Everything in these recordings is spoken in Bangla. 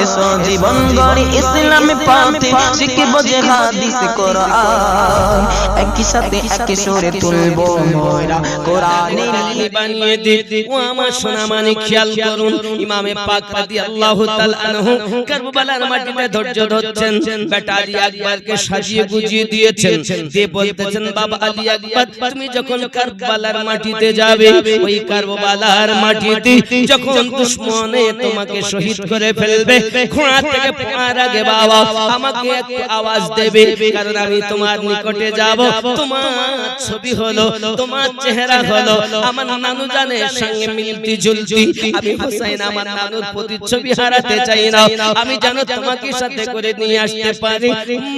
এসো জীবন গড়ি ইসলামী পথে শিখব যে হাদিস কোরআন একই সাথে একই সুরে তুলবো মোরা কোরআনের বানিয়ে দে ও আমার সোনা মানিক খেয়াল করুন ইমামে পাক রাদিয়াল্লাহু তাআলা আনহু কারবালার মাটিতে ধৈর্য ধরছেন বেটা আলী আকবরকে সাজিয়ে গুজিয়ে দিয়েছেন দিয়ে বলতেছেন বাবা আলী আকবর তুমি যখন কারবালার মাটিতে যাবে ওই কারবালার মাটিতে যখন দুশমনে তোমাকে শহীদ করে ফেলবে ঘোড়া থেকে পড়ার আগে বাবা আমাকে একটু আওয়াজ দেবে কারণ আমি তোমার নিকটে যাব তোমার ছবি হলো তোমার চেহারা হলো আমার নানু জানের সঙ্গে মিলতি ঝুলতি আমি হোসেন আমার নানুর প্রতিচ্ছবি হারাতে চাই না আমি যেন তোমাকে সাথে করে নিয়ে আসতে পারি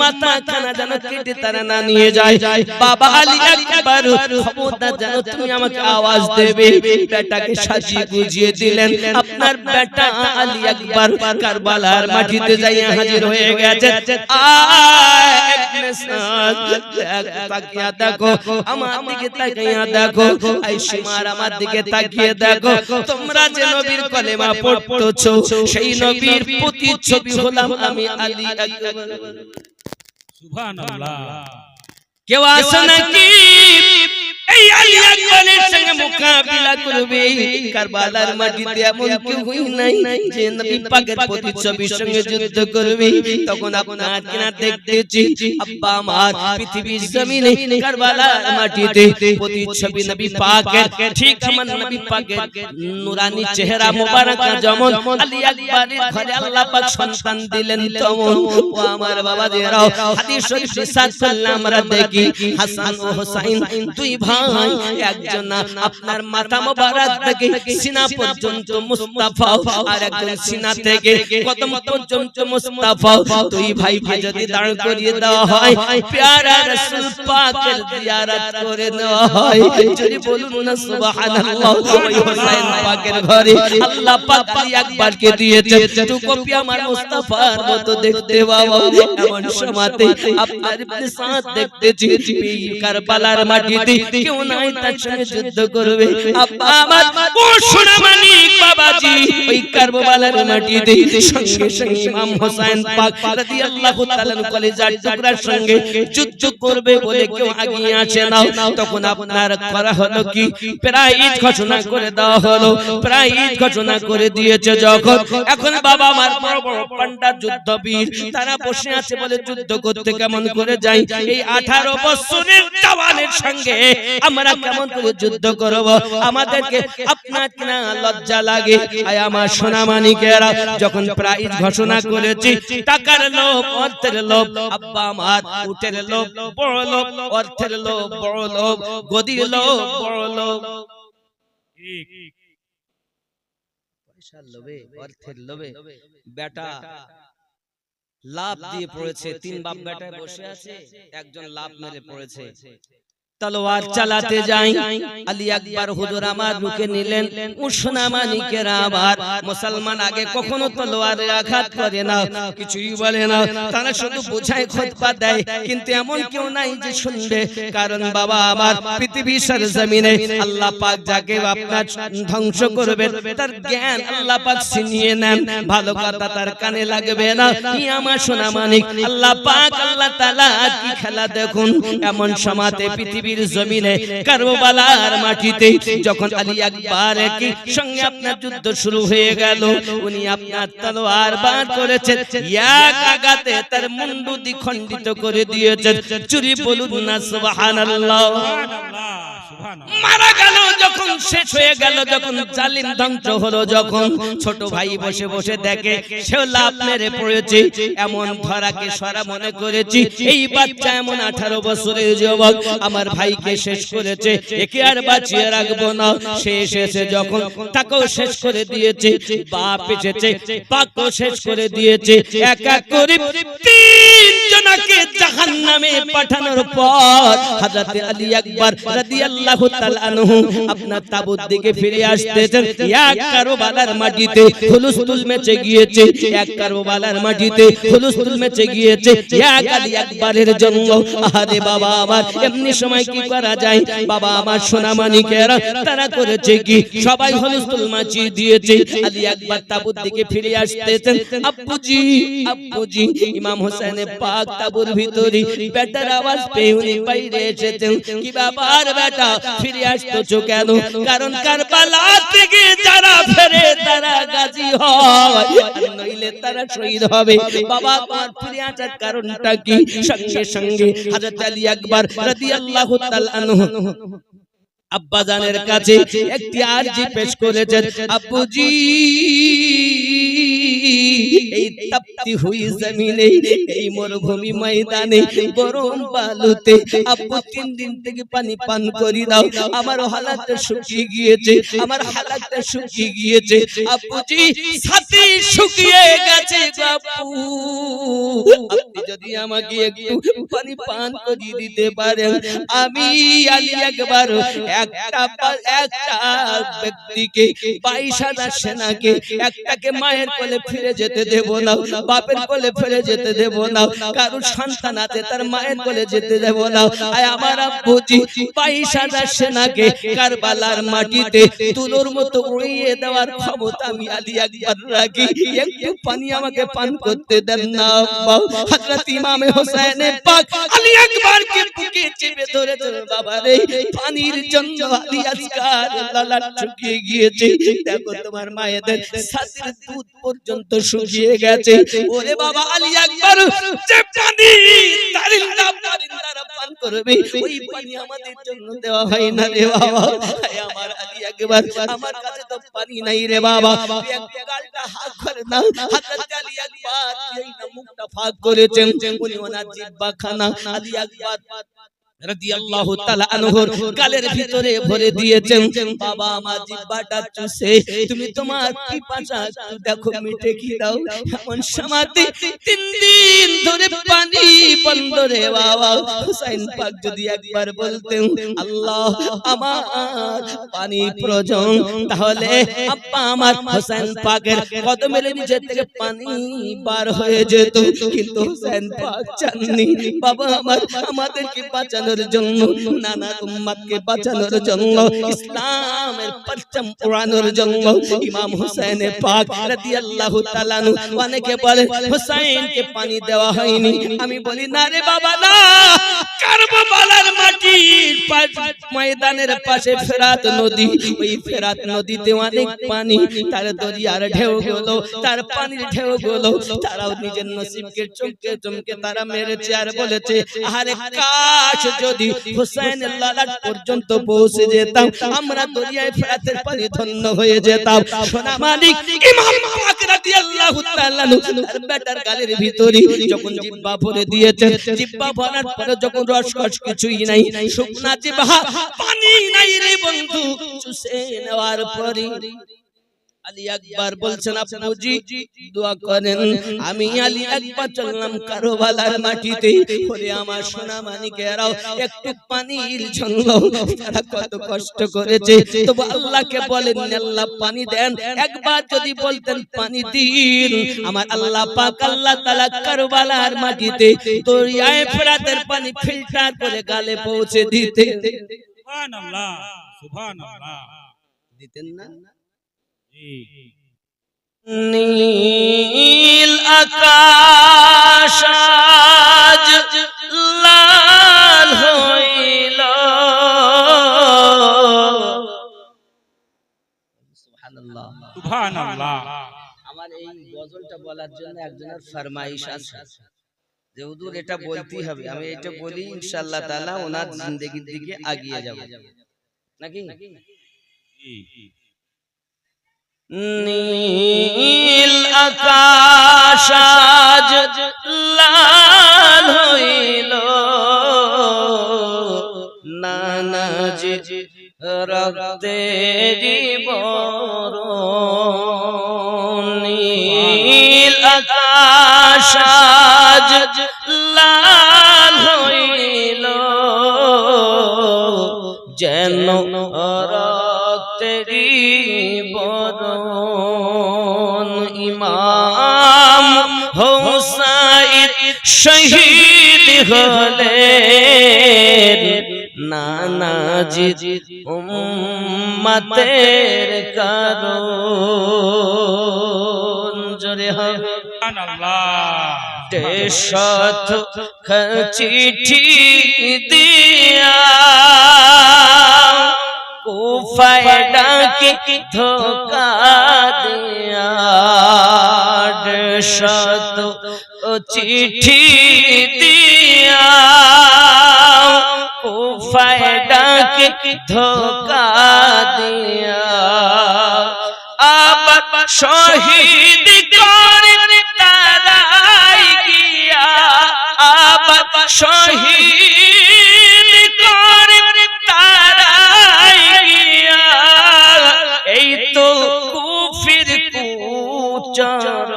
মাথা খানা যেন কেটে তারা না নিয়ে যায় বাবা আলী আকবর খবরদার যেন তুমি আমাকে আওয়াজ দেবে বেটাকে সাজিয়ে গুজিয়ে দিলেন আপনার বেটা আলী আকবর কারবালার মাটিতে যাইয়া হাজির হয়ে গেছে তাকিয়া দেখো আমার দিকে তাকিয়া দেখো আইসিমার আমার দিকে তাকিয়ে দেখো তোমরা যে নবীর কলেমা পড়তেছো সেই নবীর প্রতিচ্ছবি হলাম আমি আলী আকবর সুবহানাল্লাহ কেউ আসো নাকি এই আলী আকবরের সঙ্গে মোকাবিলা করবে কারবালার মাটিতে এমন কেউ হই নাই যে নবী পাকের প্রতিচ্ছবির সঙ্গে যুদ্ধ করবে তখন আপনার কিনা দেখতেছি আব্বা আমার পৃথিবীর জমিনে কারবালার মাটিতে প্রতিচ্ছবি নবী পাকের ঠিক আমার নবী পাকের নূরানি চেহারা মোবারক যেমন আলী আকবরের ঘরে আল্লাহ পাক সন্তান দিলেন তেমন ও আমার বাবাদেরও হাদিস শরীফ রিসাত করলে আমরা দেখি হাসান ও হুসাইন দুই ভাই একজন আপনার মাথা মোবারক থেকে সিনা পর্যন্ত মুস্তাফা আর একজন সিনা থেকে কদম পর্যন্ত মুস্তাফা দুই ভাইকে যদি দাঁড় করিয়ে দেওয়া হয় প্যারা রাসূল পাকের জিয়ারত করে নেওয়া হয় যদি বলুন না সুবহানাল্লাহ ওই হোসেন পাকের ঘরে আল্লাহ পাক আলী আকবরকে দিয়েছে তো কপি আমার মুস্তাফার মতো দেখতে বাবা এমন সময়তে আপনার ইবনে সাদ দেখতেছি কারবালার মাটিতে কেউ নাই তার সঙ্গে যুদ্ধ করবে আব্বা আমার ও সোনা মানিক বাবাজি ওই কারবালার মাটিতে সঙ্গে সঙ্গে ইমাম হোসেন পাক রাদিয়াল্লাহু তাআলা কলিজার টুকরার সঙ্গে যুদ্ধ করবে বলে কেউ আগিয়ে আসে না তখন আপনার করা হলো কি প্রাইজ ঘোষণা করে দেওয়া হলো প্রাইজ ঘোষণা করে দিয়েছে যখন এখন বাবা আমার বড় বড় পান্ডা যুদ্ধবীর তারা বসে আছে বলে যুদ্ধ করতে কেমন করে যাই এই 18 বছরের জওয়ানের সঙ্গে আমরা কেমন করে যুদ্ধ করব আমাদেরকে আপনার কিনা লজ্জা লাগে আয় আমার সোনা মানিকেরা যখন প্রাইজ ঘোষণা করেছি টাকার লোভ অর্থের লোভ আব্বা আমার উটের লোভ বড় লোভ অর্থের লোভ বড় লোভ গদির লোভ বড় লোভ ঠিক পয়সার লোভে অর্থের লোভে বেটা লাভ দিয়ে পড়েছে তিন বাপ বেটায় বসে আছে একজন লাভ মেরে পড়েছে তলোয়ার চালাতে যাই আলী আকবর হুজুর আমার রুকে নিলেন উসনা মানিকেরা আবার মুসলমান আগে কখনো তলোয়ারে আঘাত করে না কিছুই বলে না তারা শুধু বোঝায় খুতবা দেয় কিন্তু এমন কেউ নাই যে শুনবে কারণ বাবা আমার পৃথিবীর সরজমিনে আল্লাহ পাক যাকে আপনার ধ্বংস করবেন তার জ্ঞান আল্লাহ পাক ছিনিয়ে নেন ভালো কথা তার কানে লাগবে না কি আমার সোনা মানিক আল্লাহ পাক আল্লাহ তাআলা কি খেলা দেখুন এমন সমাতে পৃথিবীর জমিনে কারবালার মাটিতে যখন আলী আকবর কি সঙ্গে আপনার যুদ্ধ শুরু হয়ে গেল উনি আপনার তলোয়ার বার করেছেন এক আঘাতে তার মুন্ডু দ্বিখণ্ডিত করে দিয়েছেন চুরি বলুন না সুবহানাল্লাহ মারা গেল যখন শেষ হয়ে গেল যখন জালিম ধ্বংস হলো যখন ছোট ভাই বসে বসে দেখে সেও লাভ মেরে পড়েছে এমন ধরাকে সরা মনে করেছি এই বাচ্চা এমন 18 বছরের যুবক আমার ভাইকে শেষ করেছে একে আর বাঁচিয়ে রাখবো না শেষ এসে যখন তাকেও শেষ করে দিয়েছে বাপ এসেছে পাকও শেষ করে দিয়েছে এক এক করে 3 জনা জনকে জাহান্নামে পাঠানোর পর হযরত আলী আকবর রাদিয়াল্লাহু তাআলা আনহু আপনার তাবুত দিকে ফিরে আসতেছেন। এক কারবালার মাটিতে হুলস্থুল মেচে গিয়েছে, এক কারবালার মাটিতে হুলস্থুল মেচে গিয়েছে এক আলী আকবরের জন্য। আরে বাবা আমার এমনি সময় কি করা যায়? বাবা আমার সোনামানিকেরা তারা করেছে কি, সবাই হুলস্থুল মাচিয়ে দিয়েছে। আলী আকবর তাবুত দিকে ফিরে আসতেছেন। আব্বুজি আব্বুজি, ইমাম হোসেন পাক তাবুর ভিতরে বেটার আওয়াজ পেয়ে উনি বাইরে এসেছেন। কি ব্যাপার বেটা, ফিরে আসতেছো কেন? কারণ কারবালা থেকে যারা ফেরে তারা গাজী হয়, নইলে তারা শহীদ হবে। বাবা তোমার ফিরে আসার কারণটা কি? সঙ্গে সঙ্গে হযরত আলী আকবর রাদিয়াল্লাহু তাআলা আনহু আব্বাজানের কাছে একটি আরজি পেশ করেছেন। আব্বুজি, এই তপ্তি হুই জমিনে, এই মরুভূমি ময়দানে, গরম বালুতে আব্বু 3 দিন থেকে পানি পান করি দাও। আমার হালাতটা শুকিয়ে গিয়েছে, আমার হালাতটা শুকিয়ে গিয়েছে। আব্বুজি ছাতি শুকিয়ে গেছে আব্বু, আপনি যদি আমাকে একটু পানি পান করিয়ে দিতে পারেন, আমি আলী আকবর একটা ব্যক্তিকে 22,000 সেনাকে একটাকে মায়ের কোলে ফিরে যেতে দেব না, বাপের কোলে ফিরে যেতে দেব না। কারো সন্তান আছে তার মায়ের কোলে যেতে দেব না। আয় আমার আব্বুজি 22,000 সেনাকে কারবালার মাটিতে তুলোর মতো উড়িয়ে দেওয়ার ক্ষমতা আমি আলী আকবর রাখি। একটু পানি আমাকে পান করতে দেন না আব্বা। হযরত ইমাম হোসেন পাক আলী আকবরকে বুকে চেপে ধরেছেন। বাবা রে, পানির জন্য আলী আসকার লালাট শুকিয়ে গিয়েছে। দেখো তোমার মায়েদের ছাতির দুধ পর্যন্ত শুকিয়ে গেছে। ওরে বাবা আলী আকবর, যে পানি তারিন্দারা পান করবে, ওই পানি আমাদের জন্য দেওয়া হয় না রে বাবা। আমার আলী আকবর, আমার কাছে তো পানি নাই রে বাবা। একটু গালটা হাত করে না। হযরত আলী আকবর এই না মুখটা ফাঁক করেছেন, উনি ওনার জিহ্বা খানা আলী আকবর রাদিয়াল্লাহু তাআলা আনহুর গালের ভিতরে ভরে দিয়েছেন। বাবা আমার জিহ্বাটা চুষে তুমি তোমার পিপাসা দেখো মিটে কি দাও। এমন সমাধি 3 দিন ধরে পানি বন্ধ রে বাবা। হুসাইন পাক যদি একবার বলতেন আল্লাহ আমার পানি প্রয়োজন, তাহলে আব্বা আমার হুসাইন পাকের কদমের নিচে থেকে পানি বার হয়ে যেত। কিন্তু হুসাইন পাক চাননি বাবা আমার আমাদেরকে বাঁচানোর জন্য, নানা উম্মতকে বাঁচানোর জন্য, ইসলামের পরচম উড়ানোর জন্য ইমাম হোসেন পাক রাদিয়াল্লাহু তাআলা আনহু। অনেকে বলে হোসেনকে পানি দেওয়া হয়নি, আমি বলি না রে বাবা না। কারবালার মাটির ময়দানের পাশে ফেরাত নদী, ওই ফেরাত নদীতে অনেক পানি, তার দরিয়ার ঢেউগুলো, তার পানির ঢেউগুলো তারাও নিজের নসিবকে চমকে চমকে তারা মেরেছে আর বলেছে আরে কাশ যদি হুসাইনের লালাট পর্যন্ত পৌঁছে যেতাম, আমরা দরিয়ায় ফেরাতের পানি ধন্য হয়ে যেতাম। সোনা মালিক ইমাম পাক রাদিয়াল্লাহু তাআলা তার বেটার গালের ভিতরে যখন জিহ্বা ভরে দিয়েছেন, জিহ্বা ভরার পরে যখন রসকস কিছুই নাই, শুকনা জিহ্বা, পানি নাই রে বন্ধু, চুষে নেওয়ার পরে আলী আকবর বলছেন আব্বুজি দোয়া করেন, আমি আলী আকবর চললাম কারবালার মাটিতে। ওরে আমার সোনা মানিকেরাও একটু পানির জন্য তারা কত কষ্ট করেছে, তবু আল্লাহকে বলেন আল্লাহ পানি দেন। একবার যদি বলতেন পানি দিন, আমার আল্লাহ পাক আল্লাহ তাআলা কারবালার মাটিতে দরিয়ায় ফেরাতের পানি ফিল্টার করে গালে পৌঁছে দিতেন। সুবহানাল্লাহ সুবহানাল্লাহ। দিতেন না? নীল আকাশ আজ লাল হইল। সুবহানাল্লাহ সুবহানাল্লাহ। আমার এই গজলটা বলার জন্য একজনের ফরমাইশ আছে যে হুজুর এটা বলতেই হবে। আমি এটা বলি ইনশাআল্লাহ তাআলা ওনার জিন্দেগির দিকে এগিয়ে যাব নাকি? নীল আকাশ আজ লাল হইল, নানাজি রক্তেরি বরণ। নীল আকাশ আজ লাল শহীদ হলেন নানাজি উম্মতের কারণ জোরে হবে দেশত চিঠি দিয়া কুফায় ডাকে ধোকা দিয়া দেশত চিঠি দিয়া কুফায় ডাকে ধোকা দিয়া আবার শহীদ করে তারাই গিয়া আবার শহীদ করে তারাই গিয়া এই তো কুফির কুচরণ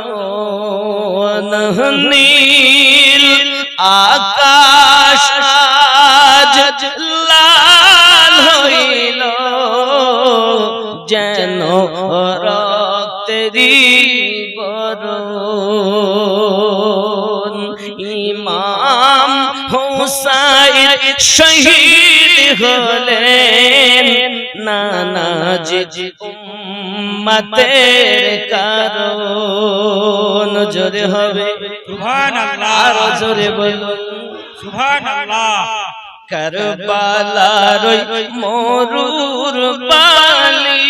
নীল আকাশ আজ লাল হইল যেন রক্তেরি বরণ ইমাম হুসাইন শহীদ হলেন নানাজি উম্মতের কারণ জোরে হবে সুবহানাল্লাহ আরো জোরে বলুন সুবহানাল্লাহ কারবালার মরুর বালি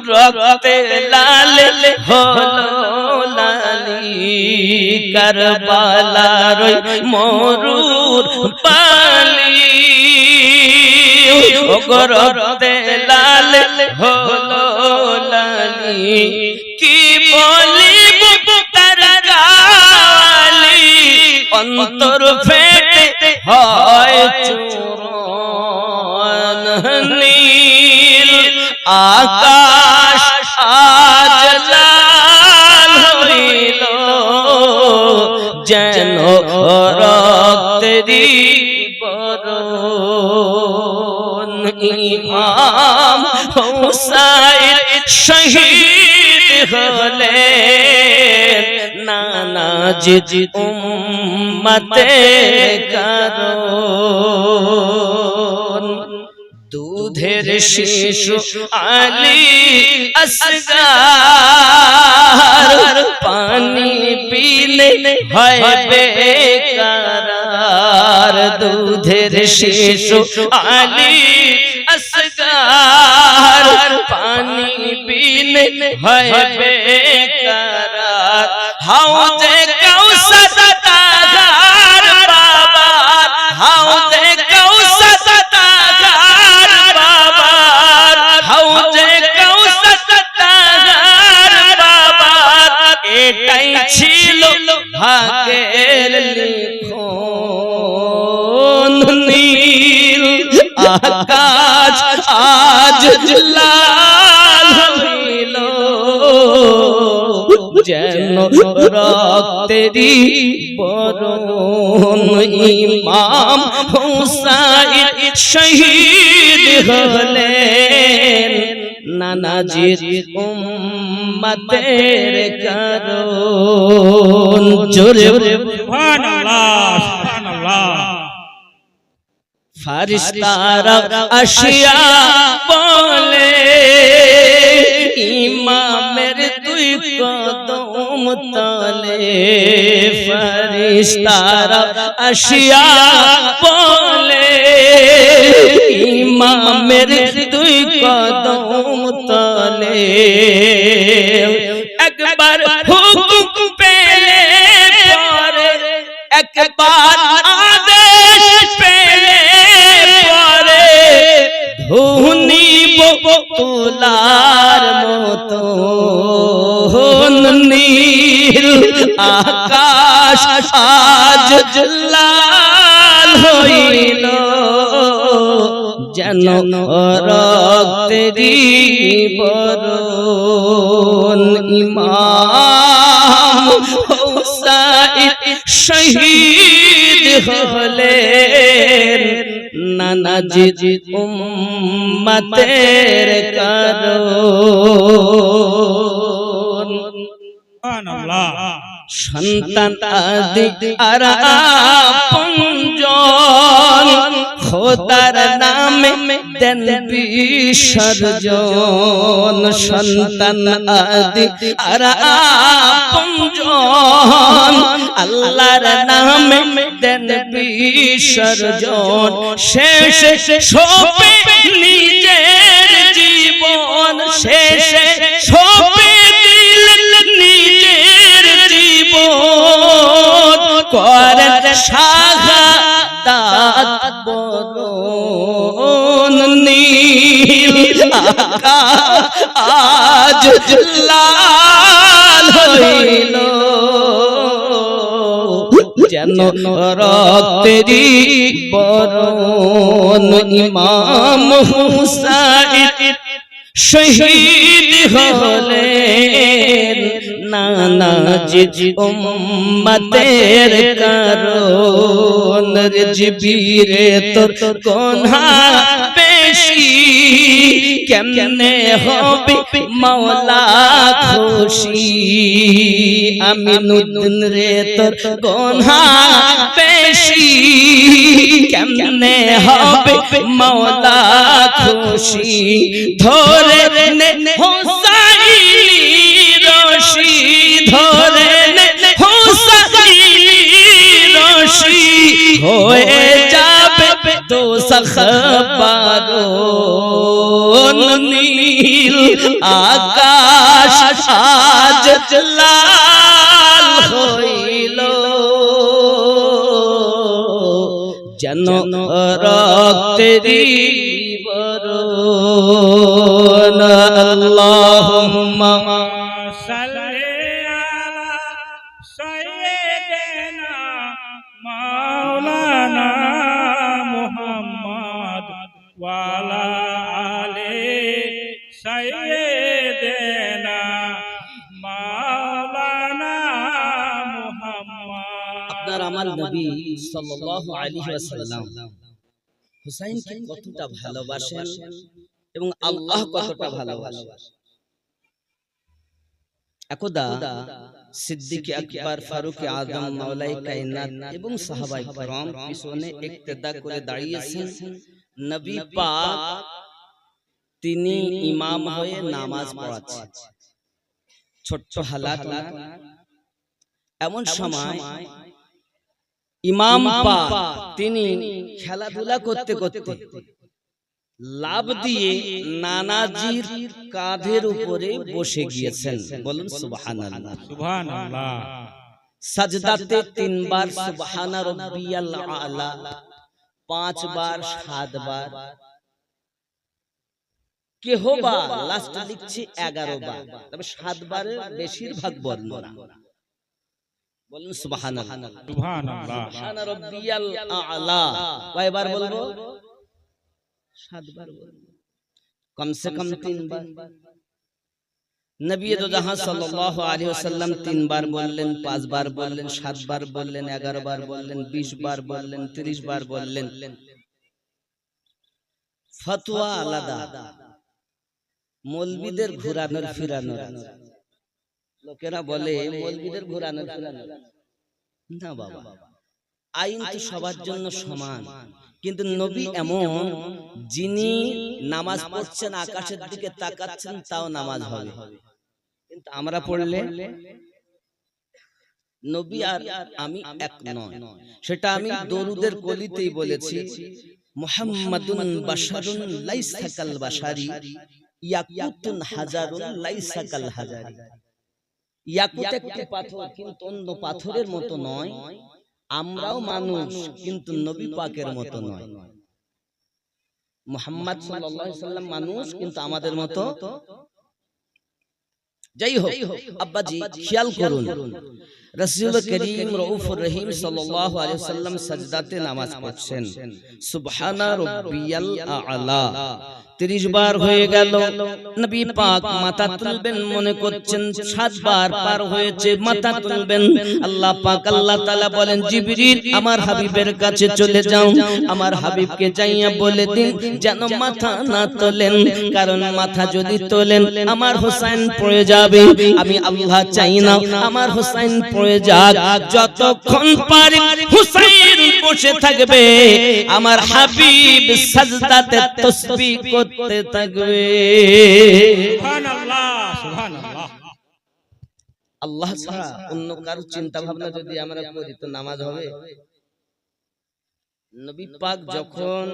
রক্তে লাল হলো লালি কারবালার মরুর বালি রক্তে লাল হলো লালি কি বলিব তার গালি অন্তর ফেটে হয় চূরণ নীল আকাশ আজ লাল হইল যেন রক্তেরি বরণ ইমাম হুসাইন শহীদ হলেন নানাজি উম্মতের কারণ দুধের শিশু আলী আসগার পানি পিলে হয় বেকার দুধের শিশু আলী আসগার পানি পিলে হয় বেকার হাউজে কাউসার তাগার বাবা হাউজে কাউসার তাগার বাবা হাউজে কাউসার তাগার বাবা এটাই ছিল ভাগের লিখন নীল আকাশ আজ লাল হইল যেন রক্তেরি বরণ ইমাম হুসাইন শহীদ হলেন নানাজি উম্মতের কারণ জোরে সুবহানাল্লাহ সুবহানাল্লাহ ফারিস্তারা আসিয়া বলে ইমামের দুই কদম তলে ফারিস্তারা আসিয়া বলে ইমামের দুই কদম তলে একবার হুকুম পেলে পরে একবার আদেশ পেলে পরে ধুনিব তুলার মতো নীল আকাশ আজ লাল হইল যেন রক্তেরি বরণ ইমাম হুসাইন শহীদ হলেন নানাজি উম্মতের কারণ সুবহানাল্লাহ সন্তান আদি আর আপনজন খোদার নামে দেন বিসর্জন সন্তান আদি আর আপনজন আল্লাহর নামে দেন বিসর্জন শেষে সবে নিজের জীবন শেষে সবে নিজের জীবন করেন শাহাদাত বরণ নীল আকাশ আজ লাল হইল যেন রক্তেরি বরণ ইমাম হুসাইন শহীদ হলেন নানাজিজ উম্মতের কারণ জিবিরে তোর গুনাহ বেশি কেমনে হবে মাওলা খুশি আমিনুদ্দিন রে তোর গুনাহ বেশি কেমনে হবে মাওলা খুশি ধরে নে হুসাইনি রশি ধরে নে হুসাইনি রশি হয়ে যাবে দোজখ বারণ নীল আকাশ আজ লাল হইল যেন রক্তেরি বরণ আল্লাহুম্মা সাল্লি আলা সাইয়্যিদিনা মাওলানা মুহাম্মদ ওয়া আলা আলি সাইয়্যিদিনা মাওলানা মুহাম্মদ আপনার আমার নবী সাল্লাল্লাহু আলাইহি ওয়াসাল্লাম হুসাইনকে কতটা ভালোবাসেন এবং আল্লাহ কতটা ভালোবাসেন একদা সিদ্দিক আকবর ফারুক আজম মাওলাই কায়নাত এবং সাহাবায়ে کرام পিছনে ইক্তেদা করে দাঁড়িয়েছেন নবী পাক তিনি ইমাম হয়ে নামাজ পড়াচ্ছেন ছোট্ট হালাত এমন সময় ইমাম পাক তিনি খেলাধুলা করতে করতে লাভ দিয়ে নানাজির কাঁধের উপরে বসে গিয়েছেন বলুন সুবহানাল্লাহ সুবহানাল্লাহ সাজদাতে 3 বার সুবহানা রাব্বিয়াল আলা 5 বার 7 বার কেহবা লাস্ট লিখছে 11 বার তবে 7 বারের বেশিরভাগ বর্ণনা বলুন সুবহানাল্লাহ সুবহানাল্লাহ সুবহান রাব্বিয়াল আলা কয়বার বলবো 7 বার বলবো কম সে কম 3 বার নবী দো জাহান সাল্লাল্লাহু আলাইহি ওয়াসাল্লাম 3 বার বললেন 5 বার বললেন 7 বার বললেন 11 বার বললেন 20 বার বললেন 30 বার বললেন ফতোয়া আলাদা মৌলবীদের ঘোরানোর ফিরানোর লোকেরা বলে মৌলবীদের ঘোরানোর ফিরানোর না বাবা আইন তো সবার জন্য সমান কিন্তু নবী এমন যিনি নামাজ পড়ছেন আকাশের দিকে তাকাচ্ছেন তাও নামাজ হবে কিন্তু আমরা পড়লে নবী আর আমি এক নয় সেটা আমি দরুদের কলিতেই বলেছি মুহাম্মাদুন বাশারুন লাইসা কাল বাশারি ইয়াকুতুন হাজারুন লাইসা কাল হাজারি ইয়াকুত একটি পাথর কিন্তু অন্য পাথরের মতো নয় আমরাও মানুষ কিন্তু নবী পাকের মতো নয় মুহাম্মদ সাল্লাল্লাহু আলাইহি ওয়াসাল্লাম মানুষ কিন্তু আমাদের মতো যাই হোক আব্বাজি খেয়াল করুন রাসূল করিম রউফুর রহিম সাল্লাল্লাহু আলাইহি ওয়াসাল্লাম সাজদাতে নামাজ পড়ছেন সুবহানা রাব্বিয়াল আ'লা 30 বার হয়ে গেল, নবী পাক মাথা তুলবেন মনে করছেন 7 বার পার হয়েছে, মাথা তুলবেন। আল্লাহ পাক আল্লাহ তাআলা বলেন জিবরিল আমার হাবিবের কাছে চলে যাও, আমার হাবিবকে যাইয়া বলে দিন যেন মাথা না তোলেন, কারণ মাথা যদি তোলেন আমার হোসেন পড়ে যাবে। আমি আল্লাহ চাই না আমার হোসেন পড়ে যাক, যতক্ষণ পারে হোসেন বসে থাকবে আমার হাবিব সাজদাতে তাসবিহ করতে থাকবে। সুবহানাল্লাহ সুবহানাল্লাহ। আল্লাহ ছাড়া অন্য কারো চিন্তা ভাবনা যদি আমরা করি তো নামাজ হবে? নবী পাক যখন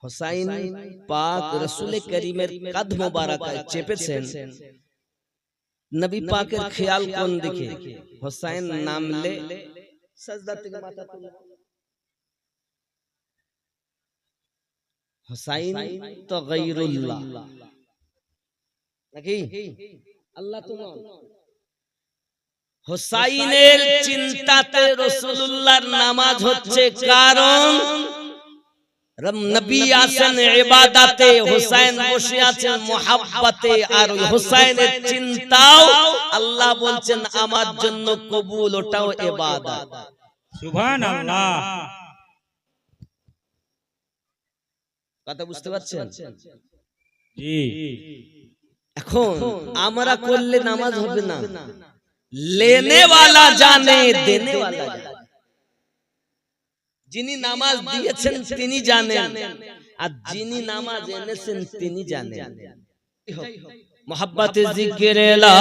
হোসাইন পাক রাসূল করিমের কাঁধ মোবারকায় চেপেছেন, নবী পাকের খেয়াল কোন দিকে? হোসাইন নামলে সাজদা থেকে মাথা তুলে। হোসাইন তো গায়রুল্লাহ নাকি? আল্লাহ তো নয়। হোসাইনের চিন্তাতে রাসূলুল্লাহর নামাজ হচ্ছে, কারণ নবী আছেন ইবাদতে, হোসেন বসে আছেন মুহাব্বতে, আর ওই হোসেনের চিন্তাও আল্লাহ বলছেন আমার জন্য কবুল, ওটাও ইবাদত। সুবহানাল্লাহ। কথা বুঝতে পারছেন? জি। এখন আমরা করলে নামাজ হবে না, लेने वाला जाने देने वाला जाने। যিনি নামাজ দিয়েছেন তিনি জানেন, আর যিনি নামাজ এনেছেন তিনি জানেন। মোহাব্বতে জিকিরে লা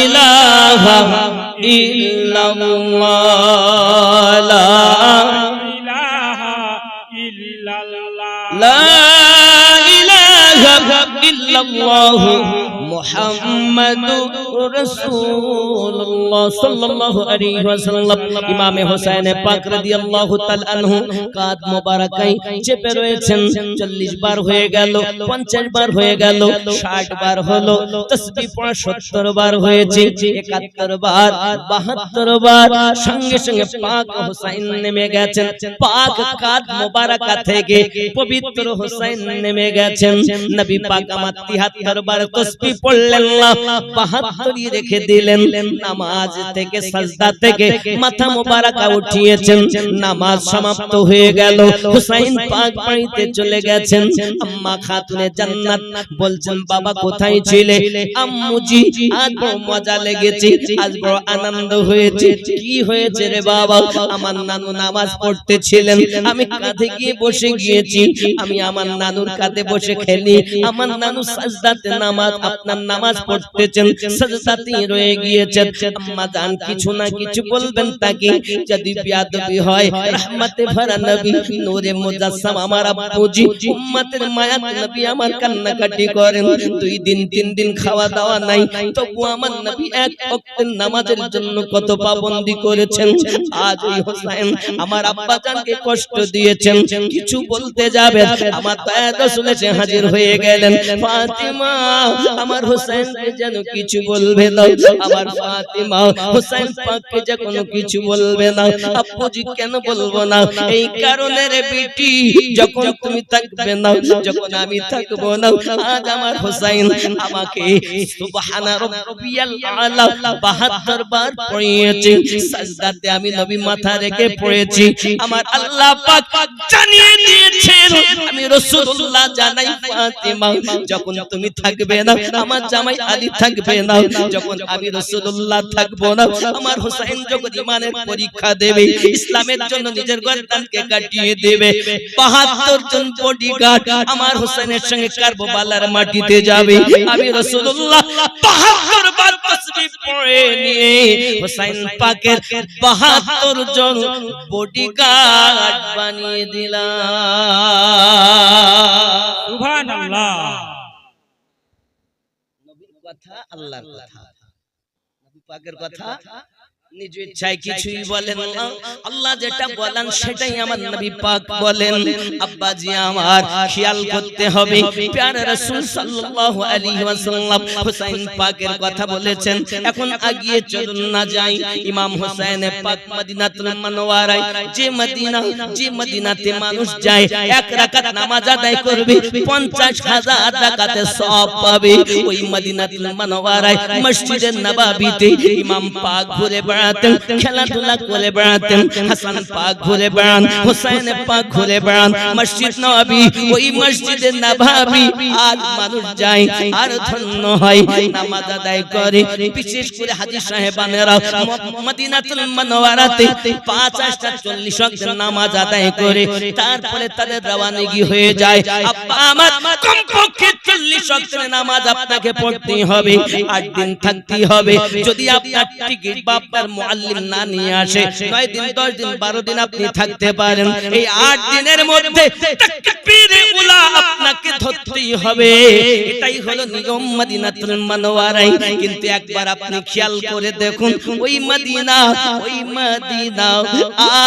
ইলাহা ইল্লাল্লাহ, লা ইলাহা ইল্লাল্লাহ, লা ইলাহা ইল্লাল্লাহ মুহাম্মাদুর রাসূলুল্লাহ সাল্লাল্লাহু আলাইহি ওয়াসাল্লাম। ইমামে হোসেন পাক রাদিয়াল্লাহু তাআলা আনহু কাঁধ মোবারকায় চেপে রয়েছেন। 40 বার হয়ে গেল, 50 বার হয়ে গেল, 60 বার হলো, তাসবিহ পড়া 70 বার হয়েছে, 71 বার, 72 বার। সঙ্গে সঙ্গে পাক হোসেন নেমে গেছেন, পাক কাঁধ মোবারকা থেকে পবিত্র হোসেন নেমে গেছেন। নবী পাক আমার 73 বার তাসবিহ পড়লেন, 72 রেখে দিলেন। নামাজ থেকে সাজদা থেকে মাথা মোবারকা উঠিয়েছেন, নামাজ সমাপ্ত হয়ে গেল। হুসাইন পাক বাড়িতে চলে গেছেন। আম্মা খাতুনে জান্নাত বলছেন বাবা কোথায় ছিলে? আম্মুজি আজ বড় মজা লেগেছে, আজ বড় আনন্দ হয়েছে। কি হয়েছে রে বাবা? আমার নানু নামাজ পড়তেছিলেন, আমি কাঁধে গিয়ে বসে গিয়েছি, আমি আমার নানুর কাঁধে বসে খেলি। আমার নানু সাজদাতে নামাজ, আপনার নামাজ পড়তেছেন, সাজদাতেই রয়ে গিয়েছেন। আম্মা জান কিছু না কিছু বলবেন তাকে, যদি বেয়াদবি হয় রহমতে ভরা নবী নূরে মুজাসসাম আমার আব্বুজি উম্মতের মায়াত নবী আমার কান্নাকাটি করেন। 2 দিন 3 দিন খাওয়া দাওয়া নাই, তবু আমার নবী এক ওয়াক্তের নামাজের জন্য কত পাবন্দি করেছেন। আজ ওই হোসেন আমার আব্বা জানকে কষ্ট দিয়েছেন, কিছু বলতে যাবে আমার দয়া রাসূল এসে হাজির হয়ে গেলেন। ফাতিমা আমার হোসেনকে যেন কিছু বলবে না, আমার ফাতিমা হোসেন পাককে যে কোনো কিছু বলবে না। আব্বুজি কেন বলবো না? এই কারণে রে বেটি, যখন তুমি থাকবে না, যখন আমি থাকবো না, আজ আমার হোসেন আমাকে সুবহানা রাব্বিয়াল আলা 72 বার পড়িয়েছে। সাজদাতে আমি নবী মাথা রেখে পড়েছি। আমার আল্লাহ পাক জানিয়ে দিয়েছেন, আমি রাসূলুল্লাহ জানাই ফাতিমা যখন তুমি থাকবে না, আমার জামাই আলী থাকবে না, যখন আমি রাসূলুল্লাহ থাকবো না, আমার হোসেন যখন ঈমানের পরীক্ষা দেবে, ইসলামের জন্য নিজের গর্দানকে কাটিয়ে দেবে, 72 জন বডিগার্ড আমার হোসেনের সঙ্গে কারবালার মাটিতে যাবে। আমি রাসূলুল্লাহ 72 বার তাসবিহ পড়ে নিয়ে হোসেন পাকের 72 জন বডিগার্ড বানিয়ে দিলাম। সুবহানাল্লাহ। নবীর কথা আল্লাহর কথা, নবী পাকের কথা নিজ ইচ্ছায় কিছুই বলেন না, আল্লাহ যেটা বলেন সেটাই আমার নবী পাক বলেন। আব্বাজি আমার খেয়াল করতে হবে, প্যারা রাসূল সাল্লাল্লাহু আলাইহি ওয়াসাল্লাম হুসাইন পাকের কথা বলেছেন। এখন আগিয়ে চলুন না যাই, ইমাম হুসাইন পাক মদিনাতুল মুনাওয়ারায়, যে মদিনাতে মানুষ যায় এক রাকাত নামাজ আদায় করবে 50,000 রাকাতে সওয়াব পাবে। ওই মদিনাতুল মুনাওয়ারায় মসজিদে নববীতে ইমাম পাক ঘুরে বেড়াতেন, খেলাধুলা করে বেড়াতেন। হাসান পাক ঘুরে বেড়ান, হুসাইন পাক ঘুরে বেড়ান মসজিদ নববী। ওই মসজিদে নববী আজ মানুষ যায় আর ধন্য হয়, নামাজ আদায় করে। বিশেষ করে হাজী সাহেবানেরা মদিনাতুল মুনাওয়ারাতে ৫-৪০ ওয়াক্ত নামাজ আদায় করে তারপরে তাদের রওয়ানাগি হয়ে যায়। আব্বা আমার কমপক্ষে 40 ওয়াক্তের নামাজ আপনাকে পড়তেই হবে, 8 দিন থাকতেই হবে। যদি আপনার টিকিট বা আপনার মুআল্লিম না নিয়ে আসে, 9 দিন 10 দিন 12 দিন আপনি থাকতে পারেন। এই 8 দিনের মধ্যে তাকবীরে উলা আপনাকে ধরতেই হবে। এটাই হলো নিয়ম মদিনাতুল মুনাওয়ারায়। কিন্তু একবার আপনি খেয়াল করে দেখুন, ওই মদিনা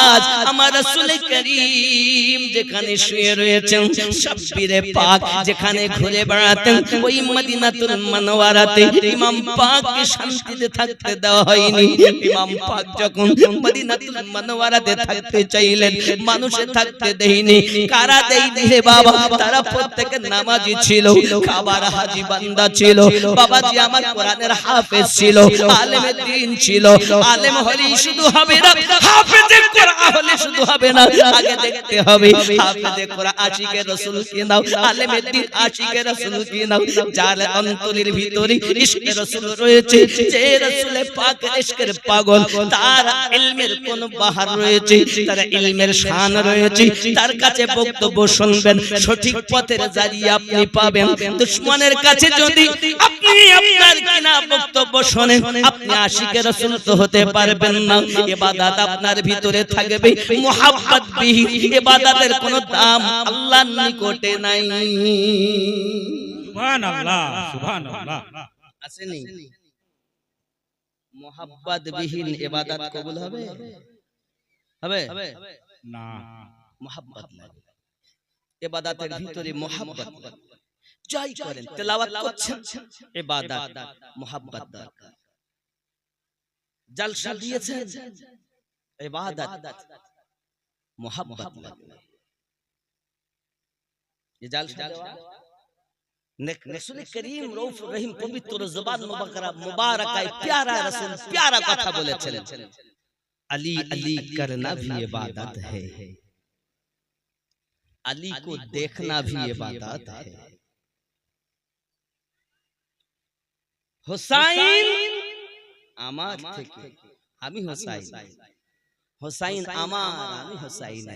আজ আমার রাসূল করিম যেখানে শুয়ে রয়েছেন, শাব্বিরে পাক যেখানে ঘুরে বেড়াতেন, ওই মদিনাতুল মুনাওয়ারাতে ইমাম পাককে শান্তিতে থাকতে দেওয়া হয়নি। ইমাম পাক যখন মদিনাতুল মুনাওয়ারাতে থাকতে চাইলেন, মানুষে থাকতে দেয়নি। কারা দেয়নি রে বাবা? তারা প্রত্যেকে নামাজি ছিল, খাবার হাজী বান্দা ছিল, বাবাজি আমার কোরআনের হাফেজ ছিল, আলেমে দ্বীন ছিল। আলেম হলেই শুধু হবে না, হাফেজে কোরআন হলে শুধু হবে না, আগে দেখতে হবে হাফেজে কোরআন আশিকে রাসূল কি নাও, আলেমে দ্বীন আশিকে রাসূল কি নাও, যার অন্তরের ভিতরে ইশকে রাসূল রয়েছে, যে রাসূলে পাক ইশকের পাগল, তার ইলমের কোন বাহার রয়েছে, তার ইলমের শান রয়েছে। তার কাছে বক্তব্য শুনবেন, সঠিক পথের জারিয়া আপনি পাবেন। দুশমনের কাছে যদি আপনি আপনার কিনা বক্তব্য শুনেন, আপনি আশিকে রাসূল তো হতে পারবেন না। ইবাদত আপনার ভিতরে থাকবে মুহাব্বত বিহি, ইবাদতের কোনো দাম আল্লাহর নিকটে নাই। সুবহানাল্লাহ, সুবহানাল্লাহ। আসেনি মুহাব্বত বিহীন ইবাদত কবুল হবে? হবে না, মুহাব্বত লাগে। ইবাদতের ভিতরে মুহাব্বত, যাই করেন তেলাওয়াত করছেন, ইবাদত মুহাব্বত দরকার। জলসা দিয়েছেন, ইবাদত মুহাব্বত লাগবে। ये जलसा देवा रसूल करीम रऊफ रहीम पवित्र जुबान मुबारक प्यारा रसूल प्यारा कथा बोलेছিলেন, अली अली करना भी इबादत है, अली को देखना भी इबादत है। हुसैन আমার থেকে আমি হুসাইন, হুসাইন আমার আমি হুসাইন।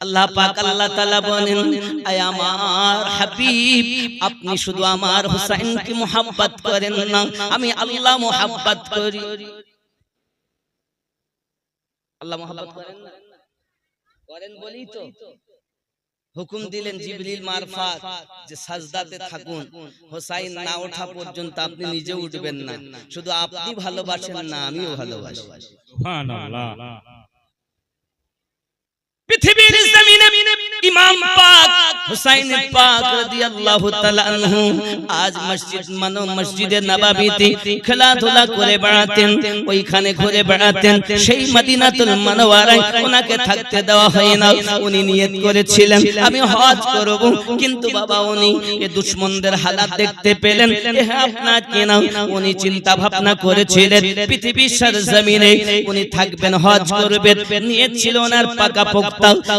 আল্লাহ পাক আল্লাহ তাআলা বলেন, আয় আমার হাবিব, আপনি শুধু আমার হুসাইনকে মুহাব্বত করেন না, আমি আল্লাহ মুহাব্বত করি। আল্লাহ মুহাব্বত করেন না, করেন বলি তো হুকুম দিলেন জিবরিল মারফত যে সাজদাতে থাকুন, হুসাইন না ওঠা পর্যন্ত আপনি নিজে উঠবেন না। শুধু আপনি ভালোবাসেন না, আমিও ভালোবাসি। সুবহানাল্লাহ। পৃথিবীর জমিনে ইমাম পাক হুসাইন পাক রাদিয়াল্লাহু তাআলা আনহু আজ মসজিদে নববীতে খেলাধুলা করে বেড়াতেন, ওইখানে ঘুরে বেড়াতেন। সেই মদিনাতুল মুনাওয়ারায় ওনাকে থাকতে দেওয়া হয় না। উনি নিয়ত করেছিলেন আমি হজ করব, কিন্তু বাবা উনি এই দুশমনদের হালাত দেখতে পেলেন, আপনার কেনা উনি চিন্তা ভাবনা করেছিলেন পৃথিবীর সরজমিনে উনি থাকবেন, হজ করবেন। নিয়ত ছিল ওনার পাকা পোক্তা।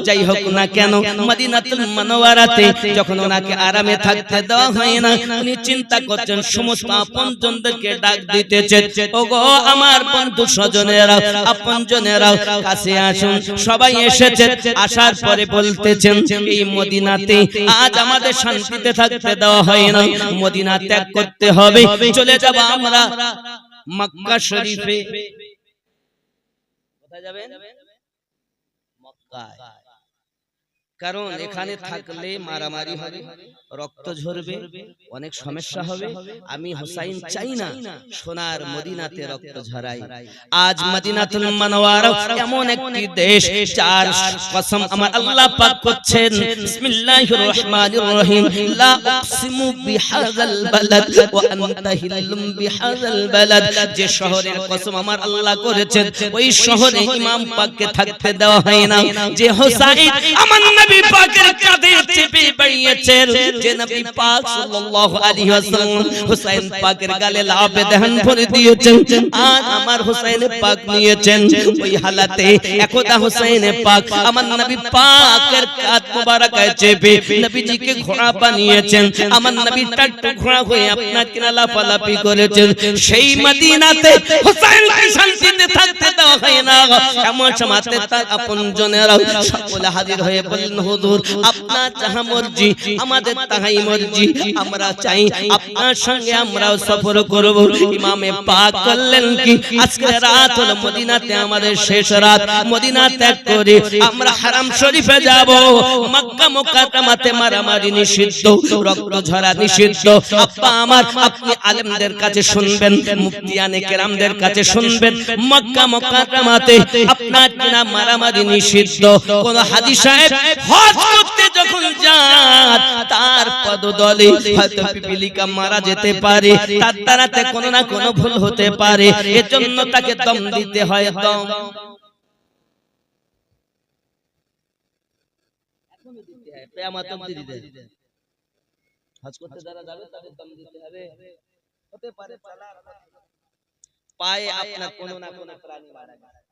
যাই হোক না কেন, মদিনাতুল মুনাওয়ারাতে যখন ওনাকে আরামে থাকতে দেওয়া হয় না, উনি চিন্তা করছেন সমস্ত আপনজনদেরকে ডাক দিতেছেন, ওগো আমার বন্ধু স্বজনেরা, আপনজনেরা কাছে আসুন। সবাই এসেছে, আসার পরে বলতেছেন এই মদিনাতে আজ আমাদের শান্তিতে থাকতে দেওয়া হয় না, মদিনা ত্যাগ করতে হবে, চলে যাব আমরা মক্কা শরীফে। কোথায় যাবেন? মক্কায়। কারণ এখানে থাকলে মারামারি হবে, রক্ত ঝরবে, অনেক সমস্যা হবে। আমি হুসাইন চাই না সোনার মদিনাতে রক্ত ঝরাই। আজ মদিনাতুল মুনাওয়ারা এমন একটি দেশ যার কসম আমার আল্লাহ পাক করছেন, বিসমিল্লাহির রহমানির রহিম, লা উকসিমু বিহাযাল বালাদ ওয়া আনতা হিল্লুম বিহাযাল বালাদ। যে শহরের কসম আমার আল্লাহ করেছেন ওই শহরে ইমাম পাককে থাকতে দেওয়া হয় না। যে হুসাইন আমার নবী পাকের কাঁধে চেপে বেরিয়েছেন, যে নবী পাক সাল্লাল্লাহু আলাইহি ওয়াসাল্লাম হুসাইন পাকের গালে লাফে দেহান ভরে দিয়েছেন, আর আমার হুসাইন পাক নিয়েছেন। ওই হালাতে একদা হুসাইন পাক আমার নবী পাকের কাঁধ মোবারকায় চেপে নবীজিকে ঘোড়া বানিয়েছেন। আমার নবী টাট্টু ঘোড়া হয়ে আপনার কিনা লাফালাফি করেছেন। সেই মদিনাতে হুসাইনকে শান্তিতে থাকতে দেওয়া হয় না। এমন সময়তে তার আপনজনেরা সকলে হাজির হয়ে বললেন, হুজুর আপনার যাহা মর্জি আমাদের তাহাই মর্জি, আমরা চাই আপনার সঙ্গে আমরাও সফর করব। ইমামে পাক করলেন কি, আজকে রাত হলো মদিনাতে আমাদের শেষ রাত, মদিনা ত্যাগ করে আমরা হারাম শরীফে যাব। মক্কা মুকাররমাতে মারামারি নিষিদ্ধ, রক্ত ঝরা নিষিদ্ধ। আব্বা আমার, আপনি আলেমদের কাছে শুনবেন, মুফতিয়ানে কেরামদের কাছে শুনবেন, মক্কা মুকাররমাতে আপনার কিনা মারামারি নিষিদ্ধ। কোন হাজী সাহেব হজ করতে যখন যান তার পদদলে হয়তো পিপিলিকা মারা যেতে পারে, তার দ্বারাতে কোনো না কোনো ভুল হতে পারে, এজন্য তাকে দম দিতে হয়। দম এখনো দিতে হয়, কিয়ামত অবধি দিতে হয়। হজ করতে যারা যাবে তাদের দম দিতে হবে। হতে পারে পায়ে আপনার কোনো না কোনো প্রাণী মারা গেছে।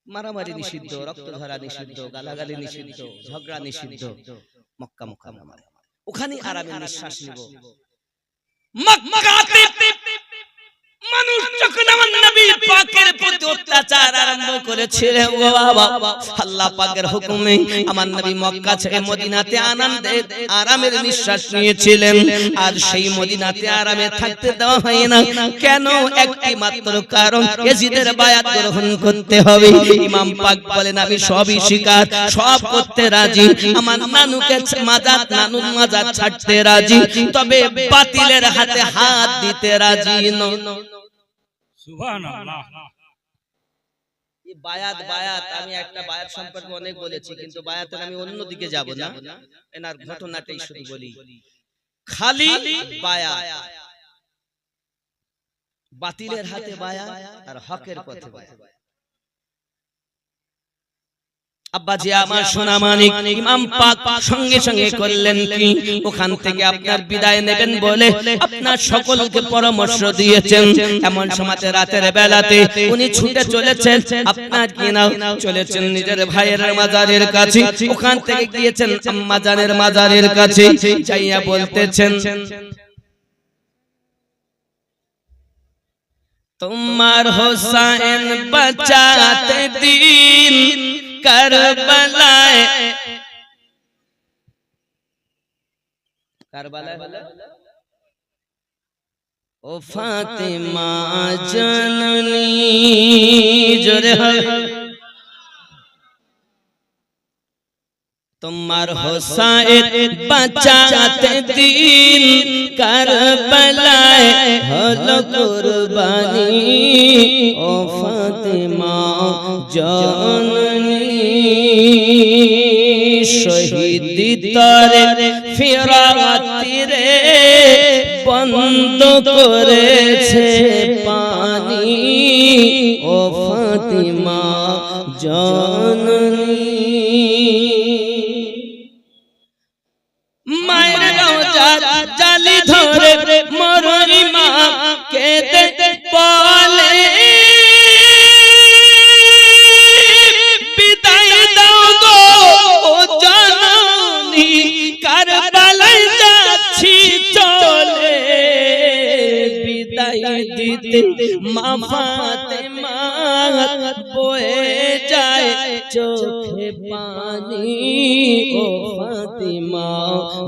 মারামারি নিষিদ্ধ, রক্ত ঝরা নিষিদ্ধ, গালাগালি নিষিদ্ধ, ঝগড়া নিষিদ্ধ। মক্কা মুকাররমা ওখানে আরামে নিঃশ্বাস নিব। মক্কাতে মানুষ যখন আমার নবী পাকের প্রতি অত্যাচার আরম্ভ করেছিল, ও বাবা, আল্লাহ পাকের হুকুমে আমার নবী মক্কা ছেড়ে মদিনাতে আনন্দে আরামের নিঃশ্বাস নিয়েছিলেন। আর সেই মদিনাতে আরামে থাকতে দেওয়া হয় না কেন? একটি মাত্র কারণ, ইয়াজিদের বায়াত গ্রহণ করতে হবে। ইমাম পাক বলেন, আমি সবই স্বীকার, সব করতে রাজি, আমার নানুকে নানুর মাজার ছাড়তে রাজি, তবে বাতিলের হাতে হাত দিতে রাজি নই। সুবহানাল্লাহ। এই বায়াত বায়াত আমি একটা বায়াত সম্পর্কে অনেক বলেছি, কিন্তু বায়াতের আমি অন্যদিকে যাব না, এনার ঘটনাটাই শুধু বলি। খালি বায়াত, বাতিলের হাতে বায়াত আর হকের পথে বায়াত। আব্বাজি আমার সোনা মানিক, ইমাম পাক সঙ্গে সঙ্গে করলেন কি, ওখান থেকে আপনার বিদায় নেবেন বলে আপনার সকলকে পরামর্শ দিয়েছেন। এমন সময় রাতের বেলাতে উনি ছুটে চলেছেন, আপনার কি নাও চলেছেন নিজের ভাইয়ের মাজারের কাছে। ওখান থেকে গিয়েছেন আম্মা জানের মাজারের কাছে, যাইয়া বলতেছেন, তোমার হোসেন বাঁচাতে দিন কারবালায়, কারবালায় ও ফাতেমা জননী, জোরে হবে, তোমার হোসেন বাঁচাতে দিন কারবালায় হলো কুরবানি, ও ফাতেমা জননী, শহীদ তরে ফিরাতিরে বন্ধ করেছে পানি, ও ফাতেমা জননী। মায়ের রওজা জালি ধরে মরই মা কেঁদে বলে, বিদায় দাও গো ও জননী, কারবালায় যাচ্ছি চলে, বিদায় দিতে মা ফাতেমা বয়ে যায় চোখে পানি ও ফাতেমা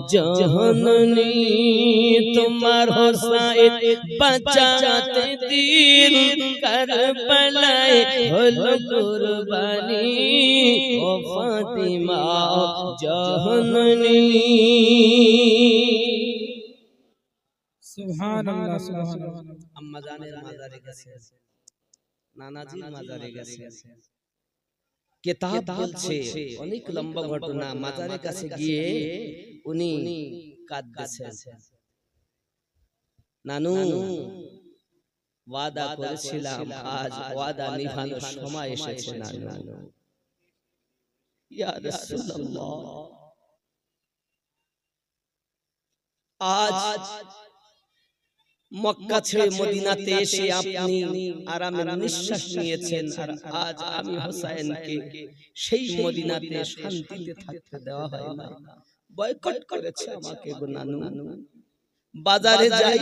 জননী তোমার হোসাইন বাঁচাতে দিন কারবালায় হলো কুরবানি ও ফাতেমা জননী সুবহানাল্লাহ সুবহানাল্লাহ। আম্মা জানের মাজারে গেছে, নানাজির মাজারে গেছে, কিতাব বলছে অনেক লম্বা ঘটনা। মাজারের কাছে গিয়ে উনি কাঁদতেছেন, নানু ওয়াদা করেছিলাম, আজ ওয়াদা নিভানোর সময় এসেছে নানু। ইয়া রাসূলুল্লাহ, আজ মক্কা ছেড়ে মদিনাতে এসে আপনি আরামে নিঃশ্বাস নিয়েছেন, আর আজ আমি হোসাইনকে সেই মদিনাতে শান্তিতে থাকতে দেওয়া হয় না, বয়কট করেছে আমাকে গো নানু। বাজারে যাই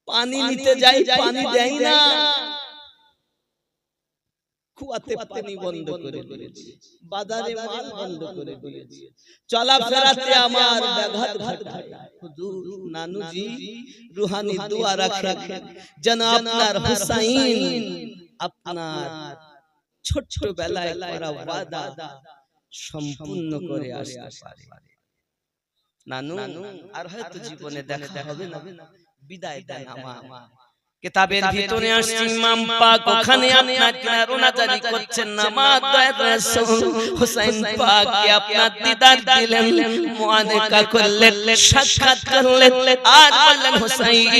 পানি নিতে যাই, পানি দেয় না, কুয়াতে পানি বন্ধ করে দিয়েছে, বাজারে মাল বন্ধ করে দিয়েছে, চলাফেরাতে আমার ব্যাঘাত ঘটায়। হুজুর নানুজি রুহানি দোয়া রাখেন যেন আপনার হুসাইন আপনার ছোট বেলায় করা ওয়াদা সম্পূর্ণ করে আসতে পারে। নানু আর হয়তো জীবনে দেখা হবে না, বিদায় দেন আমার। কিতাবের ভিতরে আসছে ইমাম পাক ওখানে আপনাকে রোনাজারি করছেন, নামাজ দয়ার রাসূল হুসাইন পাককে আপনার দিদার দিলেন, মুআনাকা করলেন, সাক্ষাৎ করলেন, আর বললেন হুসাইন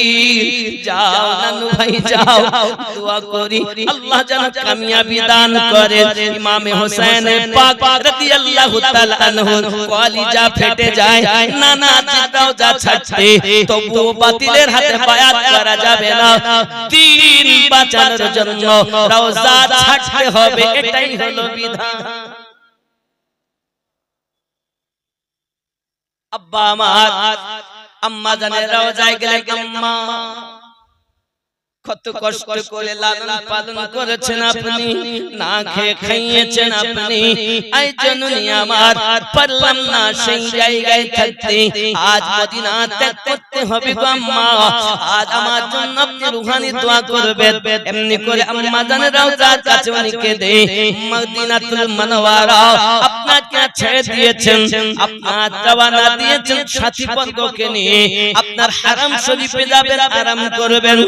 যাও নানু ভাই যাও, দোয়া করি আল্লাহ যেন কামিয়াবি দান করেন। ইমামে হুসাইন পাক রাদিয়াল্লাহু তাআলা আনহু কলিজা ফেটে যায়, নানা জিদাও যা ছাড়তে তবু বাতিলের হাতে বায়াত করা যাবে না, দিন বাঁচানোর জন্য রওজা ছাড়তে হবে, এটাই হলো বিধান। আব্বা আমার আম্মা জানের রওজায় গেলে আম্মা কত কষ্ট করে লালন পালন করেছেন আপনি, না খেয়ে খাইয়েছেন আপনি, এই জন্যই আমার পারলাম না সেই জায়গায় থাকতে, আজ মদিনা ত্যাগ করতে হবে গো আম্মা, আজ আমার জন্য আপনি রুহানি দোয়া করবেন। এমনি করে আম্মা জানের রওজার কাছে উনি কেঁদে মদিনাতুল মুনাওয়ারা আপনাকে ছেড়ে দিয়েছেন, আপনার রওনা দিয়েছেন সাথীবর্গকে নিয়ে, আপনার হারাম শরীফে যাবেন, আরাম করবেন।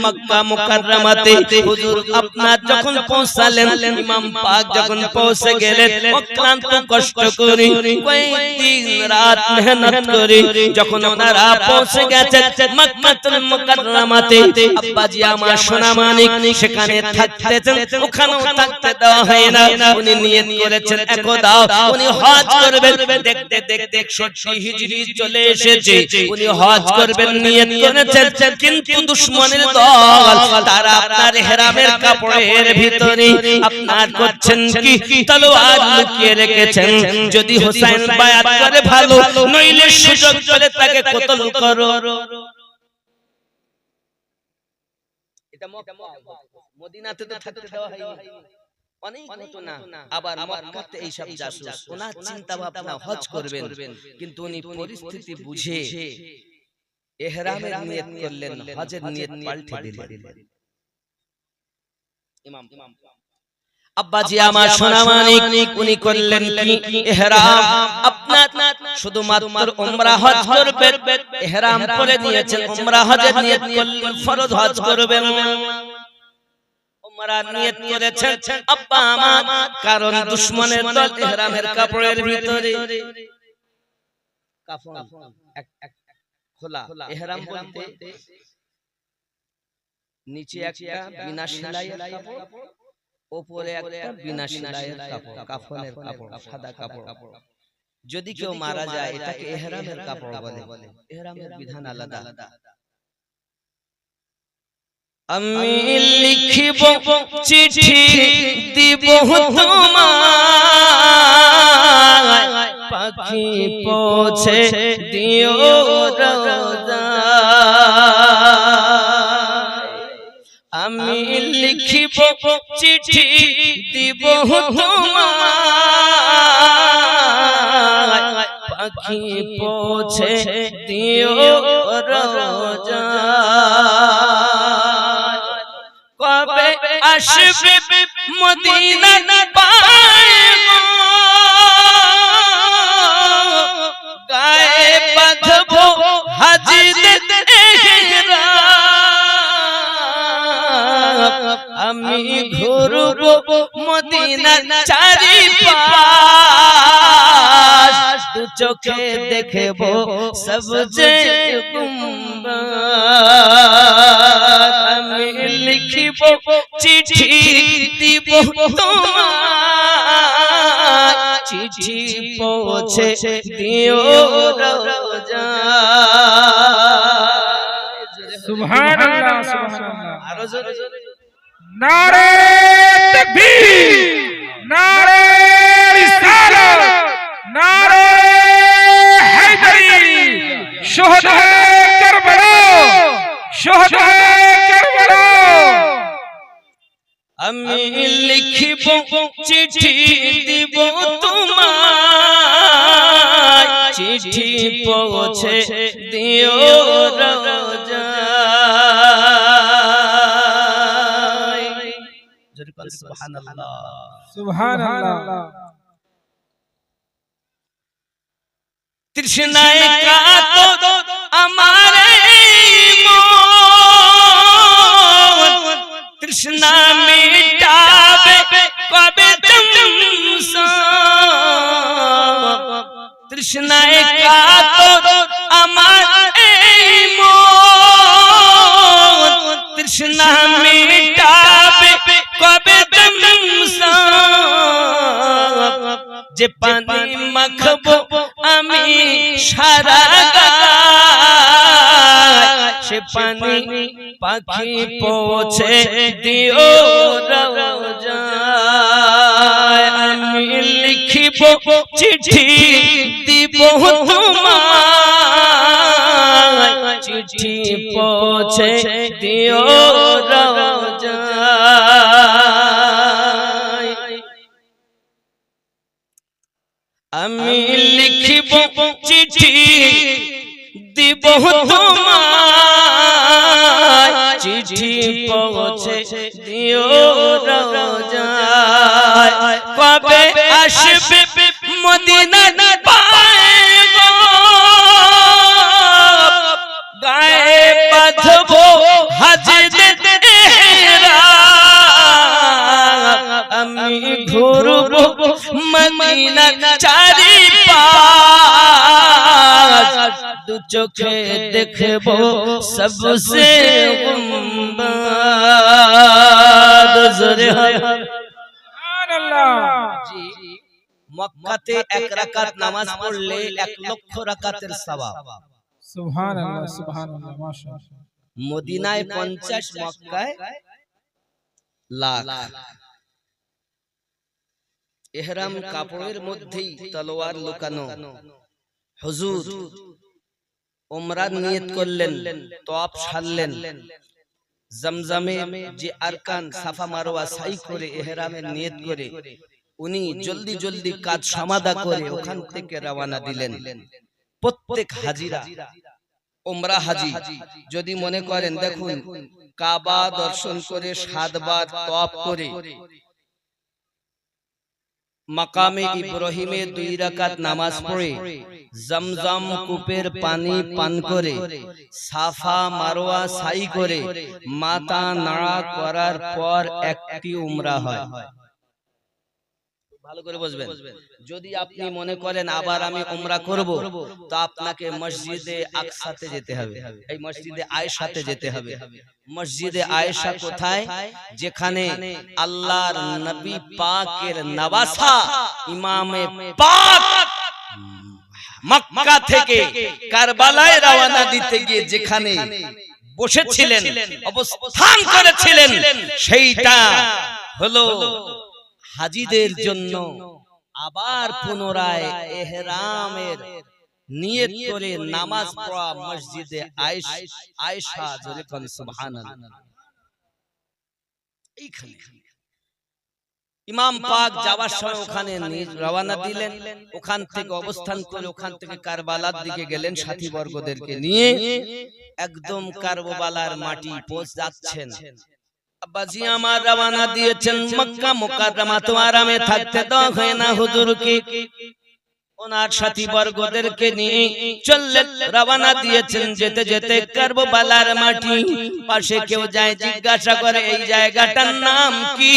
মক্কা মুকাররমাতে হুজুর আপনার যখন পৌঁছালেন, ইমাম পাক যখন পৌঁছে গেলেন, অক্লান্ত কষ্ট করে কয়েকদিন রাত মেহনত করে যখন ওনারা পৌঁছে গেছেন মক্কাতুল মুকাররমাতে, আব্বাজি আমার সোনা মানিক সেখানে থাকতেছেন, ওখানেও থাকতে দেওয়া হয় না। উনি নিয়ত করেছেন একদা উনি হজ করবেন, দেখতে দেখতে 61 হিজরি চলে এসেছে, উনি হজ করবেন নিয়ত করেছেন, কিন্তু দুশমনের দল তারা আপনার ইহরামের কাপড়ের ভিতরে আপনার করছেন কি তলোয়ার লুকিয়ে রেখেছেন, যদি হোসাইন বায়াত করে ভালো, নইলে সুযোগ পেলে তাকে কতল করো। এটা মদিনাতে তো থাকতে দেওয়া হয়নি, অনেক ঘটনা। আবার মক্কাতে এই সব জাসুস, ওনার চিন্তা ভাবনা হজ করবেন, কিন্তু উনি পরিস্থিতি বুঝে ইহরামের নিয়ত করলেন, হজের নিয়ত পাল্টে দিলেন। ইমাম আব্বাজি আমার সোনা মানিক উনি করলেন কি ইহরাম, আপনার শুধুমাত্র উমরা হজ করবেন, ইহরাম করে নিয়েছেন, উমরা হজের নিয়ত করলেন, ফরজ হজ করবেন, উমরা নিয়ত করেছেন আব্বা আমার, কারণ দুশমনের দল ইহরামের কাপড়ের ভিতরে কাফন খোলা, ইহরাম বলতে নিচে একটা বিনা সেলাইয়ের কাপড়, উপরে একটা বিনা সেলাইয়ের কাপড়, কাফনের কাপড়, সাদা কাপড়। যদি কেউ মারা যায় এটাকে ইহরামের কাপড় বলে, ইহরামের বিধান আলাদা। আমি লিখিব চিঠি দিব তোমায়, পাখি পৌঁছে দিও রওজা। লিখিব চিঠি দিব তোমায় পাখি পৌঁছে দিও রোজায় কবে আসবে মদিনা পায়গো গায়ে বাঁধবো হাজিদের আমি ঘুরবো মদিনার চারিপাশ দু চোখে দেখবো সবজে গুম্বাদ আমি লিখিব চিঠি দিব তোমায় চিঠি পৌঁছে দিও রোজায় সুবহানাল্লাহ সুবহানাল্লাহ আরো জোরে নারে তাকবীর নারে রিসালাত নারে হায়দারি শুহাদায়ে কারবালা শুহাদায়ে কারবালা আমি লিখিব চিঠি দিব তোমায় চিঠি পৌঁছে দিও রোজায় জোরে বল সুবহানাল্লাহ সুবহানাল্লাহ তৃষ্ণায় কাত আমারে মন তৃষ্ণা মিটাবে কবে তৃষ্ণায় কাত আমার মন তৃষ্ণা মিটাবে কবে যে পানি মাখবো আমি সারা গায় সে পানি পাখি পৌঁছে দিও রোজায় আমি লিখিব চিঠি দিব তোমায় চিঠি পৌঁছে দিও রোজায় আমি লিখিব চিঠি দিব তোমায় চিঠি পৌঁছে দিও রোজায় কবে আসবে মদিনা পায়গো গায়ে বাঁধবো হাজিদের আমি ঘুরবো মদিনা চারিপাশ দু চোখে দেখবো সবসে গুম্বাদ জোরে সুবহানাল্লাহ জি মক্কাতে এক রাকাত নামাজ পড়লে 1 লক্ষ রাকাতের সওয়াব সুবহানাল্লাহ সুবহানাল্লাহ মাশাআল্লাহ মদিনায় 50 মক্কায় লাখ ইহরাম কাপড়ের মধ্যেই তলোয়ার লুকানো হুজুর উমরার নিয়ত করলেন তওয়াফ সারলেন জমজমে যে আরকান সাফা মারওয়া সাই করে ইহরামের নিয়ত করে উনি জলদি জলদি কাজ সমাধা করে ওখান থেকে রওনা দিলেন প্রত্যেক হাজিরা উমরা হাজি যদি মনে করেন দেখুন কাবা দর্শন করে 7 বার তওয়াফ করে মাকামে ইব্রাহিমে 2 রাকাত নামাজ পড়ে জমজম কূপের পানি পান করে সাফা মারওয়া সাই করে মাথা নাড়া করার পর একটি উমরা হয় ভালো করে বুঝবেন যদি আপনি মনে করেন আবার আমি উমরা করব তো আপনাকে মসজিদে আকসাতে যেতে হবে এই মসজিদে আয়েশাতে যেতে হবে মসজিদে আয়েশা কোথায় যেখানে আল্লাহর নবী পাকের নওয়াসা ইমামে পাক মক্কা থেকে কারবালায় রওনা দিতে গিয়ে যেখানে বসেছিলেন অবস্থান করেছিলেন সেইটা হলো হাজীদের জন্য আবার পুনরায় ইহরামের নিয়ত করে নামাজ পড়া মসজিদে আয়েশা জোরে কোন সুবহানাল্লাহ এইখানে ইমাম পাক যাওয়ার সময় ওখানে রওনা দিলেন, ওখান থেকে অবস্থান করে ওখান থেকে কারবালার দিকে গেলেন সাথী বর্গদেরকে নিয়ে, একদম কারবালার মাটি পৌঁছ যাচ্ছেন। আব্বাজি আমার রওনা দিয়েছেন মক্কা মুকাররমা, তো আরামে থাকতে দেওয়া হয় না হুজুরকে। ওনার সাথী বর্গদেরকে নিয়ে চললেন, রওনা দিয়েছেন। যেতে যেতে কারবালার মাটি পাশে কেউ যায়, জিজ্ঞাসা করে এই জায়গাটার নাম কি?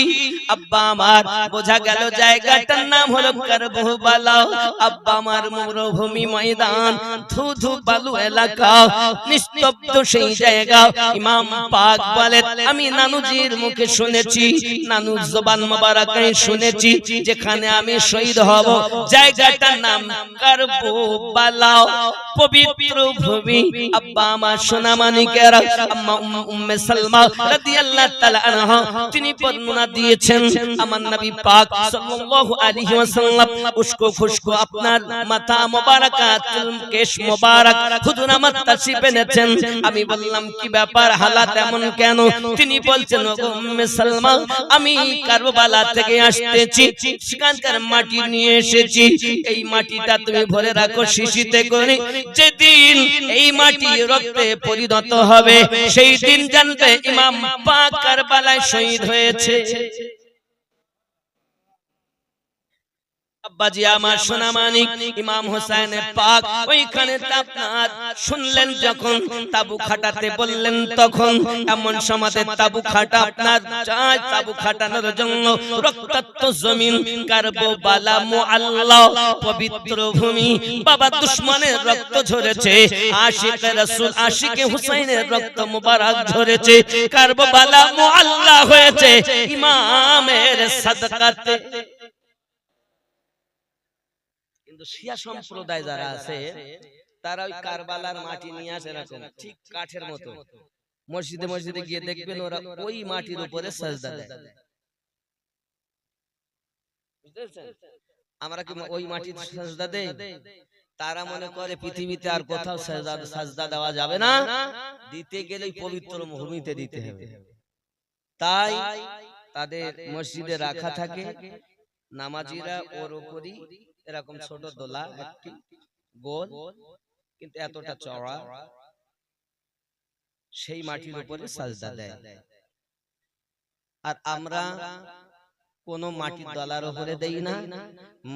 আব্বা আমার বোঝা গেল জায়গাটার নাম হলো কারবালা। আব্বা আমার মরুভূমি ময়দান, ধুধু বালু এলাকা, নিস্তব্ধ সেই জায়গা। ইমাম পাক বলেন আমি নানুজির মুখে শুনেছি, নানুর জবান মোবারকে শুনেছি, যেখানে আমি শহীদ হব জায়গাটার নাম কারবালা, পবিত্র ভূমি। আব্বা আমার সোনা মানিকেরা, আম্মা উম্মে সালমা রাদিয়াল্লাহু তাআলা আনহা তিনি বর্ণনা দিয়েছেন আমার নবী পাক সাল্লাল্লাহু আলাইহি ওয়াসাল্লাম উস্কো খুশকো আপনার মাথা মোবারক কেশ মোবারক হুজুর আমার তাশরিফ এনেছেন। আমি বললাম কি ব্যাপার, হালাত এমন কেন? তিনি বলছেন ওগো উম্মে সালমা, আমি কারবালা থেকে আসতেছি, সেখানকার মাটি নিয়ে এসেছি। এই মাটিটা তুমি ভরে রাখো শিশিতে করে, যেদিন এই মাটি রক্তে পরিণত হবে সেই দিন জানবে ইমাম পাক কারবালায় শহীদ হয়েছে। আব্বাজি আমার সোনা মানিক ইমাম হোসেন পাক ওইখানে আপনার শুনলেন, যখন তাবু খাটাতে বললেন তখন এমন সমাজে তাবু খাটা আপনার চাই, তাবু খাটানোর জন্য রক্তাক্ত জমিন কারবালা মুআল্লা পবিত্র ভূমি। বাবা দুশমনের রক্ত ঝরেছে, আশিক রাসূল আশিকে হুসাইনের রক্ত মুবারক ঝরেছে, কারবালা মুআল্লা হয়েছে ইমামের সাদকাতে। কিন্তু শিয়া সম্প্রদায় যারা আছে তারা ওই কারবালার মাটি নিয়ে আসে এরকম ঠিক কাঠের মতো, মসজিদে মসজিদে গিয়ে দেখবেন ওরা ওই মাটির উপরে সাজদা দেয়। আমরা কি ওই মাটির সাজদা দেই? তারা মনে করে পৃথিবীতে আর কোথাও সাজদা দেওয়া যাবে না, দিতে গেলে পবিত্র ভূমিতে দিতে হবে। তাই তাদের মসজিদে রাখা থাকে, নামাজিরা ওর উপরই এরকম ছোট দোলা একটি গোল, কিন্তু এতটা চওড়া, সেই মাটির উপরে সাজদা দেয়। আর আমরা কোন মাটির দলার উপরে দেই না,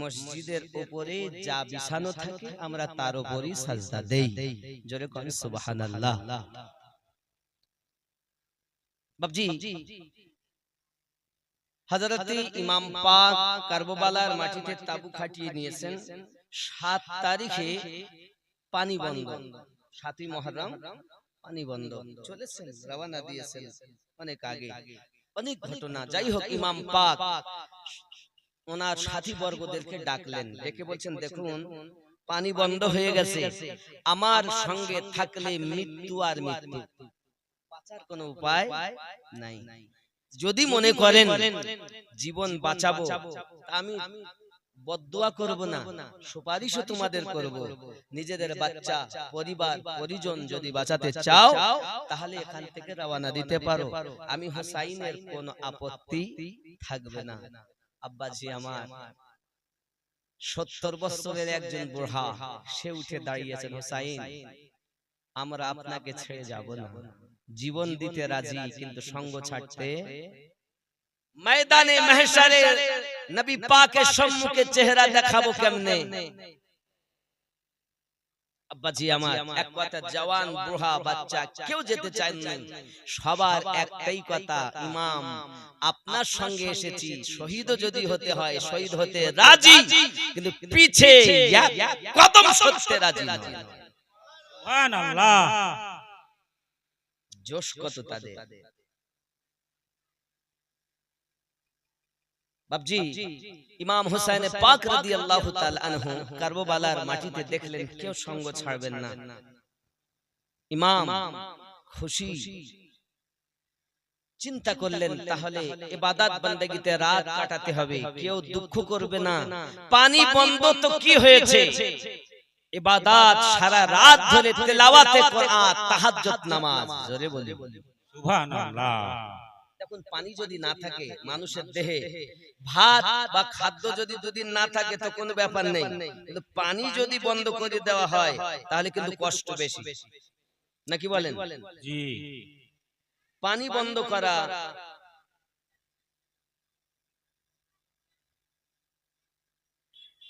মসজিদের উপরে যা বিছানো থাকে আমরা তার উপরই সাজদা দেই। জোরে কোন সুবহানাল্লাহ। বাবজি হযরত ইমাম পাক কারবালার মাটিতে তাবু খাটিয়ে নিয়েছেন। 7 তারিখে পানি বন্ধ, 7ই মুহররম পানি বন্ধ চলেছেন, রওনা দিয়েছেন অনেক আগে, অনেক ঘটনা। যাই হোক ইমাম পাক ওনার সাথী বর্গদেরকে ডাকলেন, ডেকে বলছেন দেখুন পানি বন্ধ হয়ে গেছে, আমার সঙ্গে থাকলে মৃত্যু আর মৃত্যু, বাঁচার কোনো উপায় নাই। যদি মনে করেন জীবন বাঁচাবো, আমি বদদুয়া করব না, সুপারিশও তোমাদের করব। নিজেদের বাচ্চা পরিবার পরিজন যদি বাঁচাতে চাও তাহলে এখান থেকে রওনা দিতে পারো, আমি হুসাইনের কোনো আপত্তি থাকবে না। আব্বাজি আমার 70 বছরের একজন বুড়া, সে উঠে দাঁড়িয়েছেন, হুসাইন আমরা আপনাকে ছেড়ে যাব না, জীবন দিতে রাজি, কিন্তু সঙ্গ ছাড়তে। ময়দানে মাহশারে নবী পাকের সম্মুখে চেহারা দেখাবো কেমনে? আব্বাজি আমার এক কথা, জওয়ান বুড়া বাচ্চা কেউ যেতে চায় না, সবার একটাই কথা, ইমাম আপনার সঙ্গে এসেছি, শহীদ যদি হতে হয় শহীদ হতে রাজি, কিন্তু পিছে কদম সরতে রাজি না। সুবহানাল্লাহ। জোশ কত তাদের। বাবজি ইমাম হুসাইন পাক রাদিয়াল্লাহু তাআলা আনহু কারবালার মাটিতে দেখলেন কেউ সঙ্গ ছাড়বেন না। ইমাম খুশি, চিন্তা করলেন তাহলে ইবাদত বندگিতে রাত কাটাতে হবে, কেউ দুঃখ করবে না। পানি বন্ধ তো কি হয়েছে, ইবাদত সারা রাত ধরে তেলাওয়াতে কোরআন, তাহাজ্জুদ নামাজ, জোরে বলি সুবহানাল্লাহ। দেখুন পানি যদি না থাকে মানুষের দেহে, ভাত বা খাদ্য যদি দুদিন না থাকে তো কোনো ব্যাপার নেই, কিন্তু পানি যদি বন্ধ করে দেওয়া হয় তাহলে কিন্তু কষ্ট বেশি, নাকি বলেন? জি পানি বন্ধ করা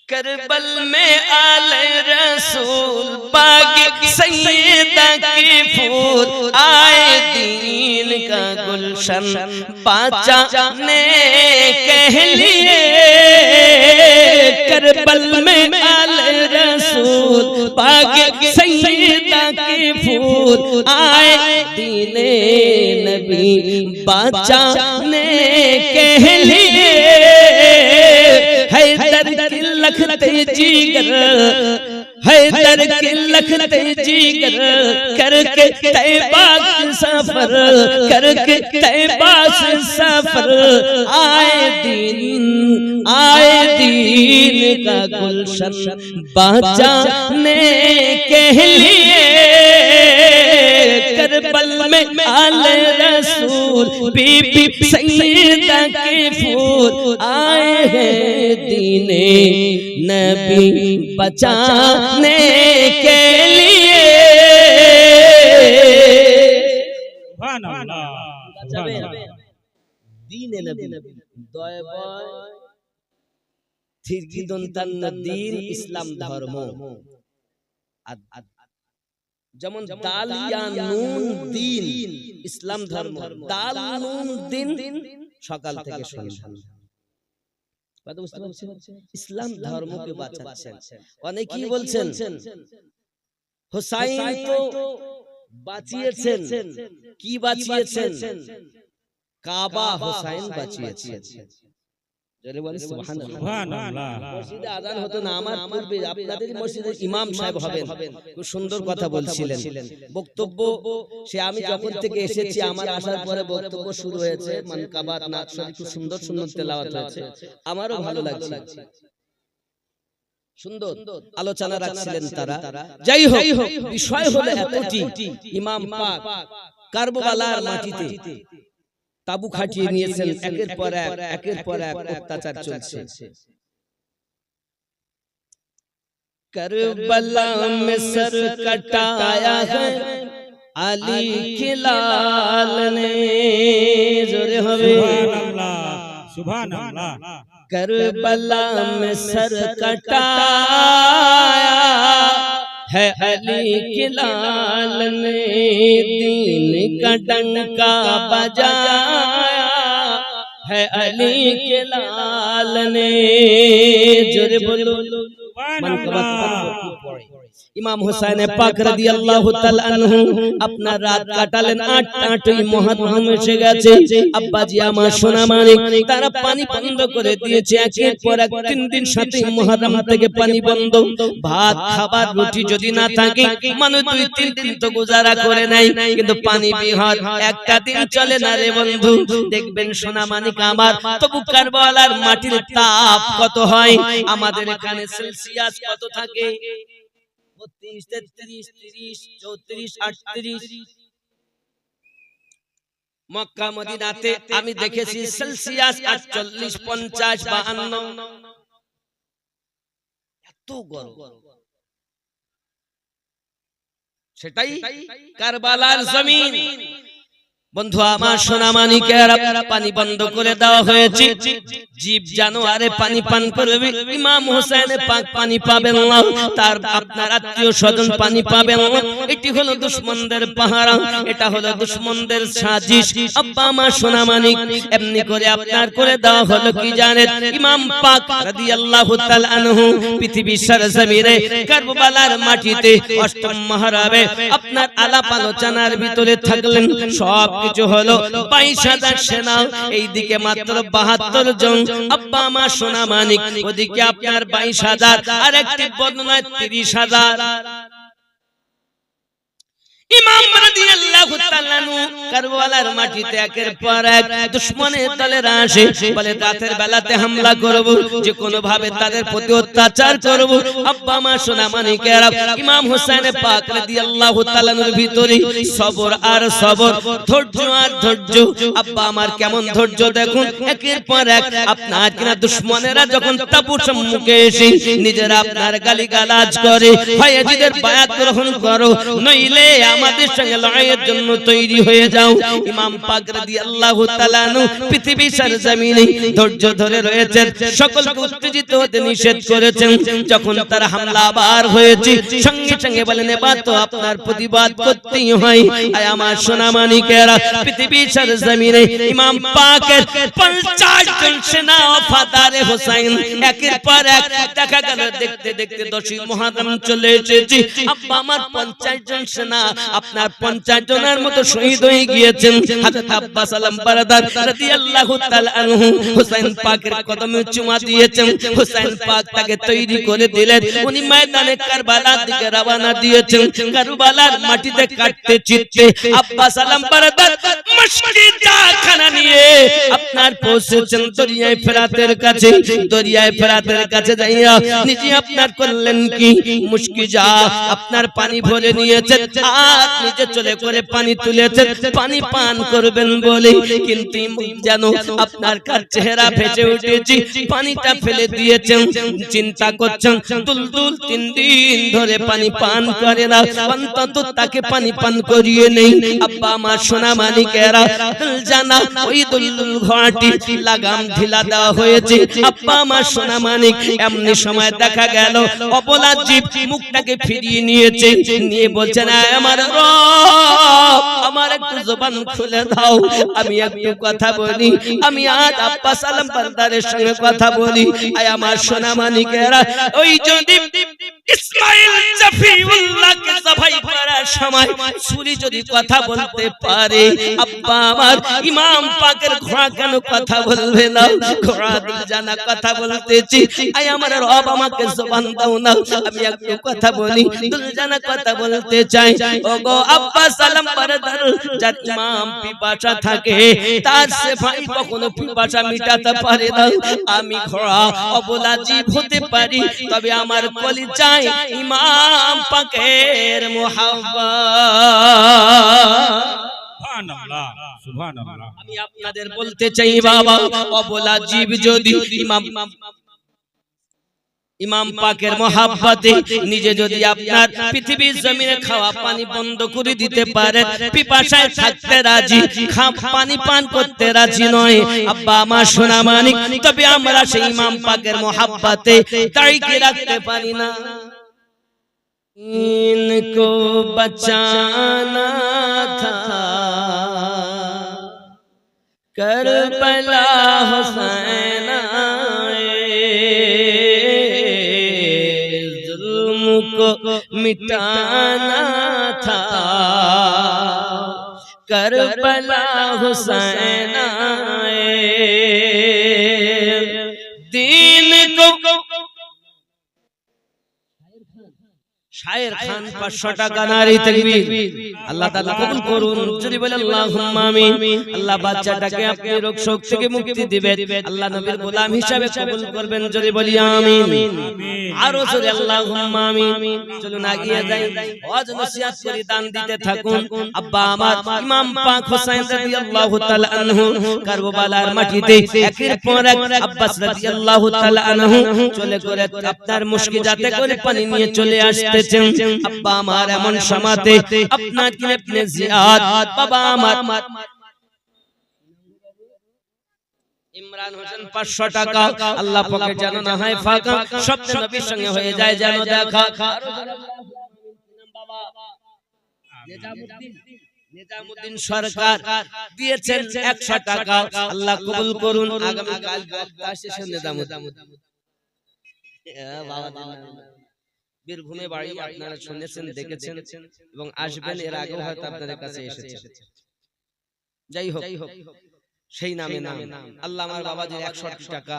करबल में आले रसूल बाग सैयदा के फूल आए दीन का गुलशन बचाने कह लिए करबल में आले रसूल बाग सैयदा के फूल आए दीन नबी बचाने कह लिए हैदर की लखते जिगर, हैदर की लखते जिगर करके तैबा सफर, करके तैबा सफर आए दीन का गुलशन बचाने के लिए करबल में आले रसूल बीबी सैयदा के फूल आए हैं दीने नबी बचाने के लिए। दीने नबी দয়বয় থিরগিদন্তান্ন দিন ইসলাম ধর্ম। যেমন দাল ইয়া নুন দিন ইসলাম ধর্ম, দাল নুন দিন সকাল থেকে সন্ধ্যা। ইসলাম ধর্মকে বাঁচাচ্ছেন। অনেকেই বলছেন হুসাইন তো বাঁচিয়েছেন, কি বাঁচিয়েছেন? কাবা হুসাইন বাঁচিয়েছেন। মসজিদে আযান হতো না, আমার পূর্বে আপনাদের মসজিদে ইমাম সাহেব হবেন, খুব সুন্দর কথা বলছিলেন। বক্তব্য সে আমি যখন থেকে এসেছি আমার আসার পরে বক্তব্য শুরু হয়েছে, মানকাবাত নাত শরীফ খুব সুন্দর সুন্দর তেলাওয়াত হয়েছে, আমারও ভালো লাগছে, সুন্দর আলোচনা রাখছিলেন তারা। যাই হোক, বিষয় হলো এতটি, ইমাম পাক কারবালার মাটিতে তাবু খাটিয়ে নিয়েছেন, একের পর এক অত্যাচার চলছে। करबला में सर कटाया है अली के लाल ने, जोरे हवे सुभान अल्लाह। करबला में सर कटाया है अली के लाल ने, दीन का डंका बजाया है अली के लाल ने। जोरे बोलो ইমাম হুসাইন পাক রাদিয়াল্লাহু তাআলা আনহু আপনার রাত কাটালেন 8ই মুহররম এসে গেছে। আব্বাজি আমার সোনা মানিক তারা পানি বন্ধ করে দিয়েছে, একের পর এক 3 দিন 7ই মুহররম থেকে পানি বন্ধ। ভাত খাবার রুটি যদি না থাকে মানুষ 2-3 দিন তো গুজারা করে নাই, কিন্তু পানি বিহর একটা দিন চলে না রে বন্ধু। দেখবেন সোনা মানিক আমার, তবু কারবালার মাটির তাপ কত হয়, আমাদের এখানে সেলসিয়াস কত থাকে? 32, 33, 30, 34, 38। মক্কা মদিনাতে আমি দেখেছি সেলসিয়াস 48, 50, 52, এত গরম। সেটাই কারবালার জমিন। বন্ধু আমার সোনা মানিকের পানি বন্ধ করে দেওয়া হয়েছে, জীব জানোয়ারে পানি পান করবে, ইমাম হুসাইন পাক পানি পাবেন না, তার আপনার আত্মীয় স্বজন পানি পাবেন না। এটি হলো দুশমনদের পাহারা, এটা হলো দুশমনদের সাজিশ। আব্বা আমার সোনা মানিক এমনি করে আপনার করে দেওয়া হলো কি জানেন? ইমাম পাক রাদিয়াল্লাহু তাআলা আনহু পৃথিবীর সরজমিনে কারবালার মাটিতে 8ম মুহররমে আপনার আলাপ আলোচনার ভিতরে থাকলেন। সব কিছু হলো 22,000 সেনা, এইদিকে মাত্র 72 জন। আব্বা আমার সোনা মানিক ওদিকে আপনার 22,000, আর একটি বর্ণনায় 30,000। ইমাম রাদিয়াল্লাহু তাআলা আনহু কারবালার মাটিতে একের পর এক দুশমনের দলেরা আসে, বলে রাতের বেলাতে হামলা করব, যে কোনো ভাবে তাদের প্রতি অত্যাচার করব। আব্বা মা সোনা মানিকেরা, ইমাম হোসেন পাক রাদিয়াল্লাহু তাআলা আনহুর ভিতরে সবর আর সবর, ধৈর্য আর ধৈর্য। আব্বা আমার কেমন ধৈর্য দেখুন, একের পর এক আপনার কিনা দুশমনেরা যখন তাবু সম্মুখে এসে নিজেরা আপনার গালিগালাজ করে, হয় ইয়াজিদের বায়াত গ্রহণ করো, নইলে আমাদের সঙ্গে লড়াইয়ের জন্য তৈরি হয়ে যাও। ইমাম পাক রাদিয়াল্লাহু তাআলা আনহু পৃথিবীর সরজমিনে ধৈর্য ধরে রয়েছেন, সকলকে উত্তেজিত হতে নিষেধ করেছেন। যখন তার হামলা আবার হয়েছে, সঙ্গে সঙ্গে বলেন এবার তো আপনার প্রতিবাদ করতেই হয়। আয় আমার সোনা মানিকেরা, পৃথিবীর সরজমিনে ইমাম পাকের 50 জন সেনা ওফাদারে হোসেন একের পর এক দেখা গেল, দেখতে দেখতে 10ই মুহররম চলে এসেছে। আব্বা আমার 50 জন সেনা আপনার 50 জনের মতো শহীদ হয়ে গিয়েছেন। হযরত আব্বাস আলম বারাদার রাদিয়াল্লাহু তাআলা আনহু হোসেন পাকের কদমে চুমা দিয়েছেন। হোসেন পাক তাকে তৈরি করে দিলেন, উনি ময়দানে কারবালার দিকে রওনা দিয়েছেন। কারবালার মাটিতে কাটতে চিত্তে আব্বাস আলম বারাদার মসজিদা খানা নিয়ে আপনার পৌঁছেছেন দরিয়ায় ফেরাতের কাছে। দরিয়ায় ফেরাতের কাছে যাইয়া নিজে আপনার করলেন কি, মুশকি যা আপনার পানি ভরে নিয়েছেন আর নিজে চলে করে পানি তুলেছেন পানি পান করবেন বলে, কিন্তু যেন আপনার কার চেহারা ভেসে উঠেছে, পানিটা ফেলে দিয়েছেন। চিন্তা করছেন দুলদুল 3 দিন ধরে পানি পান করে না, অন্তত তাকে পানি পান করিয়ে নেই। আব্বা আমার সোনা মানিকেরা, জানা ওই দুলদুল ঘাটি লাগাম ঢিলা দেওয়া হয়েছে। আব্বা আমার সোনা মানিক, এমনি সময় দেখা গেল অবলা জীব মুখটাকে ফিরিয়ে নিয়েছে, নিয়ে বলছেন আমার রব, আমার একটু জবান খুলে দাও, আমি একটু কথা বলি, আমি আজ আব্বাস আলম বান্দারের সঙ্গে কথা বলি। আয় আমার সোনা মানিকেরা, ওই যদি ইসমাইল জাফিউল্লাহকে জবাই করার সময় ছুরি যদি কথা বলতে পারে, আব্বা আমার ইমাম পাকের ঘোড়া কেন কথা বলবে না? ঘোড়া দিল জানা কথা বলতেছি, আয় আমার রব আমাকে জবান দাও না, আমি একটু কথা বলি, দিল জানা কথা বলতে চাই। ওগো আব্বাস আলম বারাদার, যার ইমাম পিপাসা থাকে তার সেফাই কখনো পিপাসা মিটাতে পারে না। আমি ঘোড়া অবলা জীব হতে পারি, তবে আমার কলিজায় ইমাম পাকের মুহাব্বত। সুবহানাল্লাহ। আমি আপনাদের বলতে চাই বাবা, অবলা জীব যদি ইমাম পাকের মহাব্বতে নিজে যদি আপনার পৃথিবীর জমিনে খাওয়া পানি বন্ধ করে দিতে পারে, পিপাসায় থাকতে রাজি, পানি পান করতে রাজি নয়, আব্বা আমার সোনা মানিক, তবে আমরা সেই ইমাম পাকের মহাব্বতে দাঁড়িয়ে রাখতে পারি না। इनको बचाना था करबला हुसैन जुल्म को मिटाना था करबला हुसैन दीन को। শায়ের খান 500 টাকা নারী তাকবীর। আল্লাহ তাআলা কবুল করুন, যদি বলেন আল্লাহুম্মা আমিন। আল্লাহ বাচ্চাটাকে আপনি রোগ শোক থেকে মুক্তি দিবেন, আল্লাহ নবীর গোলাম হিসেবে কবুল করবেন, যদি বলি আমিন। আরো জোরে আল্লাহুম্মা আমিন। চলুন এগিয়ে যাই, ওয়াজ নসিহত করে দান দিতে থাকুন। আব্বা আমার ইমাম পাক হোসেন রাদিয়াল্লাহু তাআলা আনহু কারবালার মাটিতে একের পর এক আব্বাস রাদিয়াল্লাহু তাআলা আনহু চলে করে আপনার মুশকি যাতে করে পানি নিয়ে চলে আসতে। আব্বা আমার এমন সমাতে আপনার কি আপনি জিয়াদ বাবা আমার ইমরান হোসেন 500 টাকা, আল্লাহ পাকে জানো না হয় ফাঁকা, সব নবীর সঙ্গে হয়ে যায় জানো দেখা। বাবা নিজামউদ্দিন সরকার দিয়েছেন 100 টাকা, আল্লাহ কবুল করুন। আগামী কাল বক্তা শেষে নিজামউদ্দিন বাবা বীরভূমে বাড়ি, আপনারা শুনেছেন দেখেছেন এবং আসবেন, এর আগেও হয়তো আপনাদের কাছে এসেছে। যাই হোক, সেই নামে নাম। আল্লাহ আমার বাবাজির 108 টাকা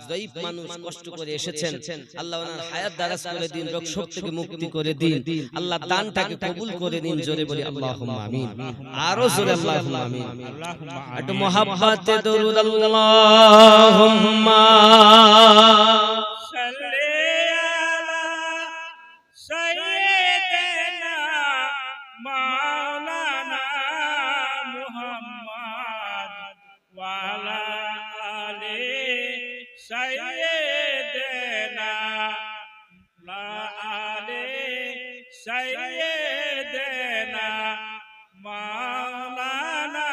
জয়ীফ মানুষ কষ্ট করে এসেছেন, আল্লাহ ওনার হায়াত দারাজ করে দিন, রোগ শোক থেকে মুক্তি করে দিন, আল্লাহ দানটাকে কবুল করে নিন। জোরে বলি আল্লাহুম্মা আমিন, আরো জোরে আল্লাহুম্মা আমিন। একটু মুহাব্বতে দরুদ আল্লাহুম্মা সাল্লি আলা সাইয়্যিদিনা মাওলানা মুহাম্মদ ওয়া আলা আলি সাইয়্যিদিনা লা আলি সাইয়্যিদিনা মাওলানা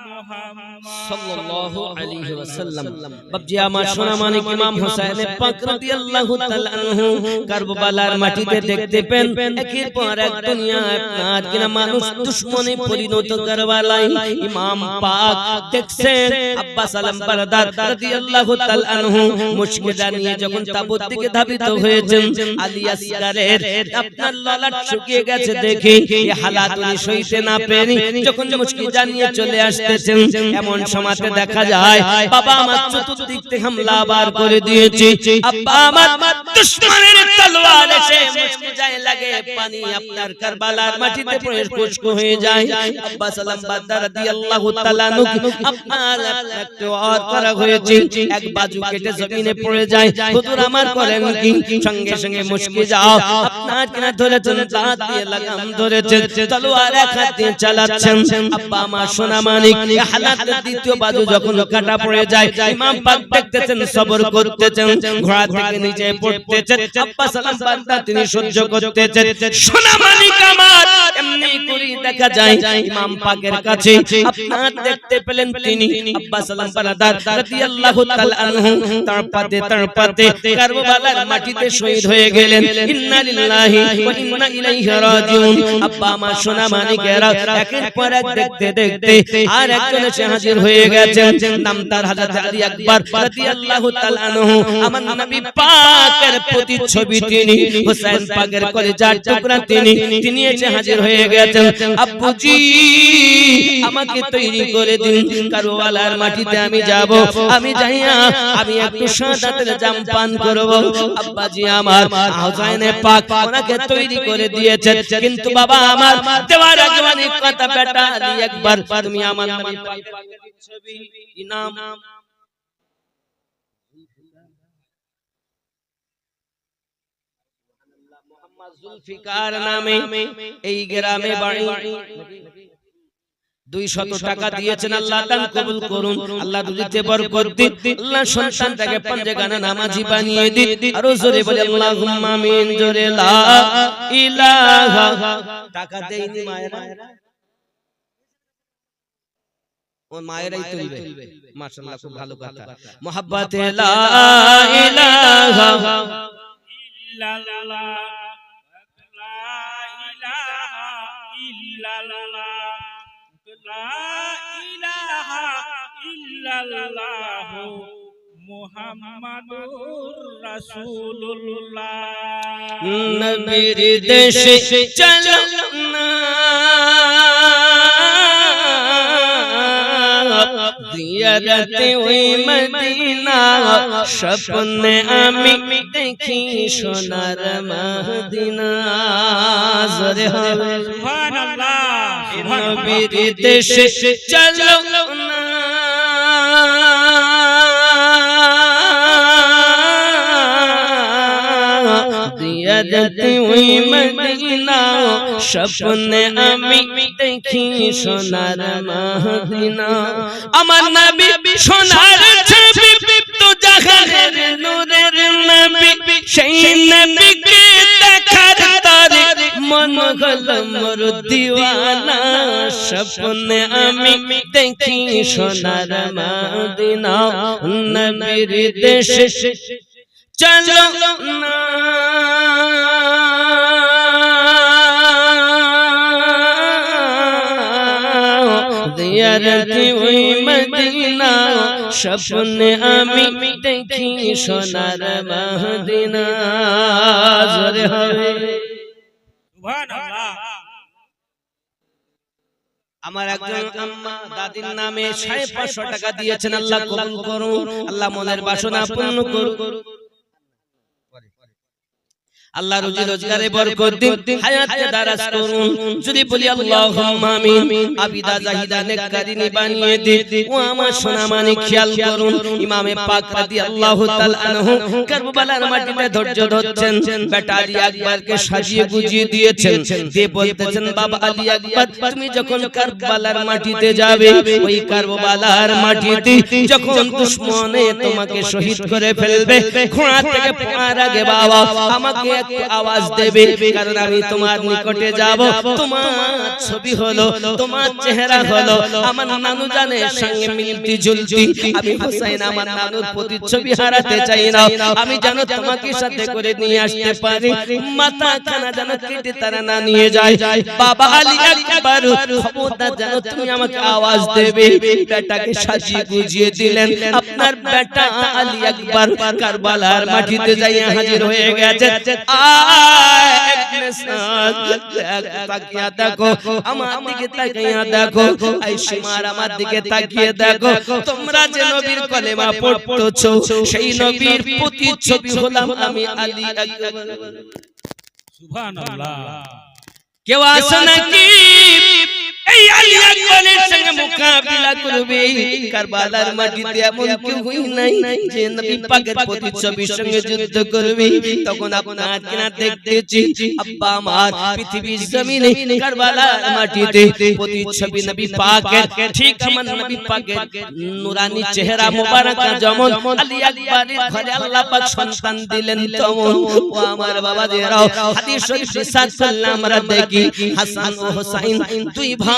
মুহাম্মদ সাল্লাল্লাহু আলাইহি ওয়াসাল্লাম। বাবজি আমার সোনা মানিক ইমাম হোসেন পাক রাদিয়াল্লাহু তাআলা আনহু কারবালার মাটিতে দেখতে পেন একের পর এক দুনিয়া আপনার কিনা মানুষ দুশমনে পরিণত কারবালায় ইমাম পাক দেখছেন আব্বাস আলম বারদার রাদিয়াল্লাহু তাআলা আনহু মুশকিলা নিয়ে যখন তাবুত দিকে ধাবিত হয়েছেন, আলী আসগারের আপনার ললাট শুকিয়ে গেছে দেখে এই হালাত উনি সইতে না পেরে যখন মুশকিলা নিয়ে চলে আসতেছেন, এমন সময়তে দেখা যায় বাবা আমার চতুর্দিক থেকে হামলা বার করে দিয়েছে, আব্বা আমার দুশমনের তলোয়ার এসে মুচকি যায় লাগে পানি আপনার কারবালার মাটিতে পড়ে খুশকু হয়ে যায়। আব্বা সালাম বাদদার রাদিয়াল্লাহু তাআলা আপনার একটু আর করা হয়েছে, এক বাজু কেটে জমিনে পড়ে যায়। হুজুর আমার করেন কি? সঙ্গে সঙ্গে মুচকি যাও আপনার কিনা ধরেছেন, দাঁত দিয়ে লাগাম ধরেছেন, তলোয়ার এক হাত দিয়ে চালাচ্ছেন। আব্বা আমার সোনা মানিক হালাত দ্বিতীয় বাজু যখন কাটা পড়ে যায়, ইমাম পাক দেখতেছেন, সবর করতেছেন, ঘোড়া থেকে নিচে পড়তেছেন, আব্বা সালাম বান্দা তিনি সহ্য করতেছেন। সোনা মানিক আমার এমনি করে দেখা যায় ইমাম পাকের কাছে আপনার দেখতে পেলেন তিনি আব্বা সালাম বারদার রাদিয়াল্লাহু তাআলা আনহু তারপাতে কারবালার মাটিতে শহীদ হয়ে গেলেন। ইন্না লিল্লাহি ওয়া ইন্না ইলাইহি রাজিউন। আব্বা আমার সোনা মানিকেরা একের পর এক দেখতে দেখতে আর একজন এসে হাজির হয়ে গেছেন, নাম তার হযরত আলী আকবর রাদিয়াল্লাহু তাআলা আনহু। আমার নবী পাকের প্রতিচ্ছবি তিনি, হোসেন পাকের কলিজার টুকরা তিনি এসে হাজির হয়ে গেছেন। আব্বুজি আমাকে তৈরি করে দিন, কারবালার মাটিতে আমি যাব, আমি যাইয়া আমি একটু শাহাদাতের জাম পান করব। আব্বাজি আমার হোসেন পাক ওনাকে তৈরি করে দিয়েছেন, কিন্তু বাবা আমার দেওয়ার আগে অনেক কথা, বেটা আলী আকবর তুমি আমার নবী পাকের ছবি ইনাম মোহাম্মদ জুলফিকার নামে এই গ্রামে বাড়ি, 200 টাকা দিয়েছেন, আল্লাহ দান কবুল করুন, আল্লাহ রুজিতে বরকত দিন, আল্লাহ সন্তানটাকে পাঞ্জেগানা নামাজি বানিয়ে দিন। আরো জোরে বলে আল্লাহুম্মা আমিন, জোরে লা ইলাহা। টাকা দেইনি মায়েরা, ও মায়েরাই তুলবে, মাশাআল্লাহ খুব ভালো কথা। মুহাব্বতে লা ইলাহা ইল্লাল্লাহ লা ইলাহা ইল্লাল্লাহ লা ইলাহা ইল্লাল্লাহ মুহাম্মাদুর রাসূলুল্লাহ। নবীর দেশে চলো না জিয়ারতে ওই মদিনা, স্বপ্নে আমি দেখি সোনার মদিনা। জোরে হবে সুবহানাল্লাহ। নবীর দেশে চলো না জিয়ারতে ওই মদিনা, স্বপ্নে আমি দেখি সোনার মদিনা। আমার নবী সোনার ছবি, তো জাহানের নূরের নবী, সেই নবীকে দেখার তারে মন হলো মোর দিওয়ানা। স্বপ্নে আমি দেখি সোনার মদিনা, নবীর দেশে চলো না জিয়ারতে ওই মদিনা, স্বপ্নে আমি দেখি সোনার মদিনা। জোরে হবে সুবহানাল্লাহ। আমার একজন আম্মা দাদির নামে 550 টাকা দিয়েছেন, আল্লাহ কবুল করুন, আল্লাহ মনের বাসনা পূর্ণ করুন, আল্লাহ রুজি রোজগারে বরকত দিন, হায়াতকে দারাজ করুন। যদি বলি আল্লাহুম্মা আমিন। আবিদা জাহিদা নেককারিনী বানিয়ে দিন। ও আমার সোনা মানিক খেয়াল করুন, ইমামে পাক রাদিয়াল্লাহু তাআলা আনহু কারবালার মাটিতে ধৈর্য ধরছেন, বেটা আলী আকবরকে সাজিয়ে গুজিয়ে দিয়েছেন, দিয়ে বলতেছেন বাবা আলী আকবর তুমি যখন কারবালার মাটিতে যাবে, ওই কারবালার মাটিতে যখন দুশমনে তোমাকে শহীদ করে ফেলবে, ঘোড়া থেকে পড়ার আগে বাবা আমাকে একটু আওয়াজ দেবে, কারণ আমি তোমার নিকটে যাব, তোমার ছবি হলো, তোমার চেহারা হলো আমার নানু জানের সঙ্গে মিলতি জুলতি। আমি হোসেন আমার নানুর প্রতিচ্ছবি হারাতে চাই না, আমি জানো তোমাকে সাথে করে নিয়ে আসতে পারি, মাথা খানা যেন কেটে তারা না নিয়ে যায়। বাবা আলী আকবর খবরদার যেন তুমি আমাকে আওয়াজ দেবে। বেটাকে সাজিয়ে গুজিয়ে দিলেন, আপনার বেটা আলী আকবর কারবালার মাটিতে যাইয়া হাজির হয়ে গেছে। আমার দিকে তাকিয়ে দেখো, আইসিমার আমার দিকে তাকিয়ে দেখো, তোমরা যে নবীর কলেমা পড়তেছো সেই নবীর প্রতিচ্ছবি হলাম আমি আলী আকবর। সুবহানাল্লাহ। কেউ আসে নাকি এই আলী আকবরের সঙ্গে মোকাবিলা করবে? কারবালার মাটিতে এমন কেউ হই নাই যে নবী পাকের প্রতিচ্ছবির সঙ্গে যুদ্ধ করবে। তখন আপনার কিনা দেখতেছি আব্বা আমার পৃথিবীর জমিনে কারবালার মাটিতে প্রতিচ্ছবি নবী পাকের, ঠিক আমার নবী পাকের নূরানি চেহারা মোবারক যেমন আলী আকবরের ঘরে আল্লাহ পাক সন্তান দিলেন, তেমন ও আমার বাবাদেরও হাদিস শরীফ রিসাত করলাম আমরা দেখি হাসান ও হুসাইন দুই ভাই,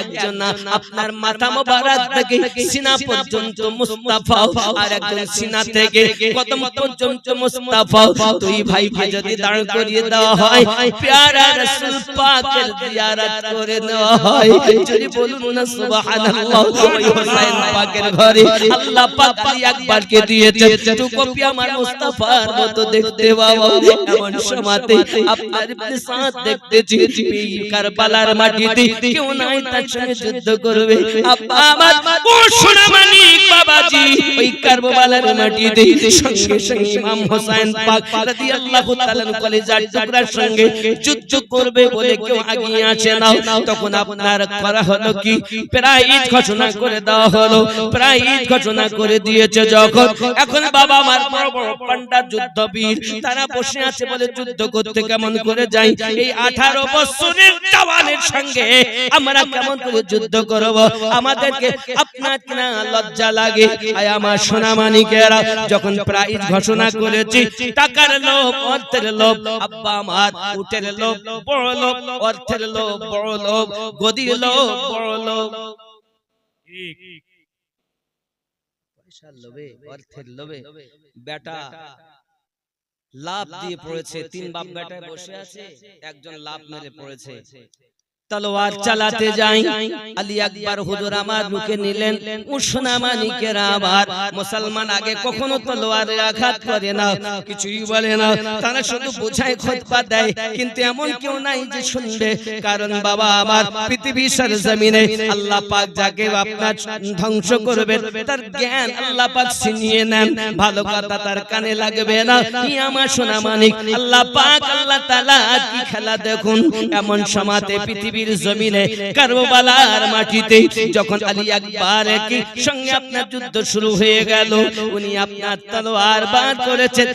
একজন আপনার মাথা মোবারক থেকে সিনা পর্যন্ত মুস্তাফা, আর একজন সিনা থেকে কদম পর্যন্ত মুস্তাফা। দুই ভাইকে যদি দাঁড় করিয়ে দেওয়া হয়, প্যারা রাসূল পাকের জিয়ারত করে নেওয়া হয়, যদি বলুন না সুবহানাল্লাহ। ওই হুসাইন পাকের ঘরে আল্লাহ পাক আলী আকবরকে দিয়েছে তো কপি আমার মুস্তাফার মতো দেখতে বাবা। এমন সময়তে আপনার ইবনে সাদ দেখতেছি কারবালার মাটিতে কেউ নাই তার সঙ্গে যুদ্ধ করবে। আব্বা আমার ও সোনা মানিক বাবাজি ওই কারবালার মাটিতে সঙ্গে সঙ্গে ইমাম হোসেন পাক রাদিয়াল্লাহু তাআলা কলেজার টুকরার সঙ্গে যুদ্ধ করবে বলে কেউ আগিয়ে আসে না। তখন আপনার করা হলো কি, প্রাইজ ঘোষণা করে দেওয়া হলো। প্রাইজ ঘোষণা করে দিয়েছে যখন, এখন বাবা আমার বড় বড় পান্ডা যুদ্ধবীর তারা বসে আছে বলে যুদ্ধ করতে কেমন করে যাই, এই 18 বছরের জওয়ানের সঙ্গে আমরা কেমন করে যুদ্ধ করব? আমাদেরকে আপনার কিনা লজ্জা লাগে? আয় আমার সোনা মানিকেরা, যখন প্রাইজ ঘোষণা করেছি, টাকার লোভ, অর্থের লোভ, আব্বা আমার উটের লোভ, বড় লোভ, অর্থের লোভ, বড় লোভ, গদির লোভ, বড় লোভ, পয়সার লোভে, অর্থের লোভে বেটা লাভ দিয়ে পড়েছে। 3 বাপ বেটায় বসে আছে, একজন লাভ মেরে পড়েছে, তলোয়ার চালাতে যাই, আলী আকবর হুজুর আমার মুখে নিলেন। উসনা মানিকেরা আবার মুসলমান আগে কখনো তলোয়ারে আঘাত করে না, কিছুই বলে না, তারা শুধু বোঝায় খুতবা দেয়, কিন্তু এমন কেউ নাই যে শুনবে। কারণ বাবা আমার পৃথিবীর সরজমিনে আল্লাহ পাক যাকে আপনার ধ্বংস করবে তার জ্ঞান আল্লাহ পাক ছিনিয়ে নেন, ভালো কথা তার কানে লাগবে না। ই আমার সোনা মানিক, আল্লাহ পাক আল্লাহ তাআলা কি খেলা দেখুন। এমন সময়তে পৃথিবী জমিনে কারবালার মাটিতে যখন আলী আকবরের সঙ্গে আপনার যুদ্ধ শুরু হয়ে গেল, উনি আপনার তলোয়ার বার করেছেন,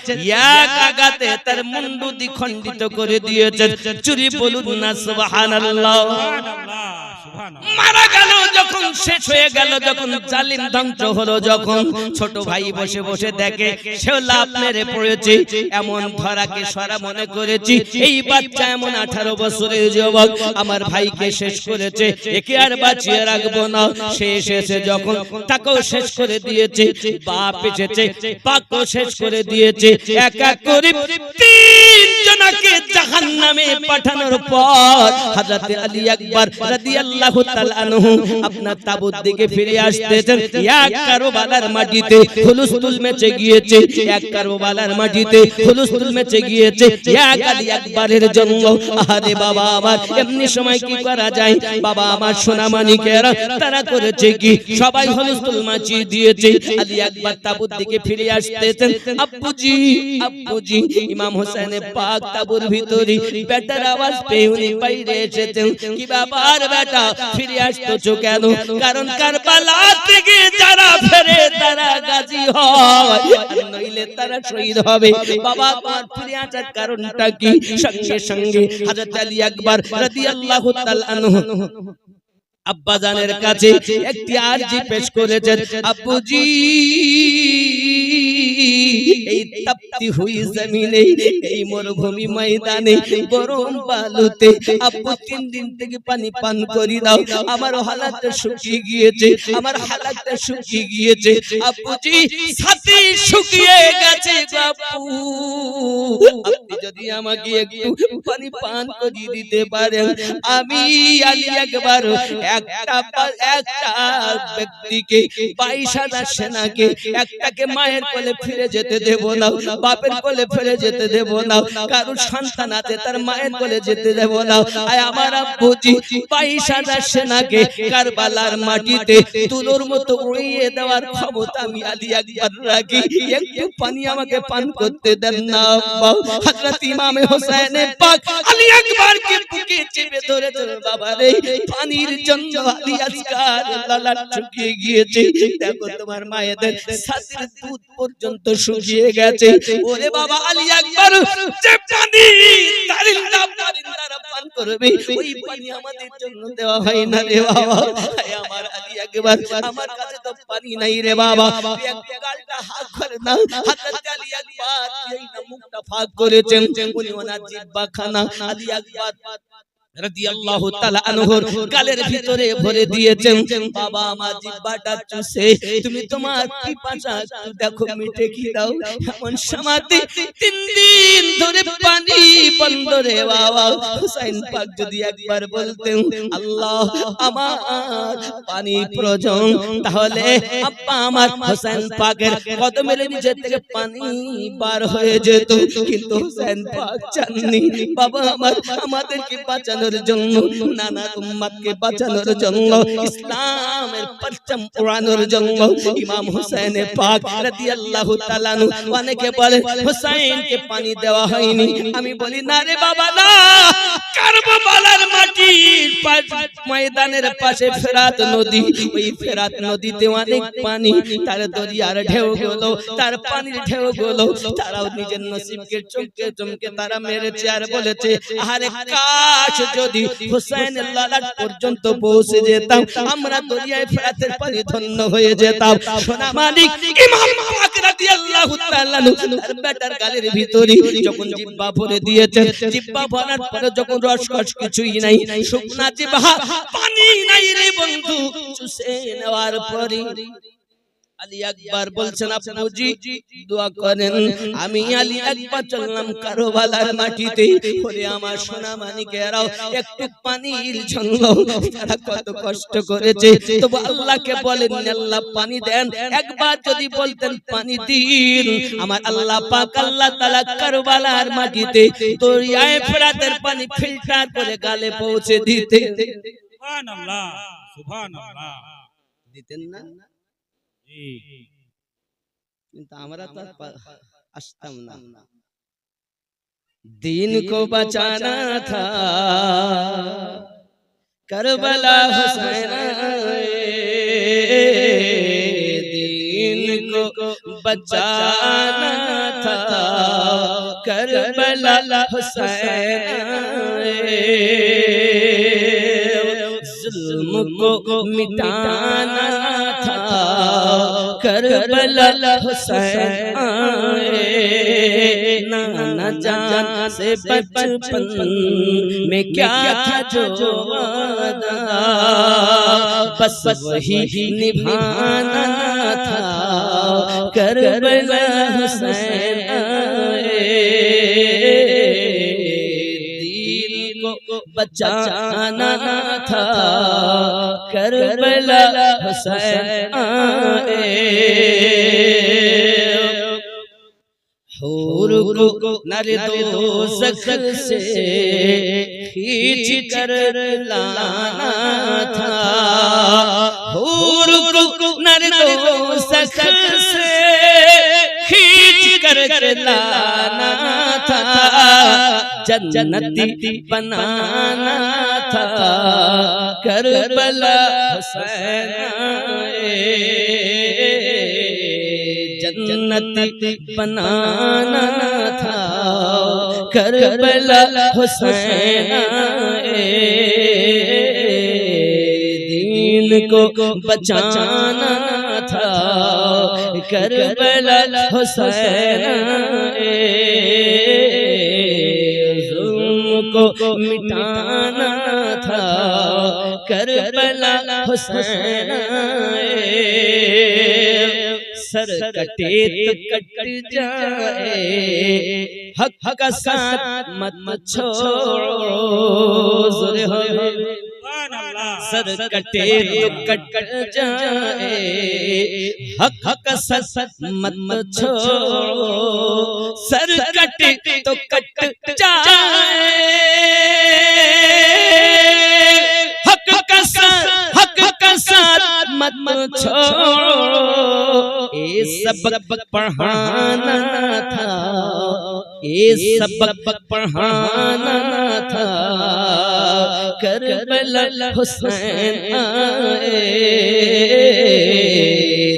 এক আঘাতে তার মুন্ডু দ্বিখণ্ডিত করে দিয়েছেন। চুরি বলুন না সুবহানাল্লাহ। মারা গেল যখন, শেষ হয়ে গেল যখন, জালিম ধ্বংস হলো যখন, ছোট ভাই বসে বসে দেখে সেও লাভ মেরে পড়েছে। এমন ধরাকে সরা মনে করেছি এই বাচ্চা এমন 18 বছরের যুবক আমার ভাইকে শেষ করেছে, একে আর বাঁচিয়ে রাখবো না। সে এসেছে যখন, তাকেও শেষ করে দিয়েছে। বাপ এসেছে, বাপকেও শেষ করে দিয়েছে। এক এক করে তিন জনকে জাহান্নামে পাঠানোর পর হযরত আলী আকবর রাদিয়াল্লাহু তাআলা আনহু আপনার তাবুত দিকে ফিরে আসতেছেন। এক কারবালার মাটিতে হুলস্থুল মেচে গিয়েছে, এক কারবালার মাটিতে হুলস্থুল মেচে গিয়েছে এক আলী আকবরের জন্য। আরে বাবা আমার, এমনি সময় কি করা যায়? বাবা আমার সোনা মানিকেরা তারা করেছে কি, সবাই হুলস্থুল মাচিয়ে দিয়েছে। আলী আকবর তাবুত দিকে ফিরে আসতেছেন। আব্বুজি আব্বুজি, ইমাম হোসেন পাক তাবুর ভিতরে বেটার আওয়াজ পেয়ে উনি বাইরে এসেছেন। কি ব্যাপার বেটা, ফিরে আসতেছো কেন? কারণ কারবালা থেকে যারা ফেরে তারা গাজী হয়, নইলে তারা শহীদ হবে। বাবা আমার ফিরে আসার কারণটা কি? সঙ্গে সঙ্গে হযরত আলী আকবর রাদিয়াল্লাহু তাআলা আনহু আব্বাজানের কাছে একটি আরজি পেশ করেছেন। আব্বুজি, এই তাপতি হুই জমিনে, এই মরুভূমি ময়দানে গরম বালুতে আব্বু 3 দিন থেকে পানি পান করি দাও, আমার হালাতটা শুকিয়ে গিয়েছে, আমার হালাতটা শুকিয়ে গিয়েছে। আব্বুজি ছাতি শুকিয়ে গেছে আব্বু, আপনি যদি আমাকে একটু পানি পান করিয়ে দিতে পারেন, আমি আলী আকবর একটা ব্যক্তিকে 22,000 সেনাকে একটাকে মায়ের কোলে ফিরে যেতে দেব না, বাপের কোলে ফিরে যেতে দেব না, কারোর সন্তান আছে তার মায়ের কোলে যেতে দেব না। আয় আমার আব্বুজি 22,000 সেনাকে কারবালার মাটিতে তুলোর মতো উড়িয়ে দেওয়ার ক্ষমতা আমি আলী আকবর রাখি, একটু পানি আমাকে পান করতে দেন না আব্বা। হযরত ইমাম হোসেন পাক আলী আকবরকে বুকে চেপে ধরেছেন। বাবা রে, পানির জন্য আলী আসকার লালাট শুকিয়ে গিয়েছে, দেখো তোমার মায়েদের ছাতির দুধ পর্যন্ত শুকিয়ে গেছে। ওরে বাবা আলী আকবর, যে পানি দারিন্দারা পান করবে, ওই পানি আমাদের জন্য দেওয়া হয় না রে বাবা। আমার আলী আকবর, আমার কাছে তো পানি নাই রে বাবা, একটু গালটা হাত করে না। হযরত আলী আকবর এই না মুখটা ফাঁক করেছেন, উনি ওনার জিহ্বাখানা আলী আকবর রাদিয়াল্লাহু তাআলা আনহুর গালের ভিতরে ভরে দিয়েছেন। বাবা আমার জিহ্বাটা চুষে তুমি তোমার পিপাসা দেখো মিটে কি দাও। এমন সমাধি 3 দিন ধরে পানি বন্ধ রে বাবা। হুসাইন পাক যদি একবার বলতেন আল্লাহ আমার পানি প্রয়োজন, তাহলে আব্বা আমার হুসাইন পাকের কদমের নিচে থেকে পানি বার হয়ে যেত, কিন্তু হুসাইন পাক চাননি। বাবা আমার আমাদেরকে বাঁচানোর জন্য, নানা উম্মতকে বাঁচানোর জন্য, ইসলামের পরচম উড়ানোর জন্য ইমাম হোসেন পাক রাদিয়াল্লাহু তাআলা আনহু, অনেকে বলে হোসেনকে পানি দেওয়া হয়নি, আমি বলি না রে বাবা না। কারবালার মাটির ময়দানের পাশে ফেরাত নদী, ওই ফেরাত নদীতে অনেক পানি, তার দরিয়ার ঢেউগুলো, তার পানির ঢেউগুলো তারাও নিজের নসিবকে চমকে চমকে তারা মেরেছে আর বলেছে আরে কাশ যদি হুসাইনের লালাট পর্যন্ত পৌঁছে যেতাম, আমরা দরিয়ায় ফেরাতের পানি ধন্য হয়ে যেতাম। সোনা মানিক ইমাম পাক রাদিয়াল্লাহু তাআলা তার বেটার গালের ভিতরে যখন জিহ্বা ভরে দিয়েছেন, জিহ্বা ভরার পরে যখন রসকস কিছুই নাই, শুকনা জিহ্বা, পানি নাই রে বন্ধু, চুষে নেওয়ার পরে আলী আকবর বলছেন আব্বুজি দোয়া করেন, আমি আলী আকবর চললাম কারবালার মাটিতে। ওরে আমার সোনা মানিকেরাও, একটু পানির জন্য তারা কত কষ্ট করেছে, তবু আল্লাহকে বলেন আল্লাহ পানি দেন। একবার যদি বলতেন পানি দিন, আমার আল্লাহ পাক আল্লাহ তাআলা কারবালার মাটিতে দরিয়ায়ে ফেরাতের পানি ফিল্টার করে গালে পৌঁছে দিতে। সুবহানাল্লাহ সুবহানাল্লাহ, দিতেন না? কিন্তু আমরা তো আসতাম না। दीन को बचाना था करबला हुसैन, दीन को बचाना था करबला हुसैन, जुल्म को मिटाना था करबला हुसैन, नाना जान से बचपन में क्या था जो वादा, बस वही निभाना था करबला हुसैन। बचाना था करबला हुसैन आए हूर को नर दोज़ख से खींच कर लाना था हूर को नर दोज़ख से खींच कर लाना था जन्नती बनाना था करबला हुसैन आए जन्नती बनाना था करबला हुसैन आए दीन को बचाना था करबला हुसैन आए जुल्म को मिटाना था करबला हुसैन आए सर कटे तो कट जाए हक का साथ मत छोड़ो ज़ोरे हो सर कटे तो कट जाए हक का साथ मत छोड़ो सर कटे तो कट जाए हक का साथ मत छोड़ो ये सबक पढ़ाना था ये सबक पढ़ाना था करबला हुसैन आए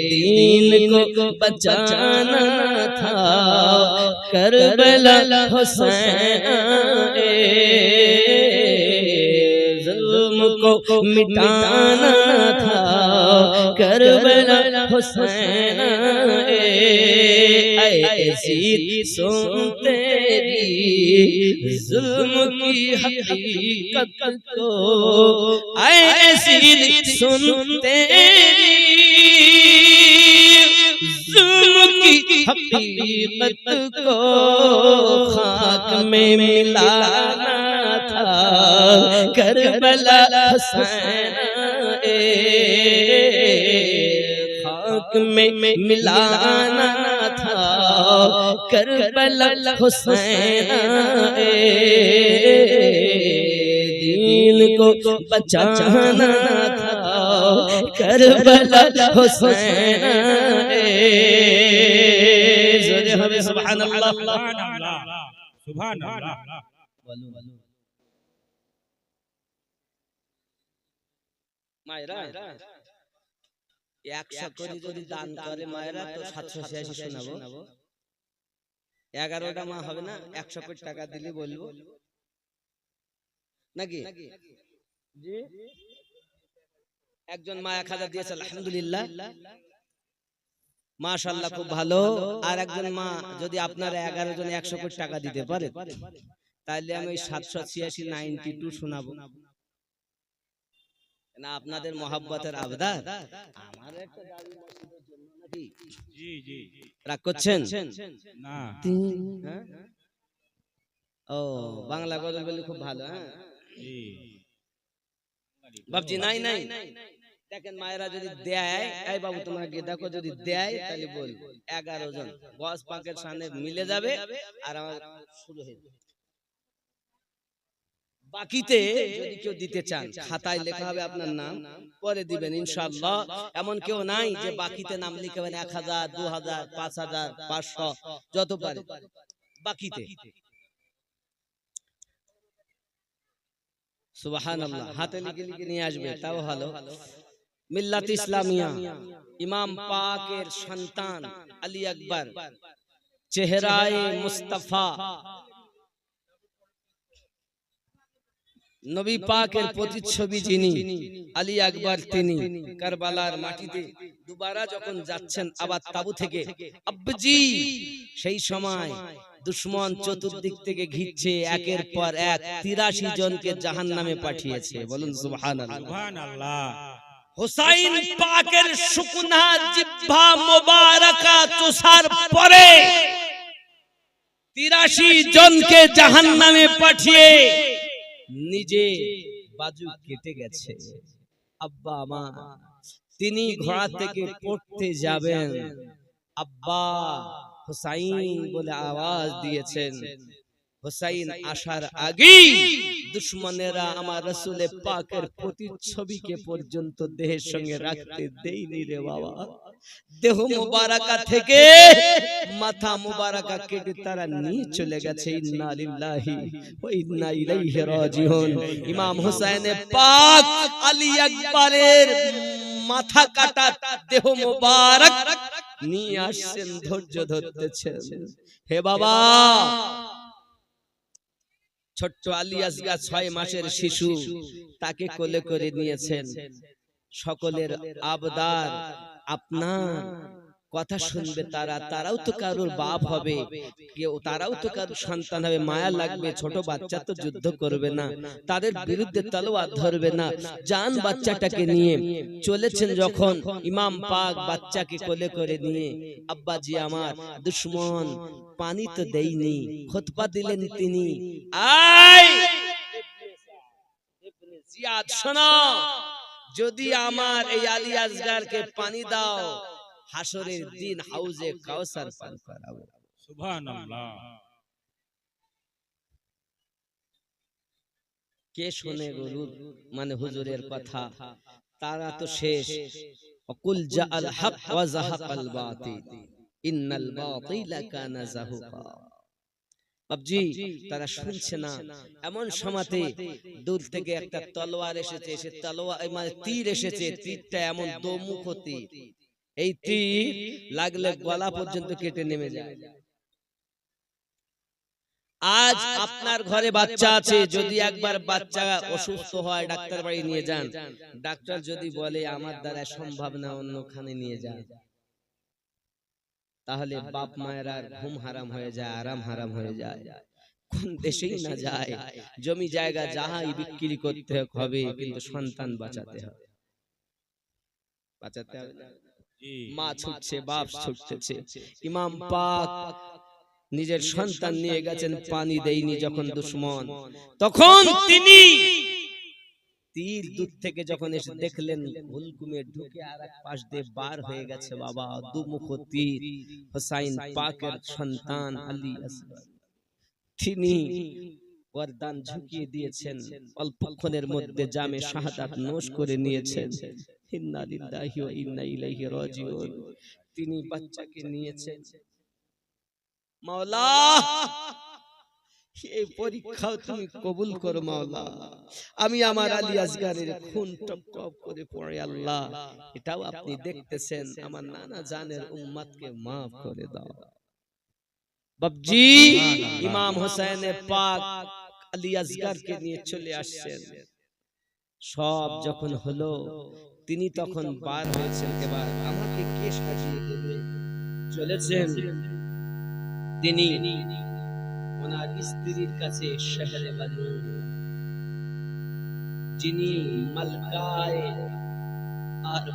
दीन को बचाना था करबला हुसैन आए जुल्म को मिटाना था करबला हुसैन आए ऐसी सुन तेरी जुल्म की हकीकत को ऐसी सुन तेरी जुल्म की हकीकत को खाक में मिलाना था करबला हुसैन आए खाक में मिलाना था करबला हुसैन आए दीन को बचाना था करबला हुसैन आए ज़ोरे हमें सुभान अल्लाह सुभान अल्लाह মায়েরা 100 করে যদি দান করে মায়েরা তো 786 শোনাবো 11টা মা হবে না 100 কোটি টাকা দিলে বলবো নাকি জি একজন মা 1000 দিয়েছে আলহামদুলিল্লাহ মাশাআল্লাহ খুব ভালো আর একজন মা যদি আপনারা 11 জন 100 কোটি টাকা দিতে পারে তাহলে আমি 786 92 শোনাবো না আপনাদের মোহাব্বতের আবদার আমার একটা দাবি মসজিদের জন্য নাকি জি জি রাগ করছেন না হ্যাঁ ও বাংলা গজল বলে খুব ভালো হ্যাঁ জি বাবজি নাই নাই দেখেন মায়েরা যদি দেয় এই বাবু তোমাকে দেখো যদি দেয় তাহলে বল 11 জন গস পাকের সামনে মিলে যাবে আর আমার শুরু হয়ে যাবে বাকিতে যদি কেউ দিতে চান খাতায় লেখা হবে আপনার নাম পরে দিবেন ইনশাআল্লাহ এমন কেউ নাই যে বাকিতে নাম লিখবেন 1000 2000 5000 500 যত পারে বাকিতে সুবহানাল্লাহ হাতে লিখে লিখে নিয়ে আসবে তাও ভালো মিল্লাত ইসলামিয়া ইমাম পাকের সন্তান আলী আকবর চেহারায়ে মুস্তাফা নবী পাকের প্রতিচ্ছবি যিনি আলী আকবর তিনি কারবালার মাটিতে দুবারা যখন যাচ্ছেন আবার তাবু থেকে আব্বজি সেই সময় দুশমন চতুর্দিক থেকে ঘিরছে একের পর এক 83 জনকে জাহান্নামে পাঠিয়েছে বলুন সুবহানাল্লাহ সুবহানাল্লাহ হুসাইন পাকের শুকনা জিহ্বা মোবারকা চুষার পরে 83 জনকে জাহান্নামে পাঠিয়ে নিজে বাজু কেটে গেছে। আব্বা আমার তিনি ঘোড়া থেকে পড়তে যাবেন, আব্বা হুসাইন বলে আওয়াজ দিয়েছেন। হুসাইন আসার আগেই দুশমনেরা আমার রাসূল পাকের প্রতিচ্ছবিকে পর্যন্ত দেহের সঙ্গে রাখতে দেয়নি রে বাবা। দেহ মুবারাকা থেকে মাথা মুবারাকা কেটে তারা নিয়ে চলে গেছে। ইন্না লিল্লাহি ওয়া ইন্না ইলাইহি রাজিউন। ইমাম হুসাইনের পাক আলী আকবরের মাথা কাটা দেহ মুবারক নিয়ে আসছেন, ধৈর্য ধরতেছেন। হে বাবা, ছোট্ট আলী আসগর 6 মাসের শিশু, তাকে কোলে করে নিয়েছেন। সকলের আবদার আপনার কথা শুনবে তারা, তারাও তো কারোর বাপ হবে, কেউ তারাও তো কারোর সন্তান হবে, মায়া লাগবে। ছোট বাচ্চা তো যুদ্ধ করবে না, তাদের বিরুদ্ধে তলোয়ার ধরবে না। জান বাচ্চাটাকে নিয়ে চলেছেন যখন ইমাম পাক বাচ্চাকে কোলে করে নিয়ে, আব্বাজি আমার দুশমন পানি তো দেয়নি, খুতবা দিলেন তিনি। আয় ইবনে জিয়াদ শোনো, যদি আমার এই আলী আসগরকে পানি দাও, হাসরের দিন হাউজে কাউসার পান করাবো। সুবহানাল্লাহ। কে শুনে গরুর মানে হুজুরের কথা? তারা তো শেষ। অকুল জাআল হক ওয়া যাহাকাল বাতিল ইন্নাল বাতিলা কানা যাহুকা। বাবজি তারা শুনছে না। এমন সময়তে দূর থেকে একটা তলোয়ার এসেছে, সে তলোয়ার মানে তীর এসেছে, তীরটা এমন দোমুখ তীর, এই তীর লাগলে গলা পর্যন্ত কেটে নেমে যায়। আজ আপনার ঘরে বাচ্চা আছে, যদি একবার বাচ্চা অসুস্থ হয় ডাক্তার বাড়ি নিয়ে যান, ডাক্তার যদি বলে আমার দ্বারা সম্ভব না, অন্যখানে নিয়ে যান, তাহলে বাপ মায়ের আর ঘুম হারাম হয়ে যায়, আরাম হারাম হয়ে যায়। কোন দেশেই না যায়, জমি জায়গা যাহাই বিক্রি করতে হবে, কিন্তু সন্তান বাঁচাতে হবে, বাঁচাতে হবে। মা ছুটছে, বাপ ছুটতেছে। ইমাম পাক নিজের সন্তান নিয়ে গেছেন, পানি দেয়নি যখন দুশমন, তখন তিনি তীর দূর থেকে যখন এসে দেখলেন হুলকুমে ঢুকে আর এক পাশ দিয়ে বার হয়ে গেছে। বাবা, দুমুখ তীর, হুসাইন পাকের সন্তান আলী আসগর, তিনি ওয়ারদান ঝুঁকিয়ে দিয়েছেন, অল্পক্ষণের মধ্যে জামে শাহাদাত নোশ করে নিয়েছেন। ইন্না লিল্লাহি ওয়া ইন্না ইলাইহি রাজিউন। তিনি বাচ্চাকে নিয়েছেন। মাওলা, এই পরীক্ষাও তুমি কবুল করো মাওলা। আমি আমার আলী আসগরের খুন টপ টপ করে পড়ে আল্লাহ, এটাও আপনি দেখতেছেন। আমার নানা জানের উম্মতকে maaf করে দাও। বাবজি ইমাম হুসাইনের পাক আলী আসগরকে নিয়ে চলে আসছেন। সব যখন হলো, তিনি তখন বার হয়েছেন, এবার আমাকে কে সাজিয়ে দেবে? চলেছেন তিনি ওনার স্ত্রীর কাছে, শহরে বানু, যিনি মালকায়ে আর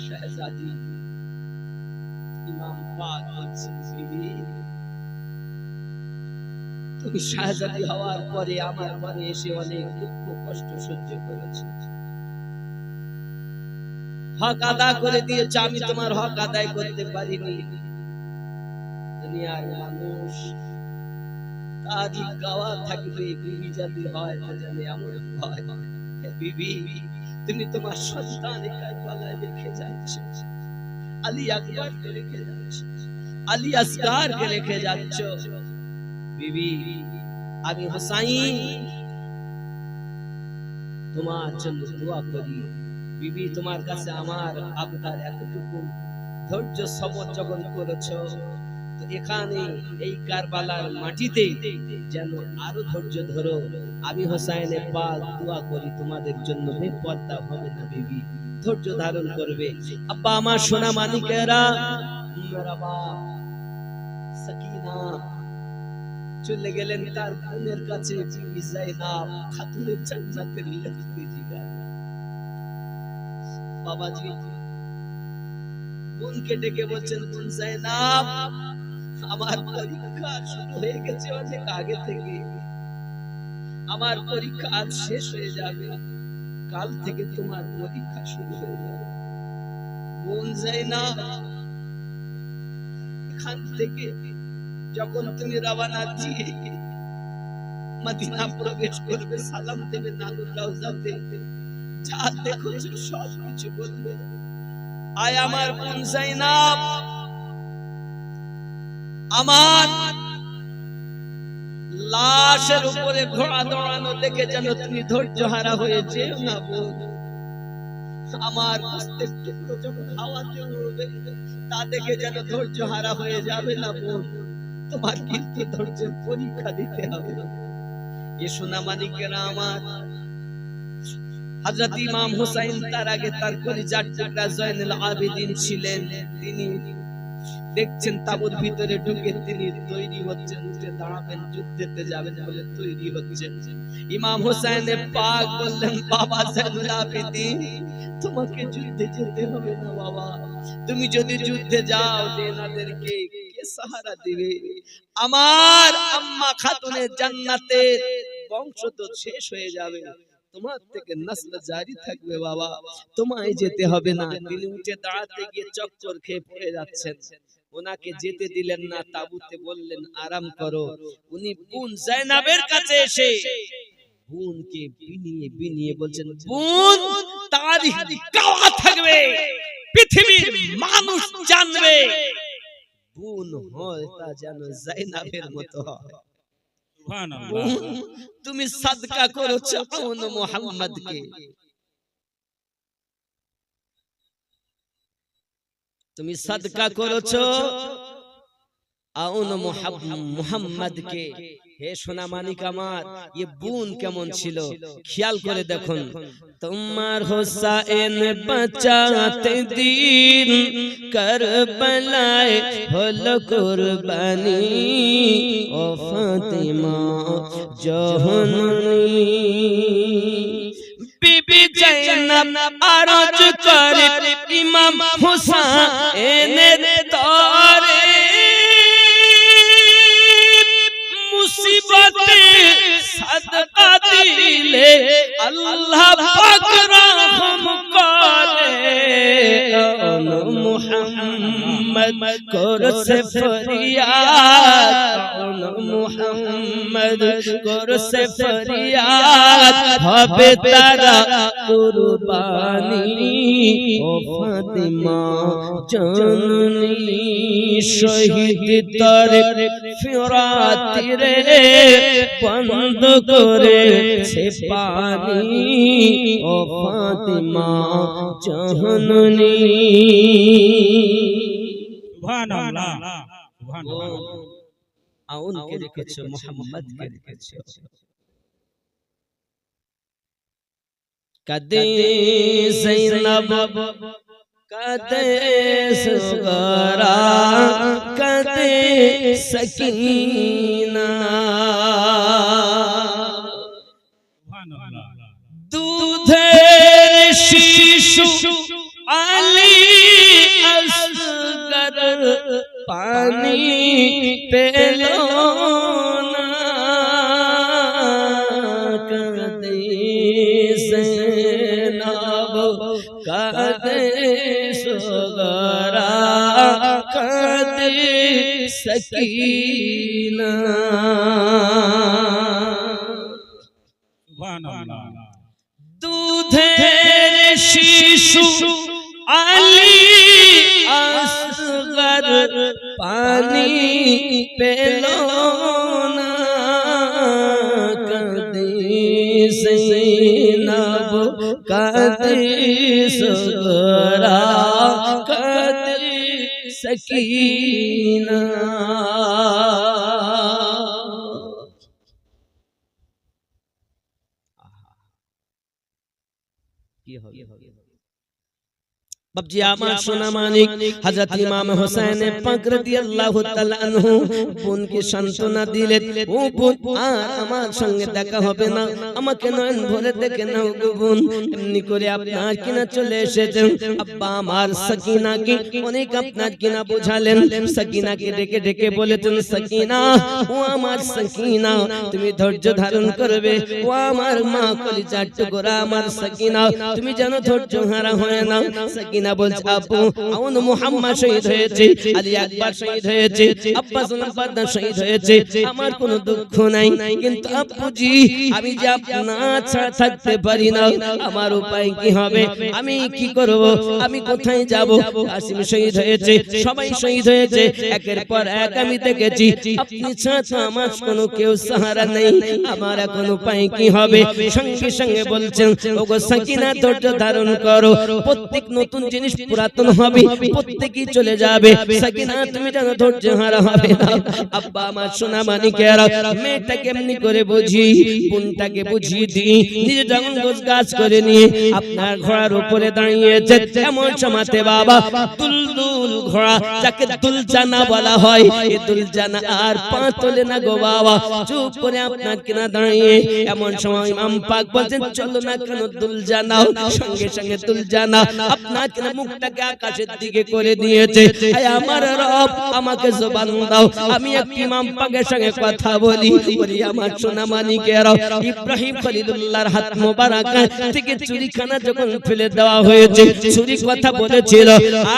শাহজাদি ইমাম পাক বলছেন, বিবি তুমি শাহজাদি হওয়ার পরে আমার ঘরে এসে অনেক দুঃখ কষ্ট সহ্য করেছো, হক আদা করে দিয়েছো, আমি তোমার হক আদায় করতে পারিনি। দুনিয়ার মানুষ তারই গাওয়া থাকবে, বিবি যদি হয় তাহলে এমন হয়। বিবি তুমি তোমার সন্তানকে কারবালায় রেখে যাচ্ছ, আলী আকবরকে রেখে যাচ্ছ, আলী আসগরকে রেখে যাচ্ছ। বিবি আমি হুসাইন তোমার জন্য দোয়া করি। বিবি তোমার কাছে আমার আবদার এতটুকু, ধৈর্য সবর যখন করেছো, তো এখানে এই কারবালার মাটিতে যেন আরো ধৈর্য ধরো। আমি হুসাইনের পাক দোয়া করি তোমাদের জন্য বেপরদা হবে না, বিবি ধৈর্য ধারণ করবে। আব্বা আমার সোনা মানিকেরা, মেরা বাপ সাকিনা চলে গেলেন তার বোনের কাছে, বিবি যায়নাব খাতুনের জান্নাতের লিখতে জিগার। বাবাজি বোনকে ডেকে বলছেন, বোন যায়নাব আমার পরীক্ষা শুরু হয়ে গেছে অনেক আগে থেকে, আমার পরীক্ষা আজ শেষ হয়ে যাবে, কাল থেকে তোমার পরীক্ষা শুরু হয়ে যাবে। বোন যায়নাব, এখান থেকে যখন তুমি রওনা দিয়ে মদিনা প্রবেশ করবে, সালাম দেবে নানুর রওজাতে, যা দেখছো সব কিছু বলবে। আয় আমার বোন যায়নাব, আমার লাশের উপরে ঘোড়া দৌড়ানো দেখে যেন তুমি ধৈর্য হারা হয়ে যেও না বোন। আমার মস্তের টুকরো যখন হাওয়াতে উড়বে, তা দেখে যেন ধৈর্য হারা হয়ে যাবে না বোন। তোমার কিন্তু ধৈর্যের পরীক্ষা দিতে হবে। এ সোনা মানিকেরা আমার, হযরত ইমাম হুসাইন তার আগে তার কলিজার টুকরা জয়নুল আবেদিন ছিলেন। তিনি দেখছেন তাবুর ভিতরে ঢুকে তিনি তৈরি হচ্ছেন, উঠে দাঁড়াবেন, যুদ্ধেতে যাবেন বলে তৈরি হচ্ছেন। ইমাম হুসাইন পাক বললেন, বাবা জয়নুল আবেদিন, তোমাকে যুদ্ধে যেতে হবে না বাবা। তুমি যদি যুদ্ধে যাও, এনাদেরকে কে সাহারা দিবে? আমার আম্মা খাতুনে জান্নাতের বংশ তো শেষ হয়ে যাবে, তোমার থেকে নসল জারি থাকবে বাবা, তোমায় যেতে হবে না। তিনি উঠে দাঁড়াতে গিয়ে চক্কর খেয়ে পড়ে যাচ্ছেন, ওনাকে যেতে দিলেন না, তাবুতে বললেন আরাম করো। উনি বোন যায়নাবের কাছে এসে বোনকে বিনিয়ে বিনিয়ে বলছেন, বোন তারিখ গাওয়া থাকবে, পৃথিবীর মানুষ জানবে বোন হয় তা যেন যায়নাবের মতো হয়। সুবহানাল্লাহ। তুমি সাদকা করেছো আউন মুহাম্মদকে, তুমি সাদকা করেছো আউন মুহাম্মদকে। হে সোনা মানিক আমার, ये বোন কেমন ছিল খেয়াল করে দেখুন। তোমার হোসেন বাঁচাতে দিন কারবালায় হলো কুরবানি, ও ফাতিমা জহননী। বিবি জাইনাব আরজ করে ইমাম হুসাইনের তরে, মুসিবতে সাদকা দিলে আল্লাহ পাক রহম করে। মুহাম্মদ করছে ফরিয়াদ, মুহাম্মদ করছে ফরিয়াদ, হবে তারা কুরবানি, ও ফাতিমা জননী। শহীদ তর ফিরাতি রে বন্ধ করেছে পানি, ও ফাতিমা জননী। সুবহানাল্লাহ। সুবহানাল্লাহ। আউন কে রেখেছো, মুহাম্মদ কে রেখেছো। কাদে যায়নাব কাদে সুগরা কাদে সকিনা, সুবহানাল্লাহ। দুধের শিশু আলী আসগর পানি পেল না, কাঁদে যায়নাব কাঁদে সুগরা কাঁদে সকিনা। সুবহানাল্লাহ। দুধের শিশু আলী আসগর পানি পেল না, কাঁদে যায়নাব কাঁদে সুগরা কাঁদে সকিনা। কি হবে? বাবজি আমার সোনা মানিক হযরত ইমাম হোসেন পাক রাদিয়াল্লাহু তাআলা আনহু বোনকে সান্ত্বনা দিলেন, ও বোন আর আমার সঙ্গে দেখা হবে না, আমাকে নয়ন ভরে দেখে নাও গো বোন। এমনি করে আপনার কিনা চলে এসেছেন। আব্বা আমার সাকিনাকে অনেক আপনার কিনা বোঝালেন, সাকিনাকে ডেকে ডেকে বলেছেন, সাকিনা ও আমার সাকিনা তুমি ধৈর্য ধারণ করবে, ও আমার মা কলিজার টুকরা আমার সাকিনা তুমি যেন ধৈর্য হারা হয় না। সাকিনা বলছে, আপু আউন মুহাম্মদ শহীদ হয়েছে, আলী আকবর শহীদ হয়েছে, আব্বাস বাদশাহ শহীদ হয়েছে, আমার কোনো দুঃখ নাই, কিন্তু আপুজি আমি যে আপনার ছাড়া থাকতে পারি না, আমার উপায় কি হবে, আমি কি করব, আমি কোথায় যাব? কাসিম শহীদ হয়েছে, সবাই শহীদ হয়েছে, একের পর এক আমি দেখেছি, আপনি ছাড়া তো আমার কোনো কেউ সাহারা নেই, আমার এখন উপায় কি হবে? সঙ্গে সঙ্গে বলছেন, ওগো সাকিনা ধৈর্য ধারণ করো, প্রত্যেক নতুন জিনিস পুরাতন হবে, প্রত্যেকই চলে যাবে, সাকিনা তুমি যেন ধৈর্য হারা হবে না। আব্বা আমার সোনা মানিকেরা মেয়েটাকে এমনি করে বুঝি, বোনটাকে বুঝিয়ে দিই, নিজে যখন গাছ করে নিয়ে আপনার ঘোড়ার উপরে দাঁড়িয়েছে, এমন সমাতে বাবা দুলদুল ঘোড়া যাকে দুলজানা বলা হয়, এই দুলজানা আর পা তোলে না গো বাবা, চুপ করে আপনার কিনা দাঁড়িয়ে এমন সময় ইমাম পাক বলছেন, চলো না কেন দুলজানা, সঙ্গে সঙ্গে দুলজানা আপনার কিনা মুখটাকে আকাশের দিকে করে দিয়েছে, আয় আমার রব আমাকে জবান দাও, আমি এক ইমাম পাকের সঙ্গে কথা বলি। বলি আমার সোনা মানিকেরা ইব্রাহিম খলিলুল্লাহর হাত মোবারক থেকে চুরিখানা যখন ফেলে দেওয়া হয়েছে, চুরি কথা বলেছিল,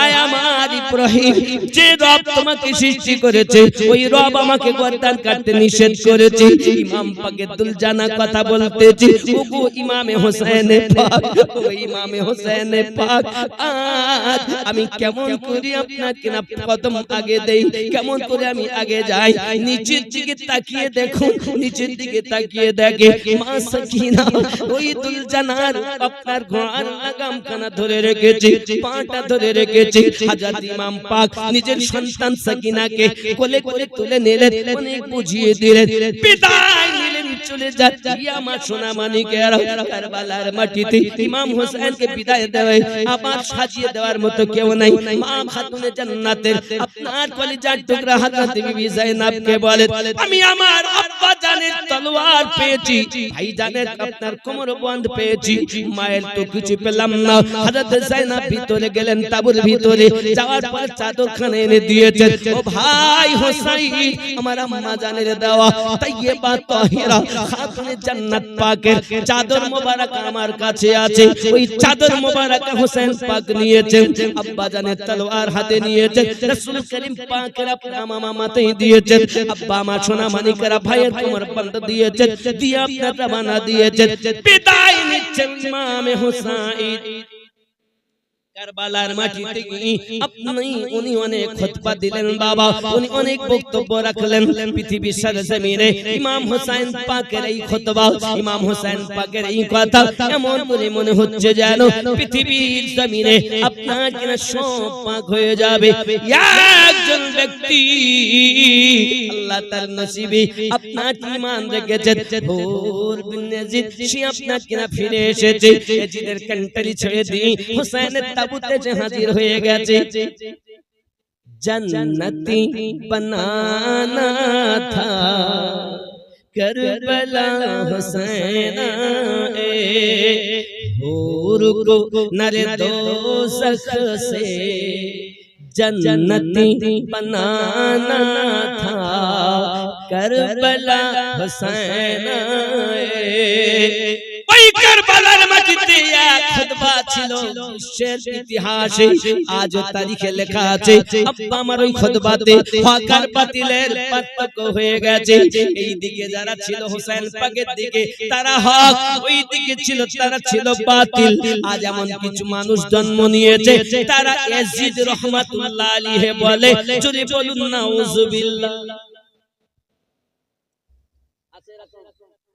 আয় আমার ইব্রাহিম যে রব তোমাকে সৃষ্টি করেছে, ওই রব আমাকে গর্দান কাটতে নিষেধ করেছে। ইমাম পাকে দুলজানা কথা বলতেছি, ওগো ইমামে হোসেন পাক, ও ইমামে হোসেন পাক, আজ আমি কেমন করে আপনাকে না কদম আগে দেই, কেমন করে আমি আগে যাই, নিচের দিকে তাকিয়ে দেখুন, নিচের দিকে তাকিয়ে দেখে মা সাকিনা ওই দুলজানার আপনার ঘোড়ার লাগামখানা ধরে রেখেছে, পাটা ধরে রেখেছে। হযরত ইমাম পাক নিজের সন্তান সাকিনাকে কোলে করে তুলে নিলেন, অনেক বুঝিয়ে দিলেন, বিদায় নিলেন, চলে যাচ্ছে আমার সোনা মানিকেরা। কারবালার মাটিতে ইমাম হোসেনকে বিদায় দেওয়া আবার সাজিয়ে দেওয়ার মতো কেউ নাই। মা খাতুনে জান্নাতের আপনার কলিজার টুকরা হযরত বিবি যায়েনবকে বলেন, আমি আমার আব্বা জানের তলোয়ার পেয়েছি, ভাই জানের আপনার কোমরবন্ধ পেয়েছি, মায়ের তো কিছু পেলাম না। হযরত যায়েনব ভিতরে গেলেন, তাঁবুর ভিতরে যাওয়ার পর চাদরখানা এনে দিয়েছেন, ও ভাই হোসাইন আমার আম্মা জানের দেওয়া তাইয়্যিবা তাহিরা খাতুনে জান্নাত পাকের চাদর মোবারক আমার কাছে আছে, ওই চাদর মোবারক হোসেন পাক নিয়েছেন, আব্বা জানের তলোয়ার হাতে নিয়েছেন, রাসূল করিম পাকের আপনার মামা মাথায় দিয়েছেন, আব্বা আমার সোনা মানিকেরা ভাইয়ের কোমরবন্ধ দিয়েছেন, দিয়ে আপনার রওনা দিয়েছেন, বিদায় নিচ্ছেন ইমামে হোসাইন। কারবালার মাটিতে আপনি উনি অনেক খুতবা দিলেন বাবা, উনি অনেক বক্তব্য রাখলেন পৃথিবীর সরজমিনে। ইমাম হোসেন পাকের এই খুতবা, ইমাম হোসেন পাকের এই কথা এমন করে মনে হচ্ছে যেন পৃথিবীর জমিনে আপনার কিনা সব পাক হয়ে যাবে। একজন ব্যক্তি আল্লাহ তার নসিবে আপনার ঈমান রেখেছেন, হুর বিন ইয়াজিদ, সে আপনার কিনা ফিরে এসেছে, ইয়াজিদের কান্ট্রি ছেড়ে দিয়ে হোসেনের তাবুতে যে হাজির হয়ে গেছে। जन्नती बनाना था करबला हुसैन हूर को नरे दोज़ख से जन्नती बनाना था करबला हुसैन। কারবালার মাটিতে এক খুতবা ছিল, বিশ্বের ইতিহাসে আজও তারিখে লেখা আছে। আব্বা আমার ওই খুতবাতে হক আর বাতিলের পার্থক্য হয়ে গেছে। এই দিকে যারা ছিল হোসেন পাকের দিকে তারা হক, ওই দিকে ছিল তারা ছিল বাতিল। আজ এমন কিছু মানুষ জন্ম নিয়েছে তারা ইয়াজিদ রাহমাতুল্লাহ আলাইহি বলে, জোরে বলুন নাউজুবিল্লাহ। আছে এরকম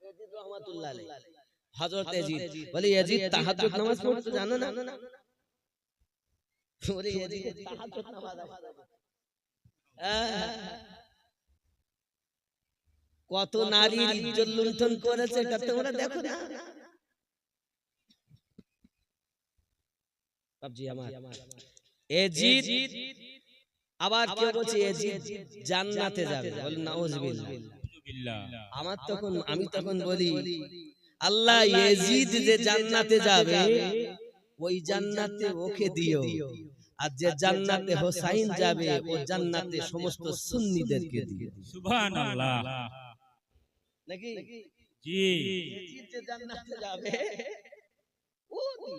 ইয়াজিদ রাহমাতুল্লাহ আলাইহি, হযরত ইয়াজিদ বলে, ইয়াজিদ তাহাজ্জুদ নামাজ পড়তে জানো না? বলে ইয়াজিদ তাহাজ্জুদ নামাজ কত নারীর ইজ্জত লুণ্ঠন করেছে এটা তোমরা দেখো না? বাবজি আমার এজিদ, আবার কেউ বলছে এজিদ জান্নাতে যাবে, বল নাউজুবিল্লাহ। আমি তখন বলি আল্লাহ এজিদ যে জান্নাতে যাবে ওই জান্নাতে ওকে দিও, আর যে জান্নাতে হোসাইন যাবে ও জান্নাতে সমস্ত সুন্নিদেরকে দিও। সুবহানাল্লাহ। নাকি জি, এজিদ যে জান্নাতে যাবে ও দিও,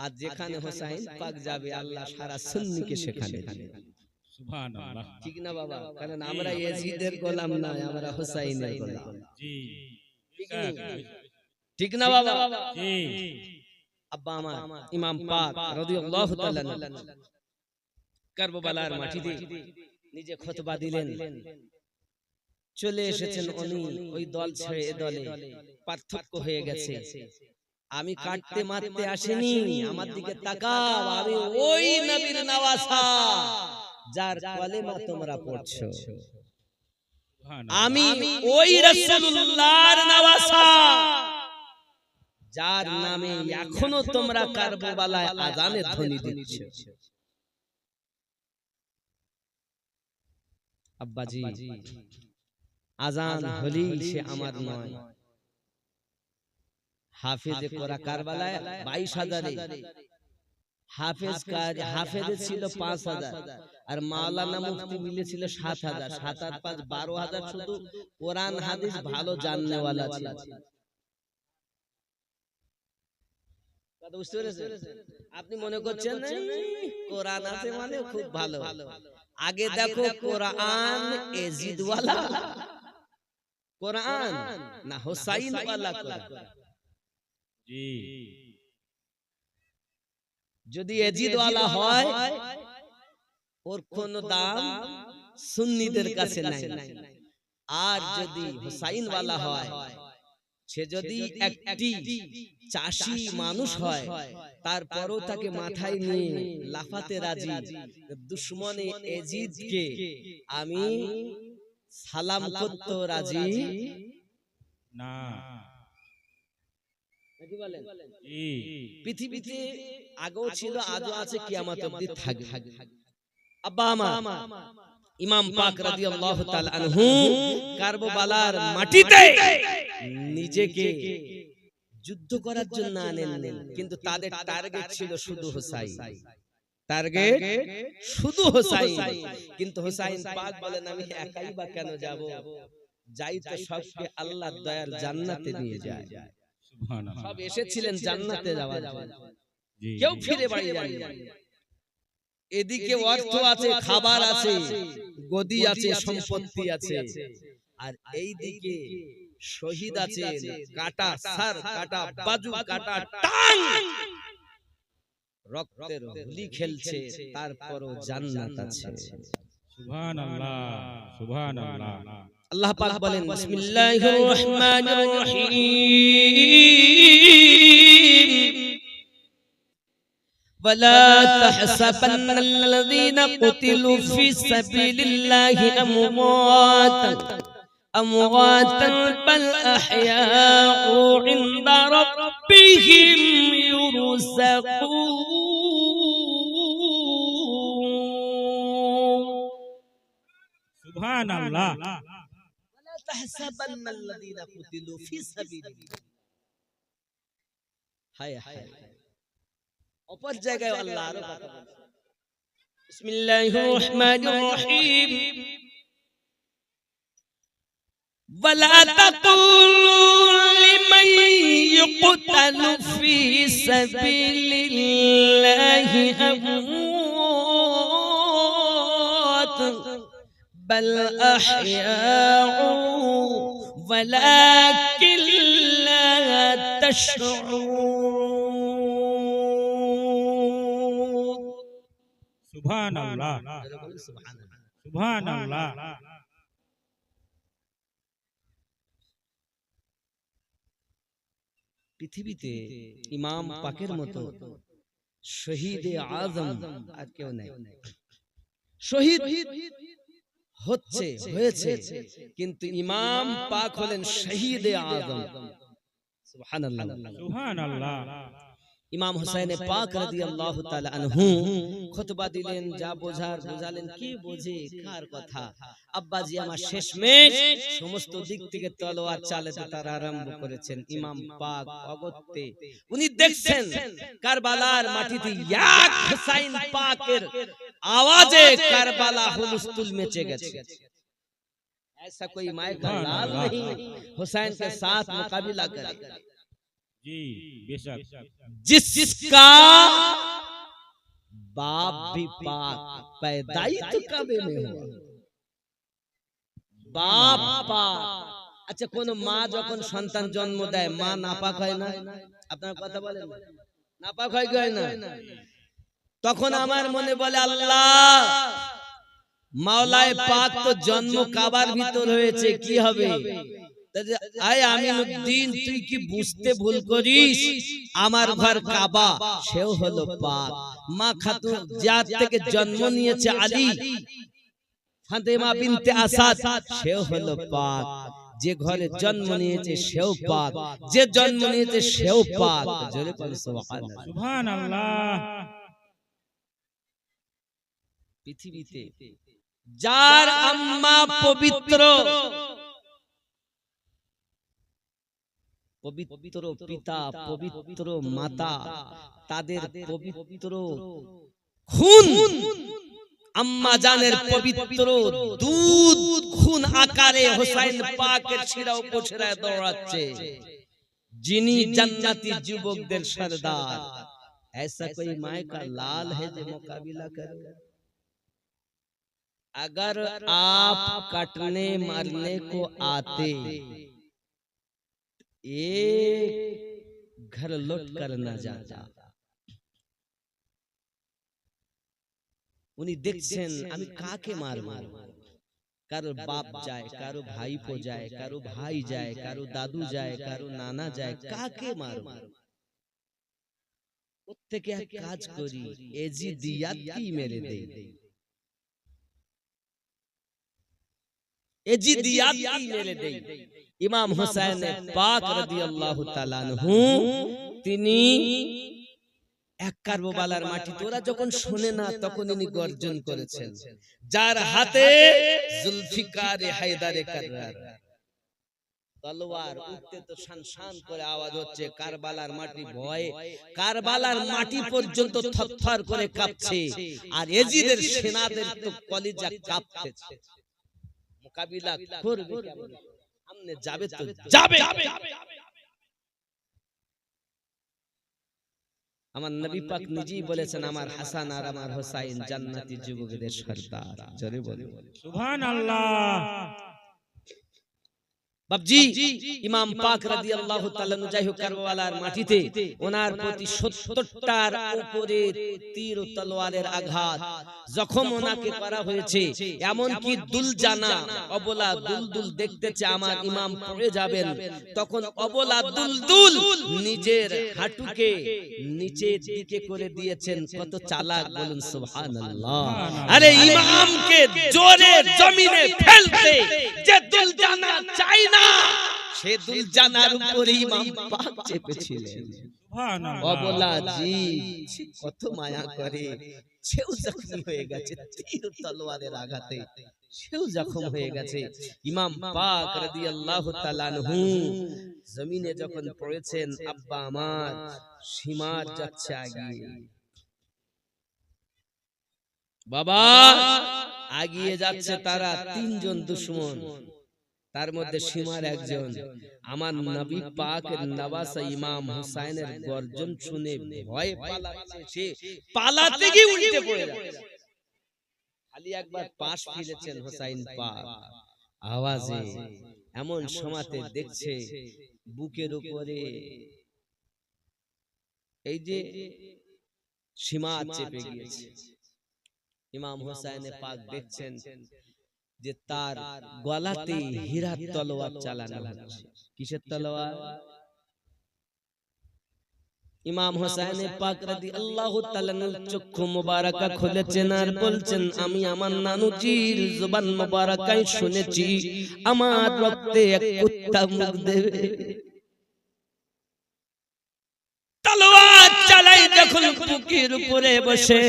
আর যেখানে হোসাইন পাক যাবে আল্লাহ সারা সুন্নিকে সেখানে দিবে। সুবহানাল্লাহ। ঠিক না বাবা? কারণ আমরা এজিদের গোলাম না, আমরা হোসাইনের গোলাম। জি, ঠিক না বাবা? জি, আব্বা আমার ইমাম পাক রাদিয়াল্লাহু তাআলা কারবালার মাটিতে নিজে খুতবা দিলেন, চলে এসেছেন উনি ওই দল ছেড়ে এ দলে, পার্থক্য হয়ে গেছে। আমি কাটতে মারতে আসিনি, আমার দিকে তাকাও, আমি ওই নবীর নওয়াসা যার কলেমা তোমরা পড়ছো, আমি ওই রাসূলুল্লাহর নওয়াসা যার নামে এখনো তোমরা কারবালায় আযানের ধ্বনি দিচ্ছ। আব্বাজি আযান হলি সে আমার নয়, হাফেজে কোরা কারবালায় 22,000, হাফেজে ছিল 5,000, আর মাওলানা মুফতি মিলেছিল 7,000, 7 আর 5 12,000 শুধু কোরআন হাদিস ভালো জাননেওয়ালা ছিল। বুঝতে পেরেছেন? আপনি মনে করছেন কোরআন আছে মানে খুব ভালো, আগে দেখো কোরআন এজিদ ওয়ালা কোরআন না হোসাইন ওয়ালা কোরআন। জি, যদি এজিদ ওয়ালা হয় ওর কোন দাম সুন্নিদের কাছে নাই, আর যদি হোসাইন ওয়ালা হয়, সে যদি একটি চাষি মানুষ হয় তারপরও তাকে মাথায় নিয়ে লাফাতে রাজি, দুশমনে এজিদকে আমি সালাম করতে রাজি না। নাকি বলেন? জি, পৃথিবীতে আগেও ছিল, আজও আছে, কিয়ামত অবধি থাকবে। আব্বা আমার ইমাম পাক রাদিয়াল্লাহু তাআলা আনহু কারবালার মাটিতে নিজেকে যুদ্ধ করার জন্য আনেন, কিন্তু তাদের টার্গেট ছিল শুধু হোসাইন, টার্গেট শুধু হোসাইন। কিন্তু হোসাইন পাক বলেন আমি একাই বা কেন যাব, যাই তো সবকে আল্লাহর দয়ার জান্নাতে নিয়ে যায়। সুবহানাল্লাহ। সব এসেছিলেন জান্নাতে যাওয়ার জন্য, জি, কেউ ফিরে বাড়ি যায়নি। এদিকে অর্থ আছে, খাবার আছে, গদি আছে, সম্পত্তি আছে, আর এই দিকে শহীদ আছে, কাটা সার, কাটা বাজু, কাটা টাং, রক্তের হোলি খেলছে, তারপরও জান্নাত আছে। সুবহানাল্লাহ, সুবহানাল্লাহ। আল্লাহ পাক বলেন বিসমিল্লাহির রহমানির রহিম, ولا تحسبن الذين قتلوا في سبيل الله أمواتا بل أحياء عند ربهم يرزقون. সুবহানাল্লাহ। ولا تحسبن الذين قتلوا في سبيل الله. হায় হায়, অপর জায়গায় আল্লাহ আরো কথা বলছেন বিসমিল্লাহির রহমানির রহিম, ولا تقولوا لمن يقتل في سبيل الله أموات بل أحياء ولكن لا تشعرون. সুবহানাল্লাহ, সুবহানাল্লাহ। পৃথিবীতে ইমাম পাকের মতো শহীদে আজম আর কেউ নেই। শহীদ হয়েছে, কিন্তু ইমাম পাক হলেন শহীদে আজম। সুবহানাল্লাহ, সুবহানাল্লাহ। ইমাম হুসাইন পাক রাদিয়াল্লাহু তাআলা আনহু খুতবা দিলেন, যা বোঝার বোঝালেন। কি বোঝে কার কথা? আব্বাজি আমার শেষমেশ সমস্ত দিক থেকে তলোয়ার চালাতে তার আরম্ভ করেছেন। ইমাম পাক অগত্যে উনি দেখছেন কারবালার মাটিতে এক হুসাইন পাকের আওয়াজে কারবালা হুলস্থুল মেচে গেছে। ऐसा कोई माए का लाल नहीं हुसैन के साथ मुकाबला करे जी बेशक। जिसका बाप भी पाक, पैदाइश तो काबे में हुआ, बाप पाक। আচ্ছা, কোন মা যখন সন্তান জন্ম দেয় মা নাপাক হয় না? আপনারা কথা বলেন, নাপাক হয় কি হয় না? তখন আমার মনে বলে, আল্লাহ মাওলায়ে পাক তো জন্ম কাবার ভিতর হয়েছে, কি হবে? আয় আমিনুদ্দিন, তুই কি বুঝতে ভুল করিস? আমার ঘর কাবা, সেও হলো পাক। মা খাতুন যার থেকে জন্ম নিয়েছে আলী ফাতেমা বিনতে আসাদ, সেও হলো পাক। যে ঘরে জন্ম নিয়েছে সেও পাক, যে জন্ম নিয়েছে সেও পাক। জোরে বলো সুবহানাল্লাহ। সুবহানাল্লাহ। পৃথিবীতে যার আম্মা পবিত্র, পবিত্র পিতা, পবিত্র মাতা, তাদের পবিত্র খুন, আম্মা জানের পবিত্র দুধ খুন আকারে হুসাইন পাকের শিরা উপশিরায় দৌড়াচ্ছে। যিনি জান্নাতি যুবকদের সরদার, ऐसा कोई माए का लाल है जो मुकाबिला करे? अगर आप कटने मरने को आते, एक घर लौट कर न जाता। উনি দেখছেন আমি কাকে মারবো। কারো বাপ যায়, কারো ভাইপো যায়, কারো ভাই যায়, কারো দাদু যায়, কারো নানা যায়, কাকে মারবো? প্রত্যেকে এক কাজ করি, এজিদিয়াত কি মেরে দেই, এজিদিয়াত কি মেরে দেই। ইমাম হুসাইন পাক রাদিয়াল্লাহু তাআলা আনহু তিনি এক কারবালার মাটিতে, ওরা যখন শুনে না তখন ইনি গর্জন করেছেন, যার হাতে জুলফিকারে হায়দারে কাররার তলোয়ার উঠতে তো শান করে আওয়াজ হচ্ছে। কারবালার মাটি ভয়ে, কারবালার মাটি পর্যন্ত থরথর করে কাঁপছে, আর এজিদের সেনাদের তো কলিজা কাঁপতেছে। মোকাবিলা করবে কেমন? সামনে যাবে তো যাবে। আমার নবী পাক নিজেই বলেছেন, আমার হাসান আর আমার হুসাইন জান্নাতি যুবকদের সরদার। জোরে বলুন সুবহানাল্লাহ। বাবজি, ইমাম পাক রাদিয়াল্লাহু তাআলা যাই হোক কারবালার মাটিতে ওনার প্রতি ৭০টার উপরে তীর ও তলোয়ারের আঘাত জখম ওনাকে করা হয়েছে। এমন কি দুলজানা অবলা দুলদুল দেখতেছে আমার ইমাম পড়ে যাবেন, তখন অবলা দুলদুল নিজের হাঁটুকে নিচের দিকে করে দিয়েছেন। কত চালাক বলুন সুবহানাল্লাহ। আরে ইমামকে জোরে জমিনে ফেলতে যে দুলজানা চাই না, সে দুলজানার উপরে ইমাম পাক চেপেছিলেন। সুবহানাল্লাহ। অবলা জি কত মায়া করে, সেও জখম হয়ে গেছে তীর তলোয়ারের আঘাতে, সেও জখম হয়ে গেছে। ইমাম পাক রাদিয়াল্লাহু তাআলা আনহু জমিনে যখন পড়েছেন, আব্বা আমার সীমার যাচ্ছে আগিয়ে, বাবা আগিয়ে যাচ্ছে তারা তিনজন দুশমন, তার মধ্যে সীমার একজন। আমার নবী পাকের নওয়াসা ইমাম হুসাইনের গর্জন শুনে ভয়ে পালাচ্ছে, সে পালাতে গিয়ে উল্টে পড়ে যাচ্ছে। খালি একবার পাশ ফিরেছেন হুসাইন পাক আওয়াজে, এমন সময়তে দেখছে বুকের উপরে এই যে সীমা চেপে গিয়েছে। ইমাম হুসাইন পাক দেখছেন যে তার গলাতে হীরার তলোয়ার চালানো হচ্ছে। কিসের তলোয়ার? ইমাম হুসাইন পাক রাদিয়াল্লাহু তাআলা চক্ষু মুবারাকা খুলেছেন আর বলছেন, আমি আমার নানুজির জবান মুবারাকায় শুনেছি আমার রক্তে এক কুত্তা মুখ দেবে। তলোয়ার নামাজ চালাই যখন বুকের উপরে বসে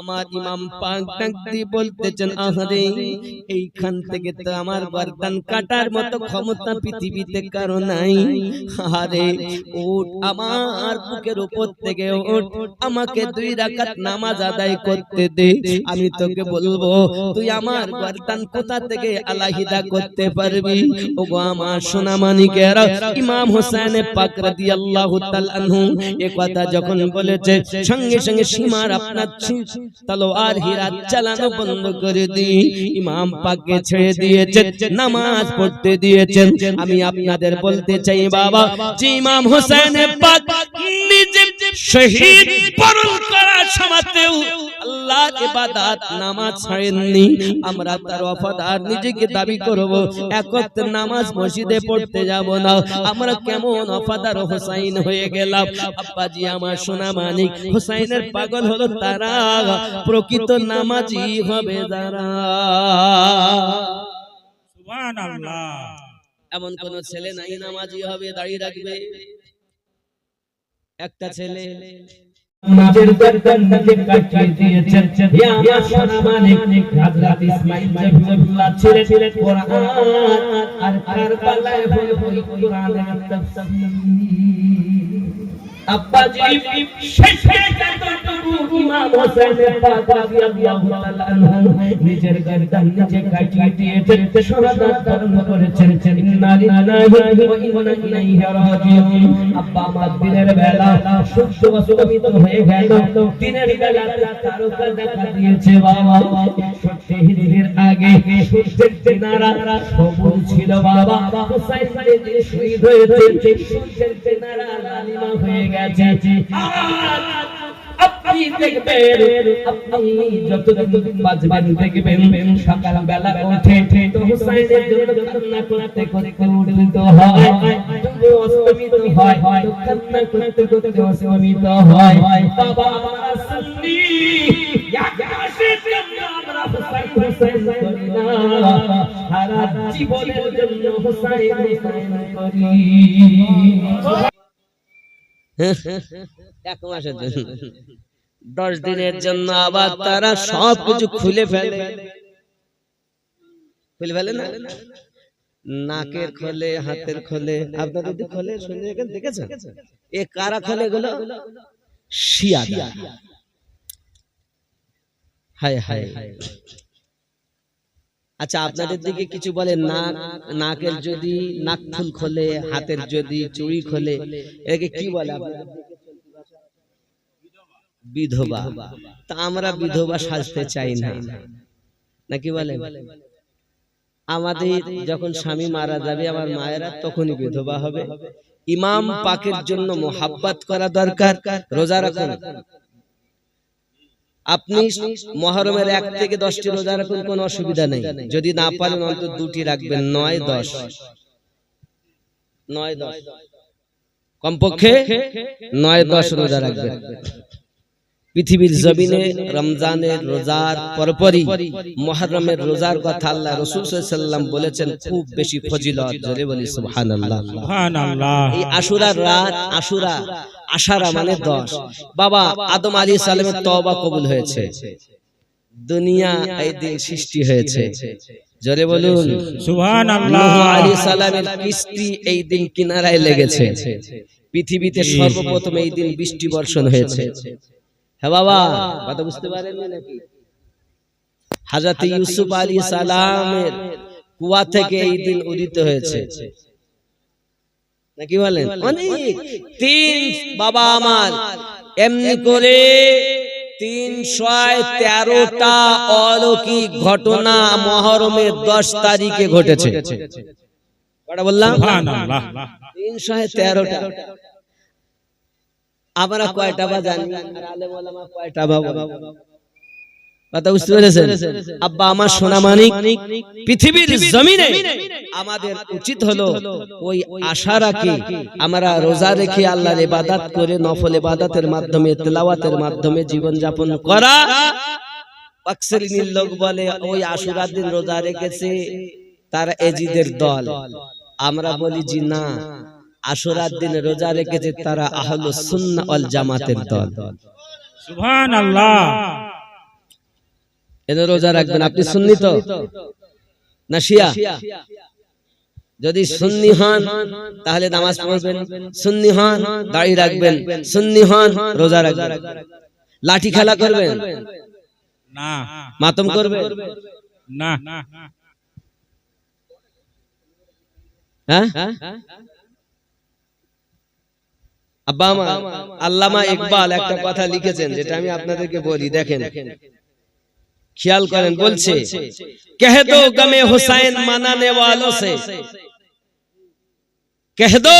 আমার ইমাম পাক ডাক দিয়ে বলতেছেন, আহারে এইখান থেকে তো আমার গর্দান কাটার মতো ক্ষমতা পৃথিবীতে কারো নাই। আরে উঠ, আমার বুকের উপর থেকে উঠ, আমাকে 2 রাকাত নামাজ আদায় করতে দে। আমি তোকে বলবো তুই আমার গর্দান কোথা থেকে আলাহিদা করতে পারবি। ওগো আমার সোনা মানিকেরা, ইমাম হোসেন পাক রাদিয়াল্লাহু তাআলা আনহু এই কথা যখন বলেছে, সঙ্গে সঙ্গে সীমার আপনার তলোয়ার হিরাত চালানো বন্ধ করে দিয়ে ইমাম পাককে ছেড়ে দিয়েছেন, নামাজ পড়তে দিয়েছেন। আমি আপনাদের বলতে চাই বাবা, যে ইমাম হোসেন পাক নিজে শহীদ বরণ করার সময়তেও আল্লাহর ইবাদত নামাজ ছাড়েননি। আমরা তার ওয়াফাদার নিজেকে দাবি করব, এক ওয়াক্ত নামাজ মসজিদে পড়তে যাব না। আমরা কেমন ওয়াফাদার হোসেন হয়ে গেলাম। আব্বাজি আমার সোনা মানিক, হোসেনের পাগল হলো তারা, প্রকৃত নামাজি হবে যারা। সুবহানাল্লাহ। এমন কোন ছেলে নাই নামাজি হবে, দাঁড়িয়ে রাখবে। একটা ছেলে নিজের গর্দান নিজে কাটিয়ে দিয়েছেন। হে আমার সোনা মানিক, হযরত ইসমাঈল জবিউল্লাহ ছিলেন কোরআন আর কারবালায় হয়ে কোরআনের তাফসীর। আব্বাজি শেষে যতটুকু ইমাম হোসেন পাক রাদিয়াল্লাহু তাআলা আনহু নিজের গর্দান নিজে কাটিয়ে দিয়েছেন, শাহাদাত বরণ করেছেন। ইন্না লিল্লাহি ওয়া ইন্না ইলাইহি রাজিউন। আব্বা আমার দিনের বেলা সূর্য অস্তমিত হয়ে গেল, দিনের বেলা তারকা দেখা দিয়েছে বাবা। 61 হিজরির আগে সূর্যের কিনারা সবুজ ছিল বাবা। হোসেন যে শহীদ হয়েছে, সূর্যের কিনারা লালিমা হয়ে গেছে। আপনি দেখবেন, আপনি যতদিন বাজবেন দেখবেন সকাল বেলা উঠে তো হোসেনের জন্য কান্না করতে করতে উঠতে হয়, অস্তমিত হয়, কান্না করতে করতে অস্তমিত হয়। বাবা আমার সুন্নি আকাশের জন্য আমরা হোসেন হোসেন করি না, সারা জীবনের জন্য হোসেন হোসেন করি। 1 মাসের জন্য, 10 দিনের জন্য আবার তারা সব কিছু খুলে ফেলে না, নাকের খোলে, হাতের খোলে। আপনারা যদি খোলে শুনে দেখেছেন, এ কারা খোলে গুলো? শিয়ারা। হায় হায়। আচ্ছা আপনাদের দিকে কিছু বলে, নাকের যদি নাকফুল খোলে, হাতের যদি চুড়ি খোলে, একে কি বলে? বিধবা। তা আমরা বিধবা সাজতে চাই না, নাকি বলে? আমাদের যখন স্বামী মারা যাবে, আমার মায়েরা তখনই বিধবা হবে। ইমাম পাকের জন্য মোহাব্বত করা দরকার। রোজা রাখুন, আপনি মুহররমের 1 থেকে 10টি রোজা রাখুন, কোনো অসুবিধা নেই। যদি না পারেন অন্তত 2টি রাখবেন, 9, 10, কমপক্ষে 9, 10 রোজা রাখবেন। পৃথিবীর জমিনে রমজানের রোজার পরপরই মুহররমের রোজার কথা আল্লাহ রাসূল সাল্লাল্লাহু আলাইহি ওয়াসাল্লাম বলেছেন, খুব বেশি ফজিলত। জোরে বলি সুবহানাল্লাহ। সুবহানাল্লাহ। এই আশুরার রাত, আশারা মানে 10। বাবা আদম আলাইহিস সালামের তওবা কবুল হয়েছে, দুনিয়া এই দিন সৃষ্টি হয়েছে। জোরে বলুন সুবহানাল্লাহ। নূহ আলাইহিস সালামের কিস্তি এই দিন কিনারায় লেগেছে। পৃথিবীতে সর্বপ্রথম এই দিন বৃষ্টি বর্ষণ হয়েছে। হ্যাঁ বাবা, কথা বুঝতে পারেন নাকি? হযরত ইউসুফ আলাইহিস সালামের কুয়া থেকে এই দিন উদিত হয়েছে, নাকি বলেন? অনেক 3 বাবা আমার এমনি করে 313টা অলৌকিক ঘটনা মুহররমের 10 তারিখে ঘটেছে। কটা বললাম? সুবহানাল্লাহ। 313টা। আমরা কয়টা বা জানি, আর আলেম ওলামা কয়টা বা? কথা বুঝতে পেরেছেন? আব্বা আমার সোনা মানিক, পৃথিবীর জমিনে আমাদের উচিত হলো ওই আশারাকে আমরা রোজা রেখে আল্লাহর ইবাদত করে, নফল ইবাদতের মাধ্যমে, তেলাওয়াতের মাধ্যমে জীবন যাপন করা। আকসারিনীর লোক বলে ওই আশুরার দিন রোজা রেখেছে তারা এজিদের দল। আমরা বলি জি না, আশুরার দিনে রোজা রেখেছে তারা আহলুস সুন্নাহ ওয়াল জামাতের দল। সুবহানাল্লাহ। এদের রোজা রাখবেন। আপনি সুন্নি তো না শিয়া? যদি সুন্নি হন তাহলে নামাজ পড়বেন, সুন্নি হন দাড়ি রাখবেন, সুন্নি হন রোজা রাখবেন। লাঠি খেলা করবেন না, মাতম করবেন না, হ্যাঁ? আব্বা আমার আল্লামা ইকবাল একটা কথা লিখেছেন যেটা আমি আপনাদেরকে বলি, দেখেন খেয়াল করেন। বলছে কহ দো গমে হুসাইন মানানে वालों से, कह दो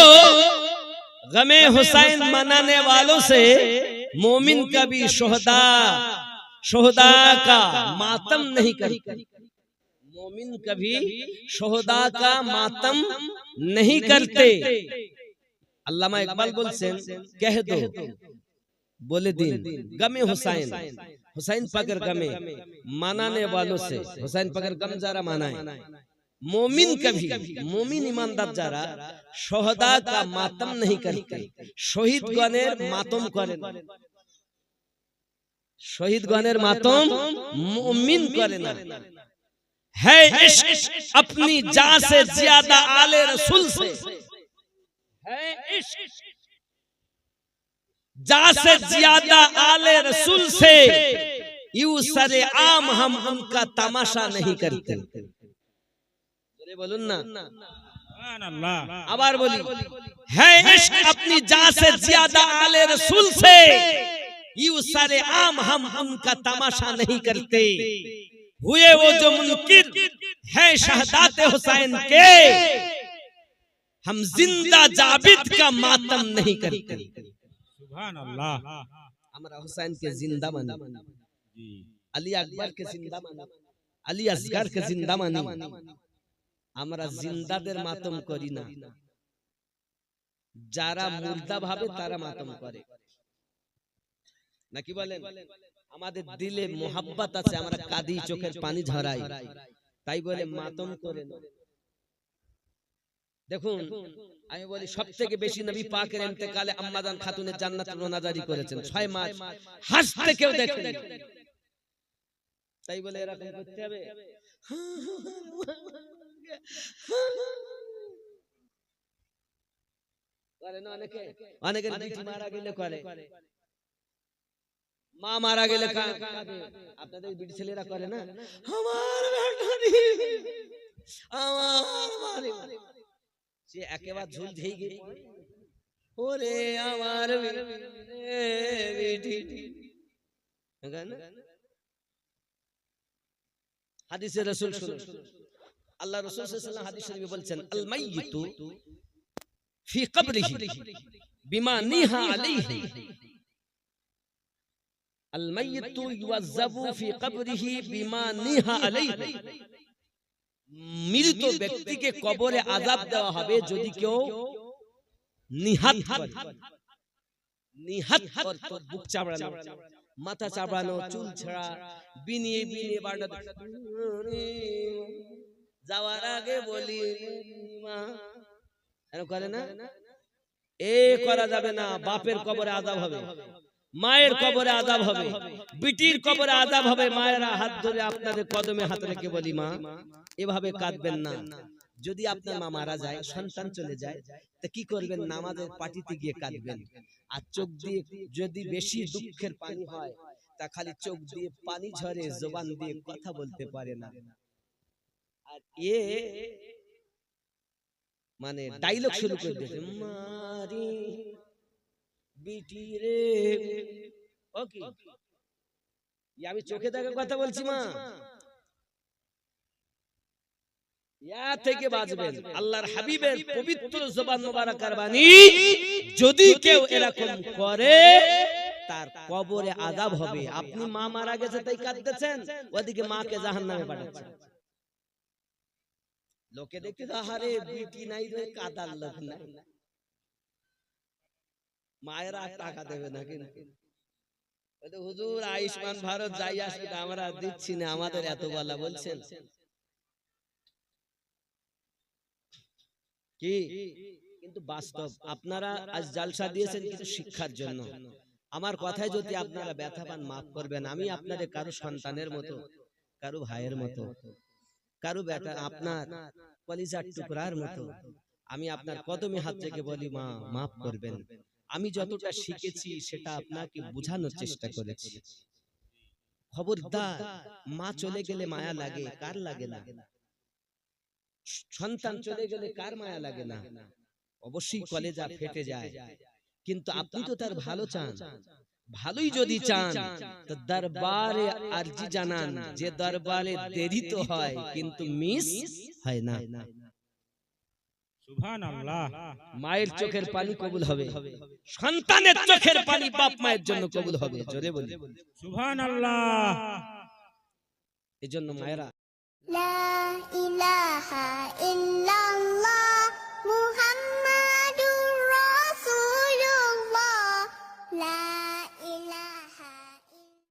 गमे हुसैन मनाने वालों से, मोमिन कभी शोहदा का मातम नहीं करते। मोमिन कभी शोहदा का मातम नहीं करते। अल्लामा इकबाल बोलছেন कह दो, बोले दिन गमे हुसैन, हुसैन पगर गमे मनाने वालों से, हुसैन पगर गम जरा मनाए, मोमिन कभी, मोमिन ईमानदार যারা শহদা का मातम नहीं करते, শহীদ গণের মাতম করে না, শহীদ গণের মাতম মুমিন করে না। है इश्क अपनी जान से ज्यादा आले रसूल से, है इश्क जान से ज्यादा आले रसूल से, यूं सरे आम हम उनका तमाशा नहीं करते। बोलून ना सुबहानाल्लाह। আবার বলি, है इश्क अपनी जान से ज्यादा आले रसूल से, यूं सरे आम हम उनका तमाशा नहीं करते। हुए वो जो मुनकिर है शहदाते हुसैन के, हम जिंदा जाबिद का मातम नहीं करते। सुबहानाल्लाह। আমরা হুসাইনকে জিন্দা মানি, আলী আকবরকে জিন্দা মানি, আলী আসগরকে জিন্দা মানি। আমরা জিন্দাদের মাতম করি না, যারা মুর্দা ভাবে তারা মাতম করে নাকি বলেন? আমাদের দিলে মোহাব্বত আছে, আমরা কাঁদি, চোখের পানি ঝরাই, তাই বলে মাতম করে না। দেখুন আমি বলি সবথেকে বেশি নবী পাকের ইন্তেকালে আম্মা জান খাতুনের জান্নাতুল রোনাজারি করেছেন 6 মাস, হাসতে কেউ দেখেনি, তাই বলে এরকম করতে হবে? করে না অনেকে, অনেকের বিটি মারা গেলে করে, মা মারা গেলে কাঁদে। আপনাদের বিটি ছেলেরা করে না? আমার বেটারি, আমার সে একেবারে ঝুল ধেই গে, ওরে আমার বেটি। হাদিসে রাসূল শুনুন, আল্লাহ রাসূল সাল্লাল্লাহু আলাইহি ওয়াসাল্লাম হাদিস শরীফে বলছেন, আল মাইয়িতু ফি কবরিহি বিমা নিহা আলাইহি, আল মাইয়িতু ইউযাবু ফি কবরিহি বিমা নিহা আলাইহি। মৃত ব্যক্তিকে কবরে আযাব দেওয়া হবে যদি কেউ নিহাত করে। নিহাত অর্থ বুক চাপড়ানো, মাথা চাপড়ানো, চুল ছেঁড়া, বিনিয়ে বিনিয়ে বাড়া যাওয়ার আগে বলি মা, এরকম করে না? এ করা যাবে না। বাপের কবরে আযাব হবে, মায়ের কবরে আযাব হবে, বিটির কবরে আযাব হবে। মায়েরা হাত ধরে আপনাদের কদমে হাত রেখে বলি মা এভাবে কাঁদবেন না। যদি আপনার মা মারা যায়, সন্তান চলে যায়, তা কি করবেন? নামাজের পাটিতে গিয়ে কাঁদবেন। আর চোখ দিয়ে যদি বেশি দুঃখের পানি হয়, তা খালি চোখ দিয়ে পানি ঝরে, জবান দিয়ে কথা বলতে পারে না। আর এ মানে ডায়লগ শুরু করে দিয়েছে, মারি বিটি রে। ওকে, আমি চোখে দেখা কথা বলছি মা, ইয়া থেকে বাঁচবেন। আল্লাহর হাবিবের পবিত্র জবান মোবারকার বাণী, যদি কেউ এরকম করে তার কবরে আযাব হবে। আপনি মা মারা গেছে তাই কাঁদতেছেন, ওদিকে মাকে জাহান্নামে পাঠাচ্ছেন। লোকে দেখতে তো আরে বিটি নাই রে, কাদার লোক নাই। মায়েরা টাকা দেবে না, কিন্তু হুজুর আয়ুষ্মান ভারত যাই আসবে আমরা দিচ্ছি না, আমাদের এত বলা বলছেন কি? কিন্তু বাস্তব আপনারা আজ জালসা দিয়েছেন কিছু শিক্ষার জন্য। আমার কথায় যদি আপনারা ব্যথা পান মাফ করবেন। আমি আপনাদের কারো সন্তানের মতো, কারো ভাইয়ের মতো, কারো বেটা আপনার কলিজার টুকরার মতো। আমি আপনার কদমে হাত থেকে বলি মা মাফ করবেন। আমি যতটা শিখেছি সেটা আপনাকে বোঝানোর চেষ্টা করেছি। খবরদার, মা চলে গেলে মায়া লাগে, কার লাগে না? সন্তান চলে গেলে কার মায়া লাগে না? অবশ্যই কলেজা ফেটে যায়, কিন্তু আপনি তো তার ভালো চান। ভালোই যদি চান তো দরবারে আরজি জানান, যে দরবারে দেরি তো হয় কিন্তু মিস হয় না। সুবহানাল্লাহ। মায়ের চোখের পানি কবুল হবে, সন্তানের চোখের পানি বাপ মায়ের জন্য কবুল হবে। জোরে বলি সুবহানাল্লাহ। এজন্য মায়েরা লা ইলাহা ইল্লাল্লাহ